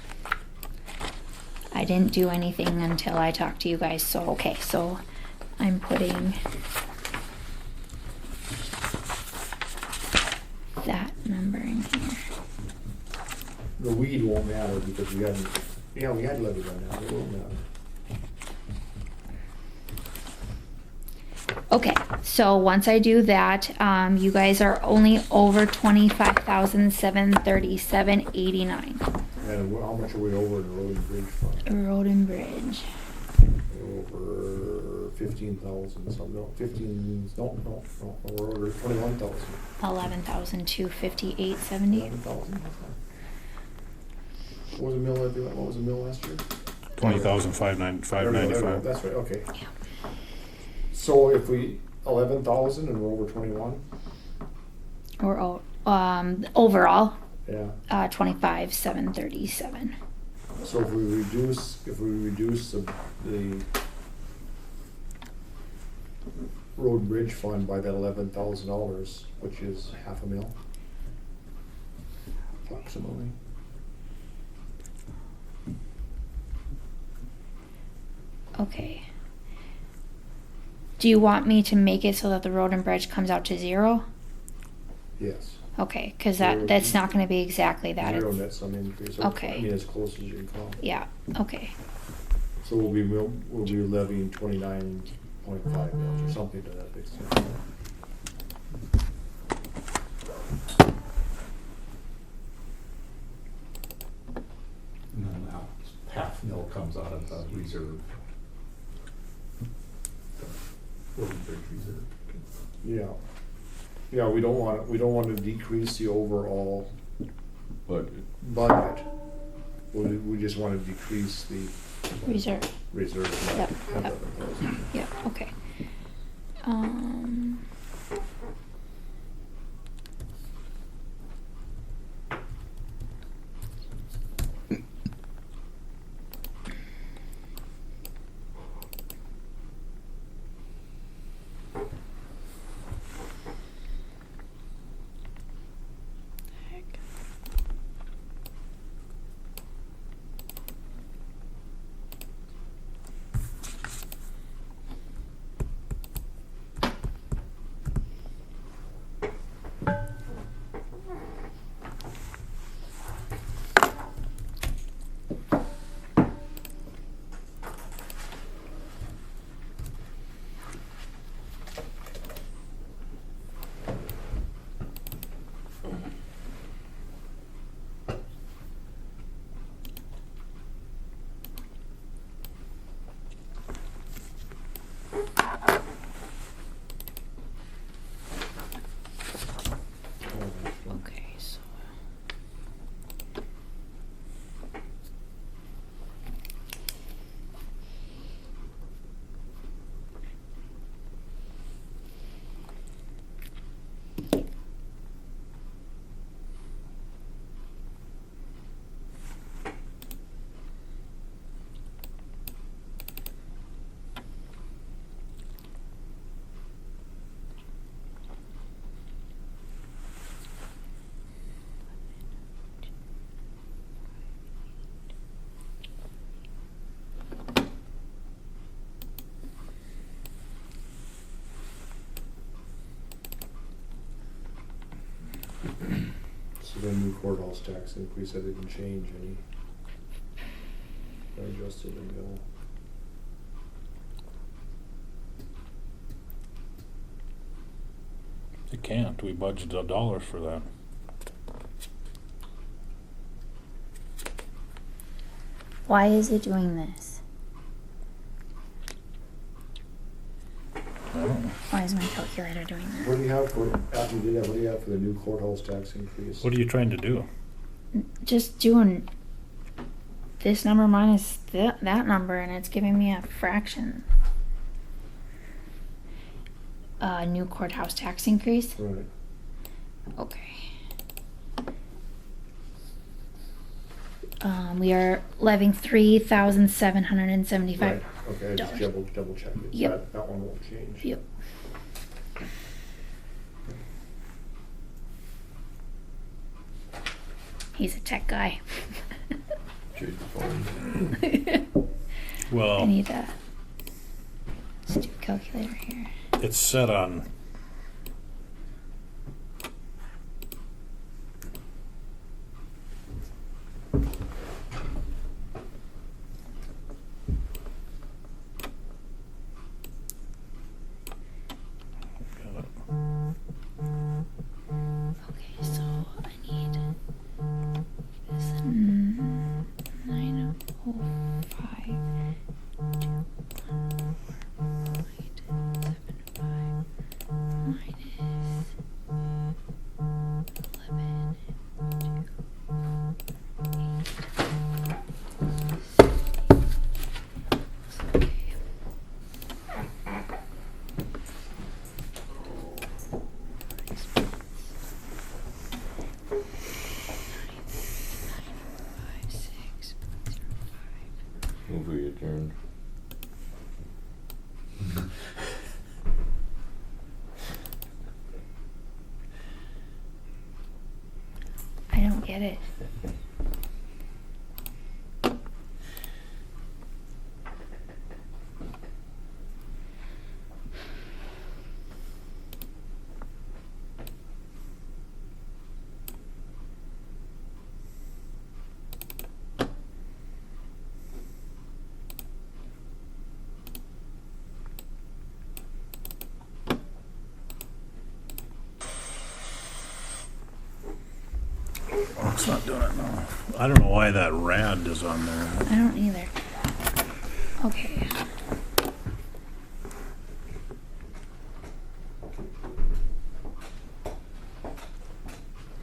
I didn't do anything until I talked to you guys, so, okay, so I'm putting that number in here. The weed won't matter because we had levied on that, it won't matter. Okay, so once I do that, you guys are only over 25,737.89. And how much are we over in the road and bridge fund? Road and bridge. We're over 15,000 something, no, we're over 21,000. 11,258.70. 11,000. What was the mill levy, what was the mill last year? 20,595. That's right, okay. Yeah. So if we, 11,000 and we're over 21, Or overall, yeah. 25,737. So if we reduce the road bridge fund by that $11,000, which is $500,000, approximately. Okay. Do you want me to make it so that the road and bridge comes out to 0? Yes. Okay, because Zero. that's not going to be exactly that. Zero It's- net sum increase. Okay. I mean, as close as you can come. Yeah. Okay. So we'll be levying 29.5 mils or something to that extent. And then that $500,000 comes out of the reserve. The road and bridge reserve. Yeah. Yeah, we don't want to decrease the overall Budget. budget. We just want to decrease the Reserve. reserve. Yep, by yep. 11,000. Yeah. Okay. Okay. So. So the new courthouse tax increase, that didn't change any. I adjusted the mill. It can't. We budgeted $1 for that. Why is it doing this? I don't know. Why is my calculator doing What that? do you have for, after you did that, what do you have for the new courthouse tax increase? What are you trying to do? Just doing this number minus that number, and it's giving me a fraction. New courthouse tax increase. Right. Okay. We are levying $3,775. Right, okay, I just double check it. Yep. That one won't change. Yep. He's a tech guy. Change the phone. I Well, need a stupid calculator here. it's set on. Okay, so I need this 905. Move we adjourn. I don't get it. Oh, it's not doing it now. I don't know why that rad is on there. I don't either. Okay.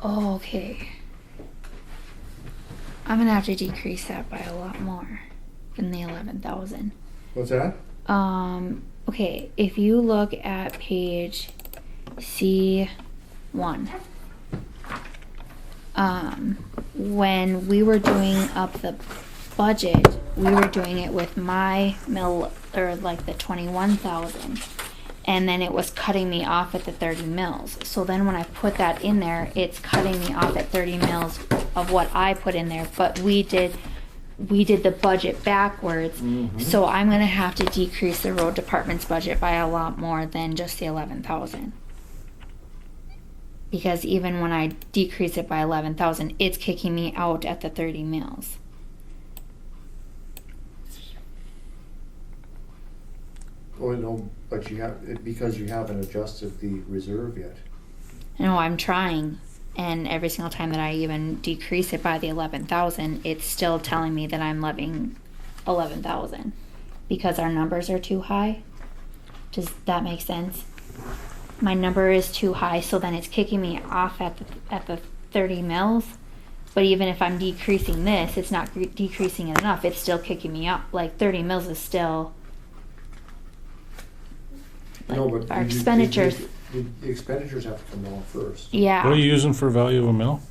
Okay. I'm gonna have to decrease that by a lot more than the 11,000. What's that? Okay, if you look at page C1, when we were doing up the budget, we were doing it with my mill, or like the 21,000, and then it was cutting me off at the 30 mils. So then when I put that in there, it's cutting me off at 30 mils of what I put in there, but we did the budget backwards. So I'm gonna have to decrease the road department's budget by a lot more than just the 11,000. Because even when I decrease it by 11,000, it's kicking me out at the 30 mils. Oh, no, but you have, because you haven't adjusted the reserve yet. No, I'm trying, and every single time that I even decrease it by the 11,000, it's still telling me that I'm levying 11,000 because our numbers are too high. Does that make sense? My number is too high, so then it's kicking me off at the 30 mils. But even if I'm decreasing this, it's not decreasing it enough. It's still kicking me up. Like 30 mils is still. Like, No, but our expenditures. The expenditures have to come down first. Yeah. What are you using for value of a mill?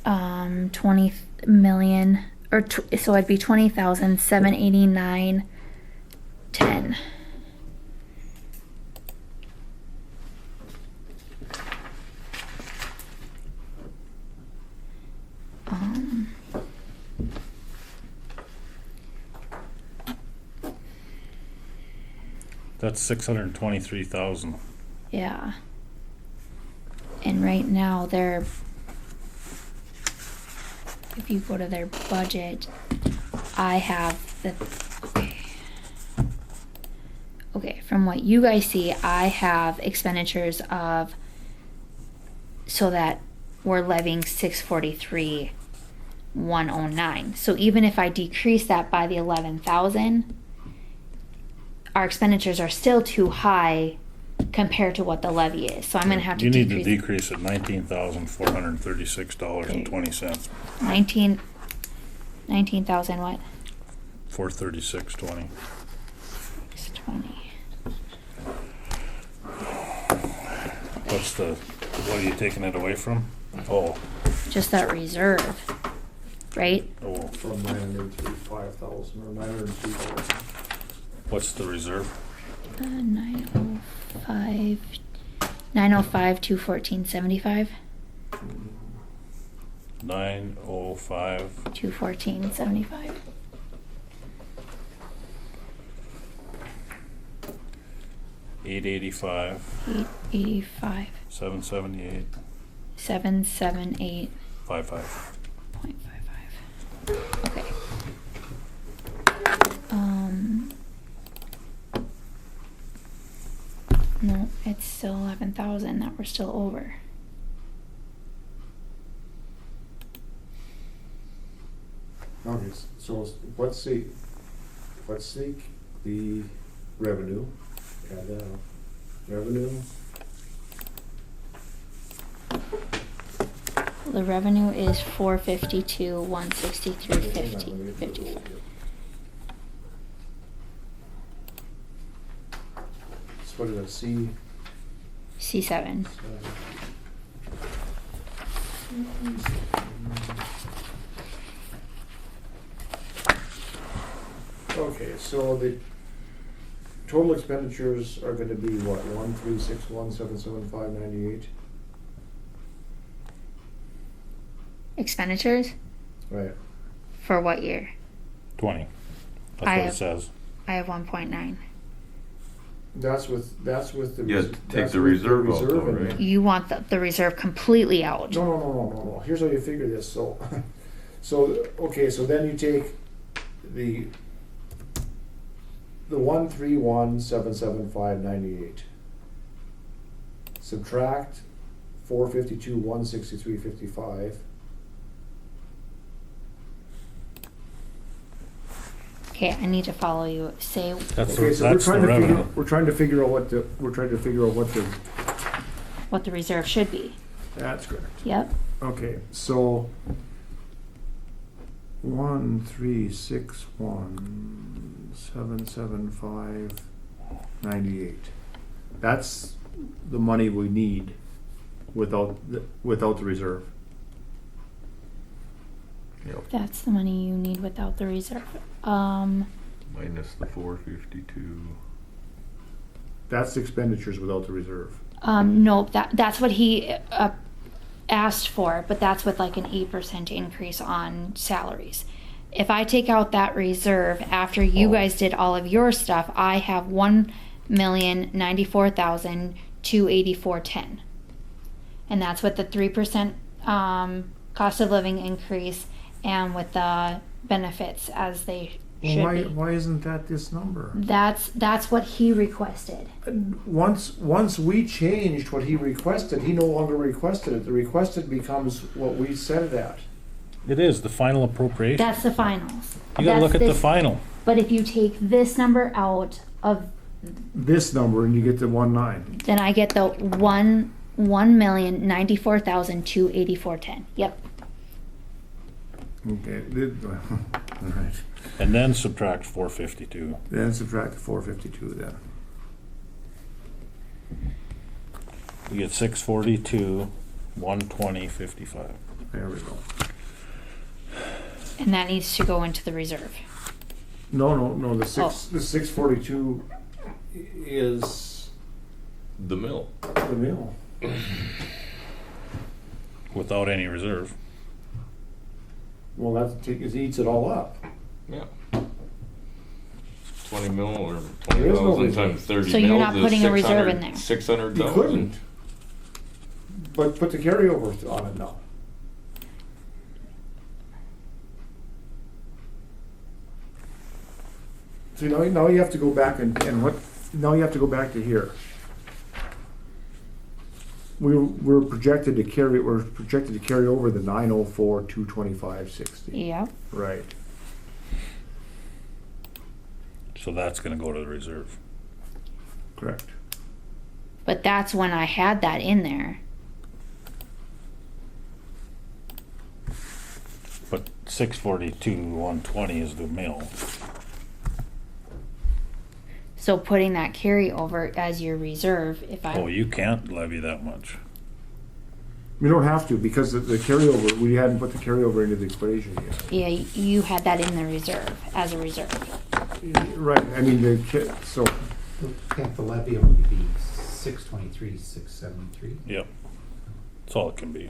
20 million, or so it'd be 20,789.10. That's 623,000. Yeah. And right now they're, if you go to their budget, I have the, okay, from what you guys see, I have expenditures of, so that we're levying 643,109. So even if I decrease that by the 11,000, our expenditures are still too high compared to what the levy is. So I'm going to have to You need decrease. to decrease it $19,436.20. 19,000 what? 436.20. 620. What are you taking it away from? Oh, Just that reserve, right? oh, From 935,000 or 903,000. what's the reserve? 905, 214.75. 905. 214.75. 885. 885. 778. 778.55. 55. Okay. No, it's still 11,000 that we're still over. Okay, so let's see the revenue, add that up. Revenue, The revenue is 452, 163, 50, 55. so what is it, C? C7. Okay, so the total expenditures are gonna be what, 1,361,775.98? Expenditures Right. for what year? 20. That's I what it have- says. I have 1.9. That's with the. You res- have to take that's the with reserve out though, reserve in right? there. You want the reserve completely out. No. Here's how you figure this, so, okay, so then you take the 1,31775.98. Subtract 452,163.55. Okay, I need to follow you. Say That's Okay, the, so that's the revenue. we're trying to figure out what the, what the reserve should be. that's correct. Yep. Okay, so 1,361,775.98. That's the money we need without the reserve. That's the money you need without the reserve. Minus the 452. That's the expenditures without the reserve. No, that's what he asked for, but that's with like an 8% increase on salaries. If I take out that reserve after you guys did all of your stuff, I have 1,094,284.10, and that's with the 3% cost of living increase and with the benefits as they should be. Why isn't that this number? That's what he requested. Once we changed what he requested, he no longer requested it. The requested becomes what we set it at. It is the final appropriation. That's the finals. You gotta look at the final. But if you take this number out of, This number and you get the 1.9. then I get the 1,094,284.10. Yep. Okay. All right. And then subtract 452. Then subtract the 452 then. You get 642, 120.55. There we go. And that needs to go into the reserve. No, the Oh. 642 is The mill. the mill. Without any reserve. Well, it eats it all up. Yeah. 20 mil or There is no 20,000 reserve. times 30 So you're mils not is putting a reserve in 600 there. 600,000. You couldn't. But put the carryover on it now. See, now you have to go back now you have to go back to here. We're projected to carry over the 904, 225.60. Yep. Right. So that's gonna go to the reserve. Correct. But that's when I had that in there. But 642, 120 is the mill. So putting that carryover as your reserve, if I Oh, you can't levy that much. We don't have to because the carryover, we hadn't put the carryover into the equation yet. yeah, you had that in the reserve as a reserve. Right, I mean, so, Can't the levy only be 623, 673? Yep. That's all it can be.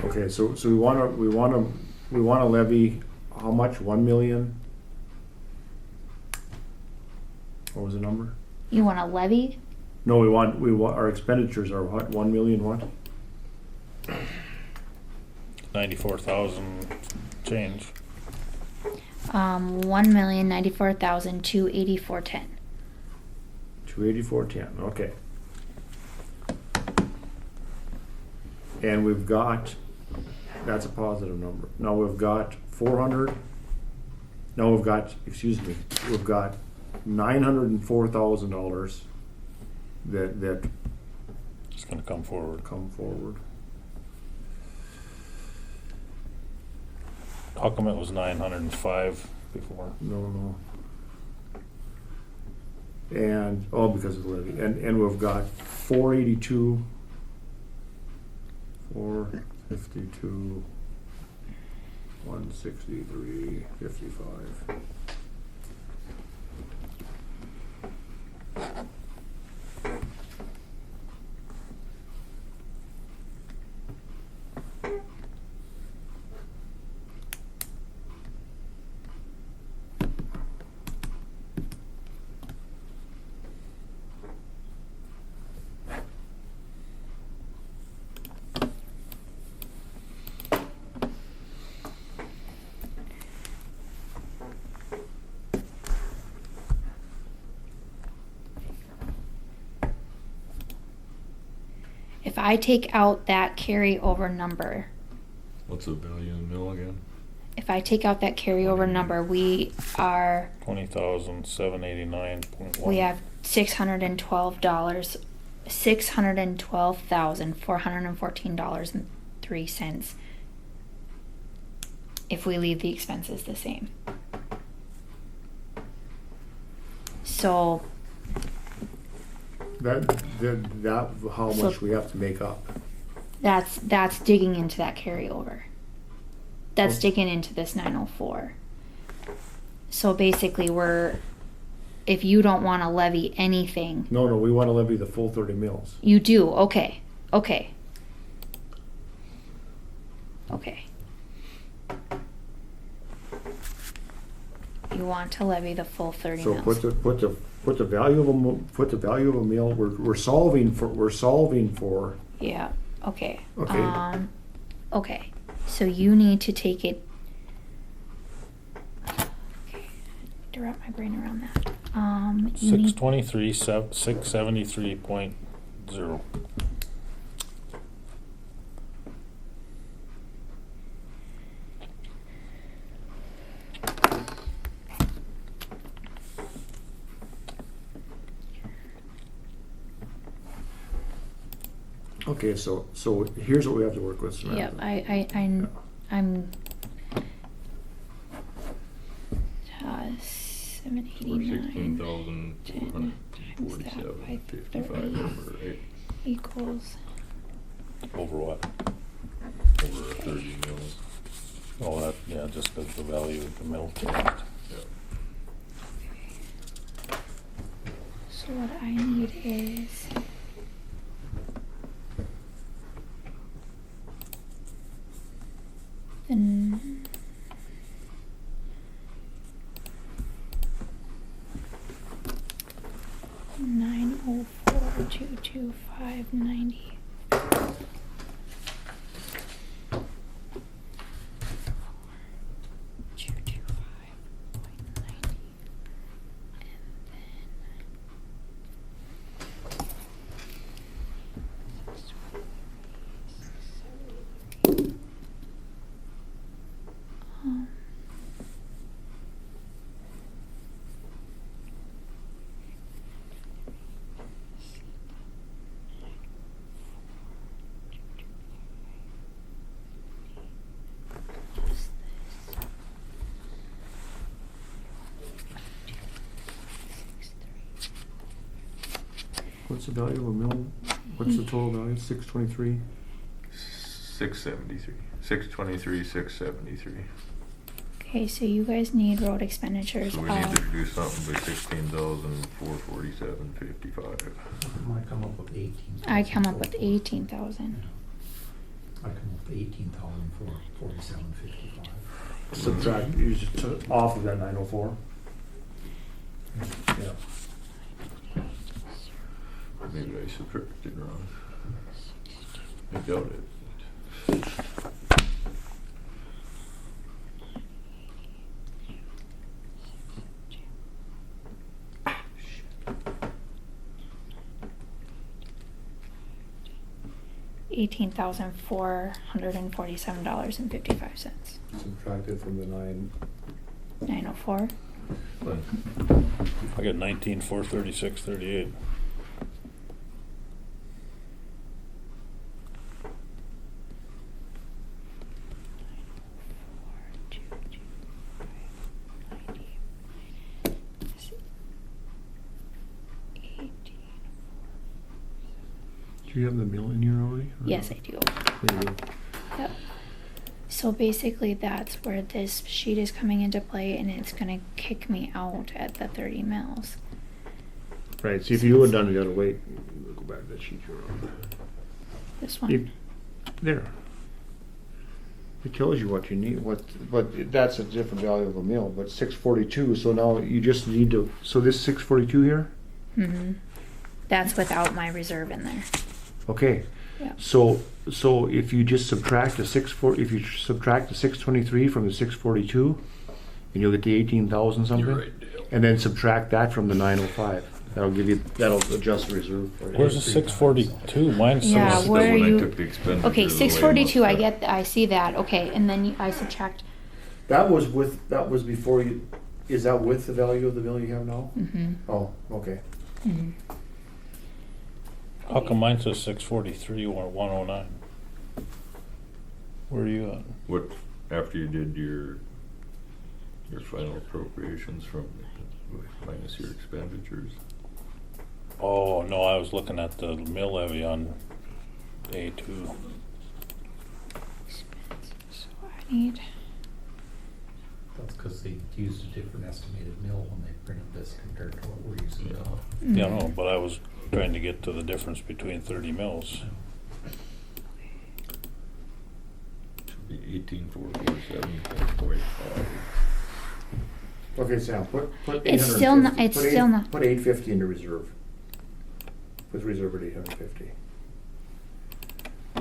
okay, so we wanna levy how much? 1 million? What was the number? You want to levy? No, we want, our expenditures are what, 1 million what? 94,000 change. 1,094,284.10. 284.10, okay. And we've got, that's a positive number. Now we've got 400, no, we've got $904,000 that It's gonna come forward. come forward. How come it was 905 before? No. And, because of the levy, and we've got 482, 52, 163, 55. If I take out that carryover number, What's the value of the mill again? if I take out that carryover number, we are, 20,789.1. we have $612, $612,414.03 if we leave the expenses the same. So That how So- much we have to make up. that's digging into that carryover. That's digging into this 904. So basically if you don't want to levy anything, No, we want to levy the full 30 mills. you do, okay. You want to levy the full 30 So mils. put the value of a mill. We're solving for. Yeah, okay. Okay. Okay, so you need to take it. Okay, to wrap my brain around that. You need 623, 673.0. Okay, so here's what we have to work with, Samantha. Yep, I'm 789 $16,447.55, right? equals Over what? Over 30 mills. Oh, that, yeah, just because the value of the mill changed. Yeah. so what I need is the 904,225.90. What's the value of a mill? What's the total value? 623. 673. 623, 673. Okay, so you guys need road expenditures So we need to do something by 16,447.55. Might come up with 18. I come up with 18,000. I come up with 18,447.55. Subtract, you just took off of that 904. Yeah. Maybe I subtracted wrong. I got it. $18,447.55. Subtracted from the 904. I got 19,436.38. Do you have the mill in here already? Yes, I do. There you go. Yep. So basically that's where this sheet is coming into play, and it's gonna kick me out at the 30 mils. Right, see, if you would have done it the other way, go back to that sheet you're on. This one. There. It tells you what you need, but that's a different value of a mill, but 642, so now you just need to, so this 642 here? Mm-hmm. That's without my reserve in there. Okay. Yeah. So if you just subtract the 623 from the 642, and you'll get the 18,000 something. You're right, Dale. And then subtract that from the 905. That'll adjust the reserve for you. Where's the 642? Mine's Yeah, some- where are When I you? took the expenditure Okay, of the 642. I layouts, I see that. Okay, and then I subtract. That was before you. Is that with the value of the mill you have now? Mm-hmm. Oh, okay. Mm-hmm. How come mine says 643 or 109? Where are you at? What, after you did your final appropriations from minus your expenditures? Oh, no, I was looking at the mill levy on A2. So I need. That's because they used a different estimated mill when they printed this compared to what we're using now. Yeah, no, but I was trying to get to the difference between 30 mills. Should be 18,447.45. Okay, Sam, put It's still not. 850 It's still not. Put 850 into reserve. Put reserve at 850.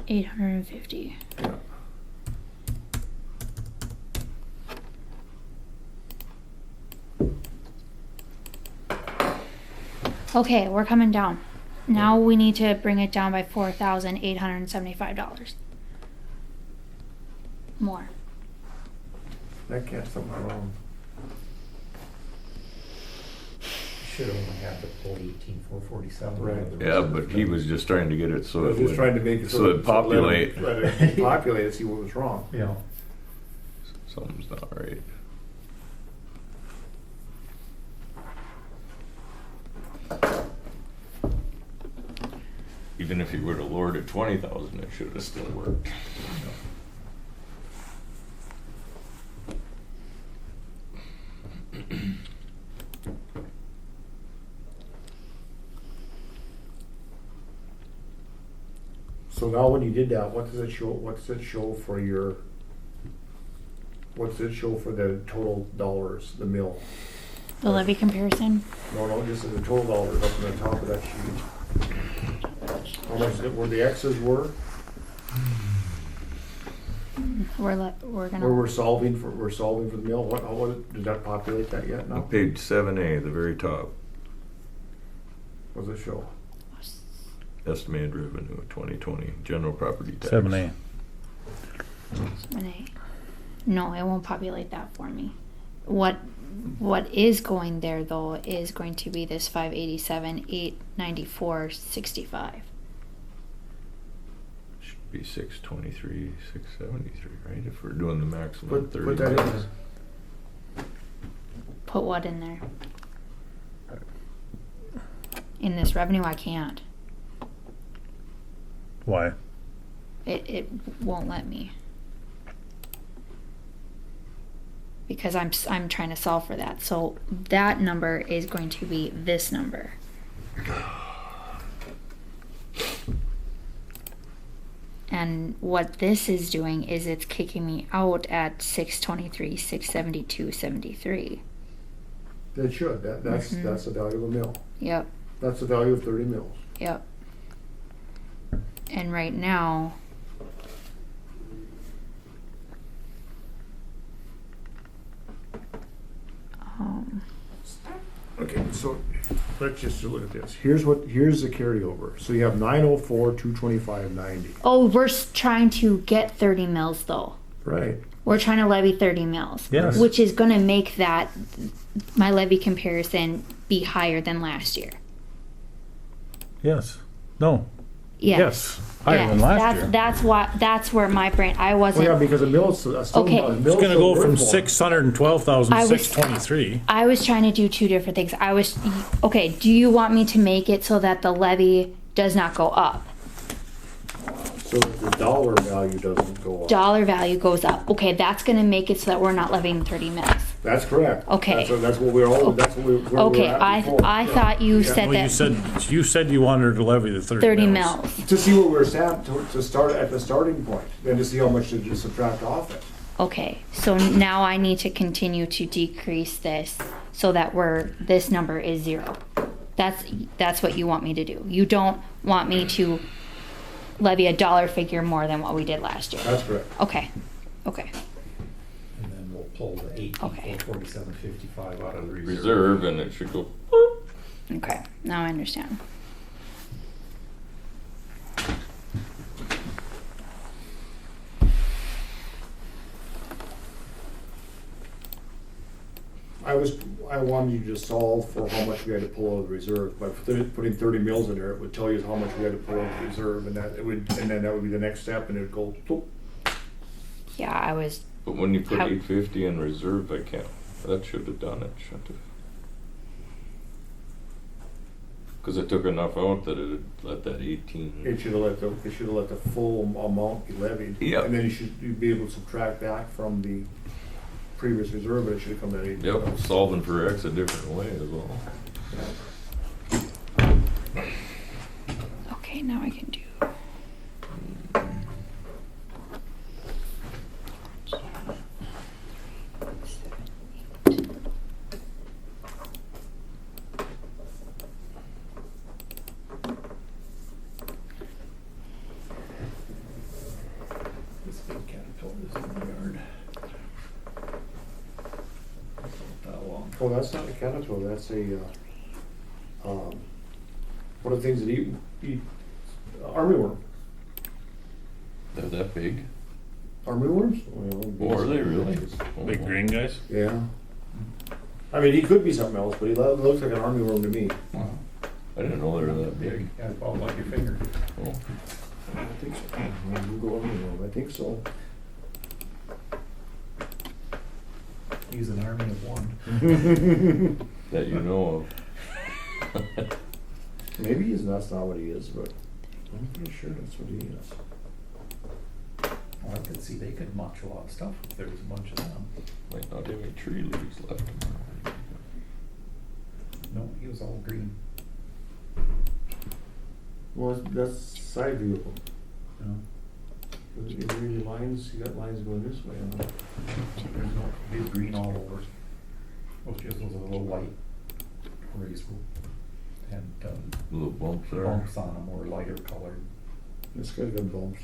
850. Yeah. Okay, we're coming down. Now we need to bring it down by $4,875. More. That can't something wrong. Should only have to pull 18,447. Right. Yeah, but he was just trying to get it so I was it just would, trying to make it so it populate. Let it populate and see what was wrong. Yeah. Something's not right. Even if you would have lowered it 20,000, it should have still worked. So now when you did that, what does it show? What's it show for your? What's it show for the total dollars, the mill? The levy comparison. No, just the total dollars up on the top of that sheet. How much where the X's were? We're Where gonna. we're solving for the mill. What did that populate that yet? On No. page 7A, the very top, What does it show? estimated revenue of 2020, general property tax. 7A. 7A. No, it won't populate that for me. What is going there though is going to be this 587, 894.65. Should be 623, 673, right? If we're doing the maximum Put 30 that in minutes. there. Put what in there? In this revenue, I can't. Why? It won't let me. Because I'm trying to solve for that. So that number is going to be this number. And what this is doing is it's kicking me out at 623, 672, 73. It should. That's the value of a mill. Yep, That's the value of 30 mills. yep. And right now, Okay, so let's just look at this. Here's the carryover. So you have 904, 225, 90. oh, we're trying to get 30 mils though. Right. We're trying to levy 30 mils. Yes. Which is going to make that, my levy comparison, be higher than last year. Yes. No. Yes. Yes. Higher than last year. That's where my brain, I Well, wasn't. yeah, because a mill's still Okay. a It's mill's going to still go from worth more. 612,623. I was trying to do two different things. Okay, do you want me to make it so that the levy does not go up? So that the dollar value doesn't go up. Dollar value goes up. Okay, that's gonna make it so that we're not levying 30 mils. That's correct. Okay. That's what we're all, that's what where Okay, we're at before. I thought you said Well, that you said you wanted her to levy the 30 30 mils. mils. To see what we're at, to start at the starting point, then to see how much to subtract off it. Okay, so now I need to continue to decrease this so that this number is 0. That's what you want me to do. You don't want me to levy a dollar figure more than what we did last year. That's correct. Okay. And then we'll pull the 18,447.55 out of the Reserve, and it should go. Okay, now I understand. I wanted you to solve for how much we had to pull out of the reserve. By putting 30 mils in there, it would tell you how much we had to pull out of the reserve, and then that would be the next step, and it would go, boop. Yeah, I was. But when you put How- 850 in reserve, I can't. That should have done it, shouldn't have. Because it took enough out that it let that 18. It should have let the full amount be levied. Yep. And then you'd be able to subtract that from the previous reserve, but it should have come to 80. Yep, solving for X a different way as well. Okay, now I can do. This big caterpillar is in the yard. That long. Oh, that's not a caterpillar, that's a, what are the things that eat armyworm? They're that big? Armyworms? Oh, are they really? Big green guys? Yeah. I mean, he could be something else, but he looks like an armyworm to me. Wow. I didn't know they were that big. Yeah, it's about like your finger. Oh. I think so. Google armyworm, I think so. He's an army of one. That you know of. Maybe that's not what he is, but I'm pretty sure that's what he is. Well, I could see they could munch a lot of stuff if there was a bunch of them. Might not have any tree leaves left. No, he was all green. Well, that's side view. No. Is there any lines, you got lines going this way, huh? There's no big green all over. Most just those are a little white raised and Little bumps there. bumps on them were lighter colored. This guy's got bumps.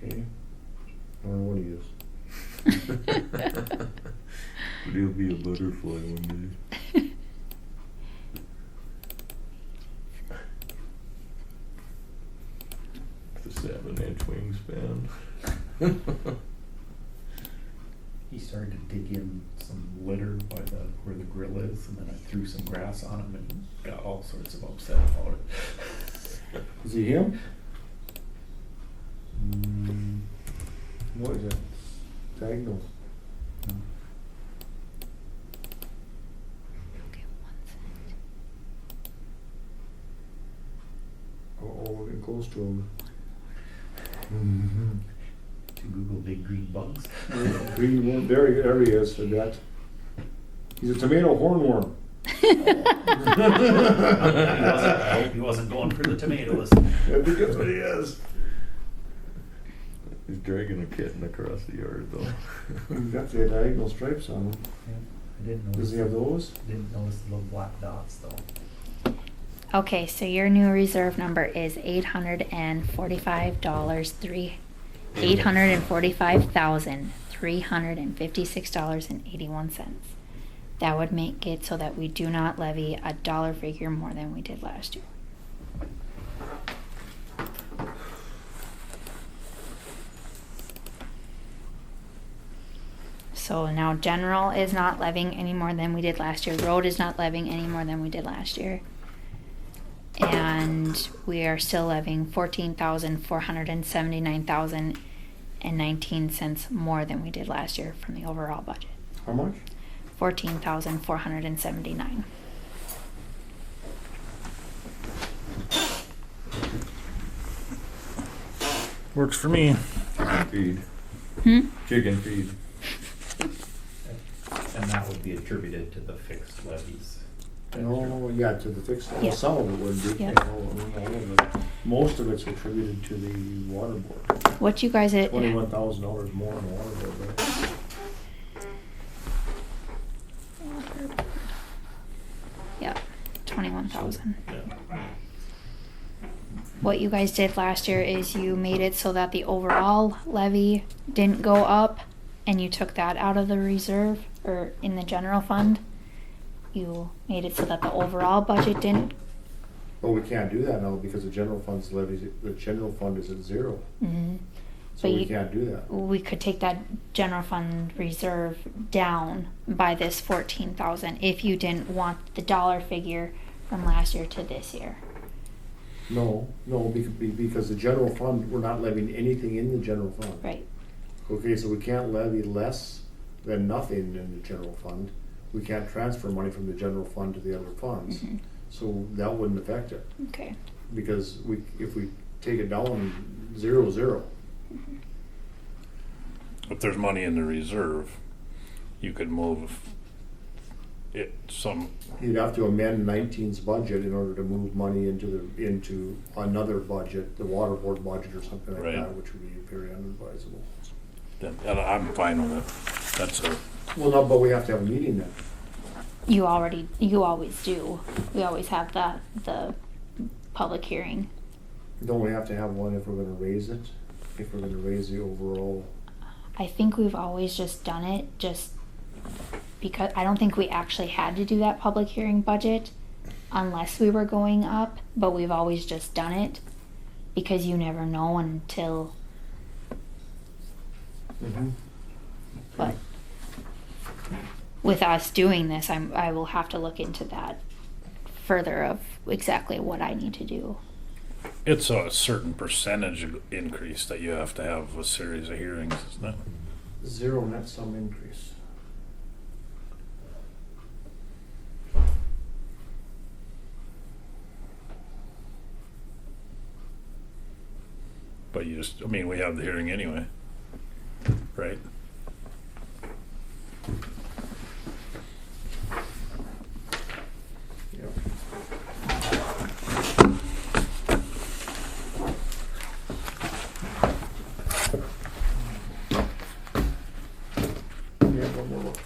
Okay. I don't know what he is. But he'll be a butterfly one day. With a 7-inch wingspan. He started to dig in some litter by where the grill is, and then I threw some grass on him and got all sorts of upset about it. Is he him? What is that? Diagonal. No. Oh, we're getting close to him. To Google big green bugs. Green worm, there he is, for that. He's a tomato hornworm. I hope he wasn't going for the tomatoes. I think that's what he is. He's dragging a kitten across the yard though. He's got the diagonal stripes on him. Yeah, I didn't notice. Does he have those? Didn't notice the little black dots though. Okay, so your new reserve number is $845,356.81. That would make it so that we do not levy a dollar figure more than we did last year. So now general is not levying any more than we did last year. Road is not levying any more than we did last year. And we are still levying $14,479.19 more than we did last year from the overall budget. How much? $14,479. Works for me. Chicken feed. Hmm? Chicken feed. And that would be attributed to the fixed levies. Oh, yeah, to the fixed, Yeah. some of it would be, Yeah. all of it. Most of it's attributed to the water board. What you guys at? $21,000 more on the water board, right? Yeah, 21,000. Yeah. What you guys did last year is you made it so that the overall levy didn't go up, and you took that out of the reserve or in the general fund. You made it so that the overall budget didn't. But we can't do that now because the general fund's levies, the general fund is at zero. Mhm. So But we you- can't do that. We could take that general fund reserve down by this 14,000 if you didn't want the dollar figure from last year to this year. No, because the general fund, we're not levying anything in the general fund. Right. Okay, so we can't levy less than nothing in the general fund. We can't transfer money from the general fund to the other funds. Mhm. So that wouldn't affect it, Okay. because if we take it down 0-0, If there's money in the reserve, you could move it some, you'd have to amend 19's budget in order to move money into another budget, the water board budget or something like Right. that, which would be very unadvisable. then I'm fine with it. That's a, Well, no, but we have to have a meeting then. You always do. We always have the public hearing. Don't we have to have one if we're gonna raise it? If we're gonna raise the overall? I think we've always just done it just because I don't think we actually had to do that public hearing budget unless we were going up, but we've always just done it because you never know until. But with us doing this, I will have to look into that further of exactly what I need to do. it's a certain percentage increase that you have to have a series of hearings, isn't it? Zero net sum increase. But we have the hearing anyway, right? Yeah, one more look.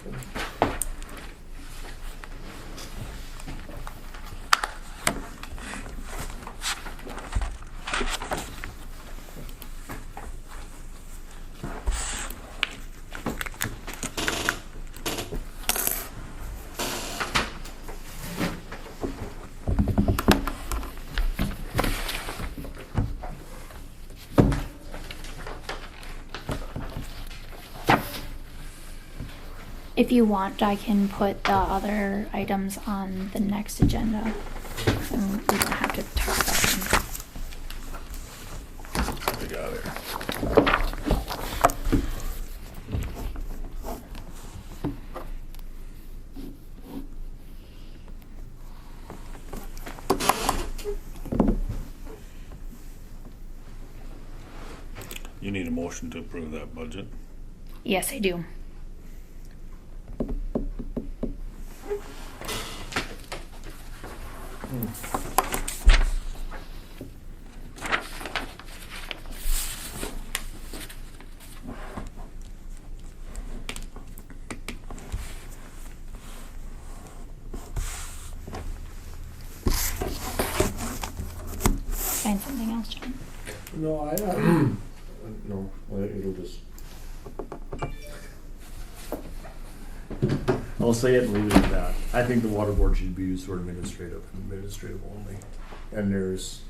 If you want, I can put the other items on the next agenda. And we don't have to talk about them. We got it. You need a motion to approve that budget. Yes, I do. Find something else, John. No, no, well, it'll just. I'll say it and leave it at that. I think the water board should be used for administrative only. And there's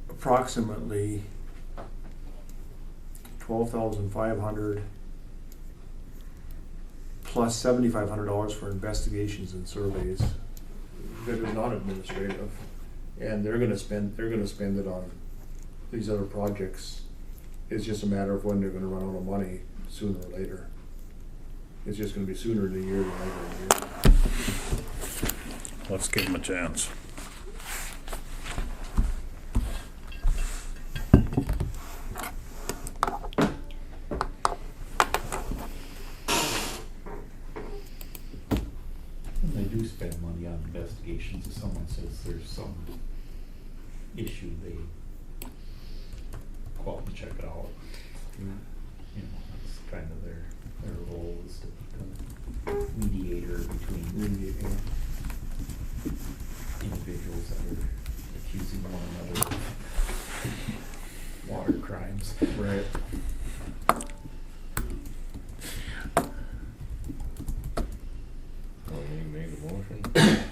approximately 12,500 plus $7,500 for investigations and surveys that are not administrative. And they're gonna spend it on these other projects. It's just a matter of when they're gonna run out of money, sooner or later. It's just gonna be sooner in the year than later in the year. Let's give them a chance. investigations. If someone says there's some issue, they go out and check it out. You know, that's kind of their role is to be the mediator between individuals that are accusing one another of water crimes. Right. Well, you made a motion.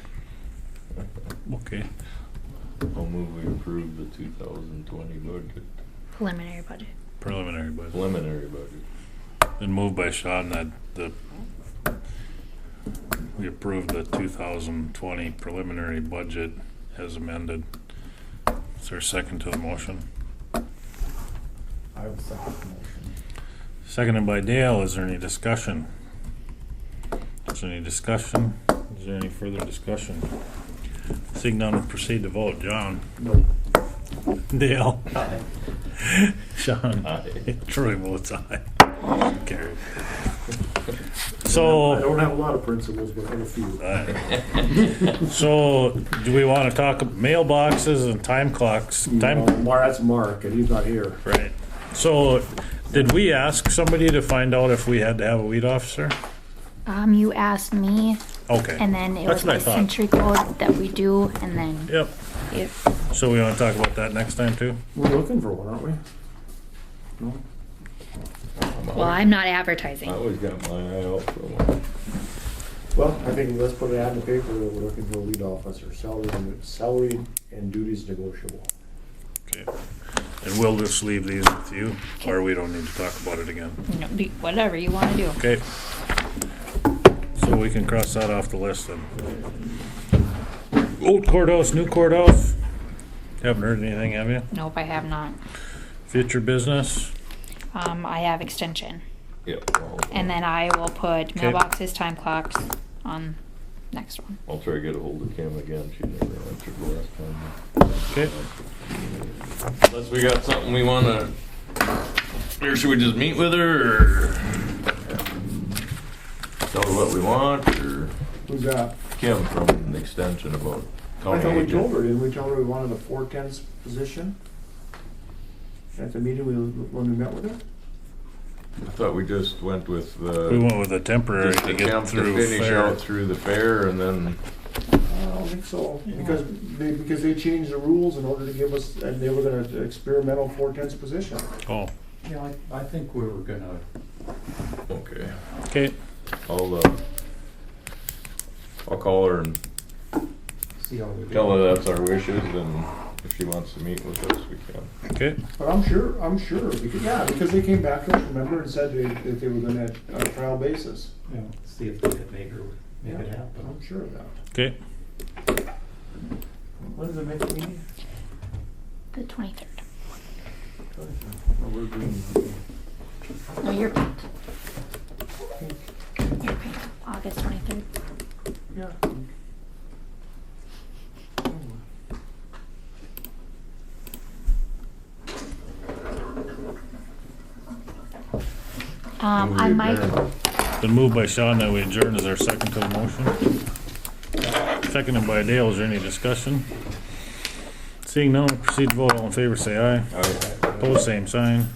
Okay. I'll move we approve the 2020 budget, Preliminary budget. Preliminary budget. preliminary budget. Been moved by Sean that we approve the 2020 preliminary budget as amended. Is there a second to the motion? I would second the motion. Seconded by Dale. Is there any discussion? Is there any discussion? Is there any further discussion? Seeing none, we'll proceed to vote. John? No. Dale? Aye. Sean? Aye. Troy votes aye. Carried. I So, don't have a lot of principles, but I have a few. so do we want to talk mailboxes and time clocks? Time, That's Mark, and he's not here. right. So, did we ask somebody to find out if we had to have a weed officer? You asked me, Okay. and then it That's was what I the thought. century code that we do, and then Yep. it, So we want to talk about that next time too? We're looking for one, aren't we? No? well, I'm not I advertising. always got my eye out for one. Well, I think let's put an ad in the paper that we're looking for a lead officer, salary and duties negotiable. Okay. And we'll just leave these with you, or we don't need to talk about it again. No, whatever you want to do. Okay. So we can cross that off the list then. Old courthouse, new courthouse. Haven't heard anything, have you? Nope, I have not. Future business. I have extension, Yep. and then I will put Okay. mailboxes, time clocks on next one. I'll try to get a hold of Kim again. She never answered the last time. Okay. Unless we got something we wanna, or should we just meet with her, or tell her what we want, or Who's that? Kim from the extension about I county thought we agent? told her, didn't we tell her we wanted a 410s position? At the meeting when we met with her? I thought we just went with We the, went with a temporary just to attempt get to through finish fair. out through the fair, and then, I don't think so, because they changed the rules in order to give us, and they were gonna experimental 410s position. Oh, Yeah, I think we were gonna, okay. okay. I'll call her and see how we do. tell her that's our wishes, and if she wants to meet with us, we can. Okay. But I'm sure, because they came back to us, remember, and said that they were gonna, on a trial basis. Yeah, see if we could make it Yeah, happen. I'm sure of that. Okay. When's the next meeting? The 23rd. Oh, we're green. No, you're pink. You're pink. August 23rd. Yeah. I might. Been moved by Sean that we adjourn. Is there a second to the motion? Seconded by Dale. Is there any discussion? Seeing none, we'll proceed to vote. All in favor, say aye. Opposed, same sign.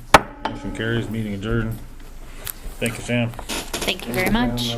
Motion carries. Meeting adjourned. Thank you, Sam. Thank you very much.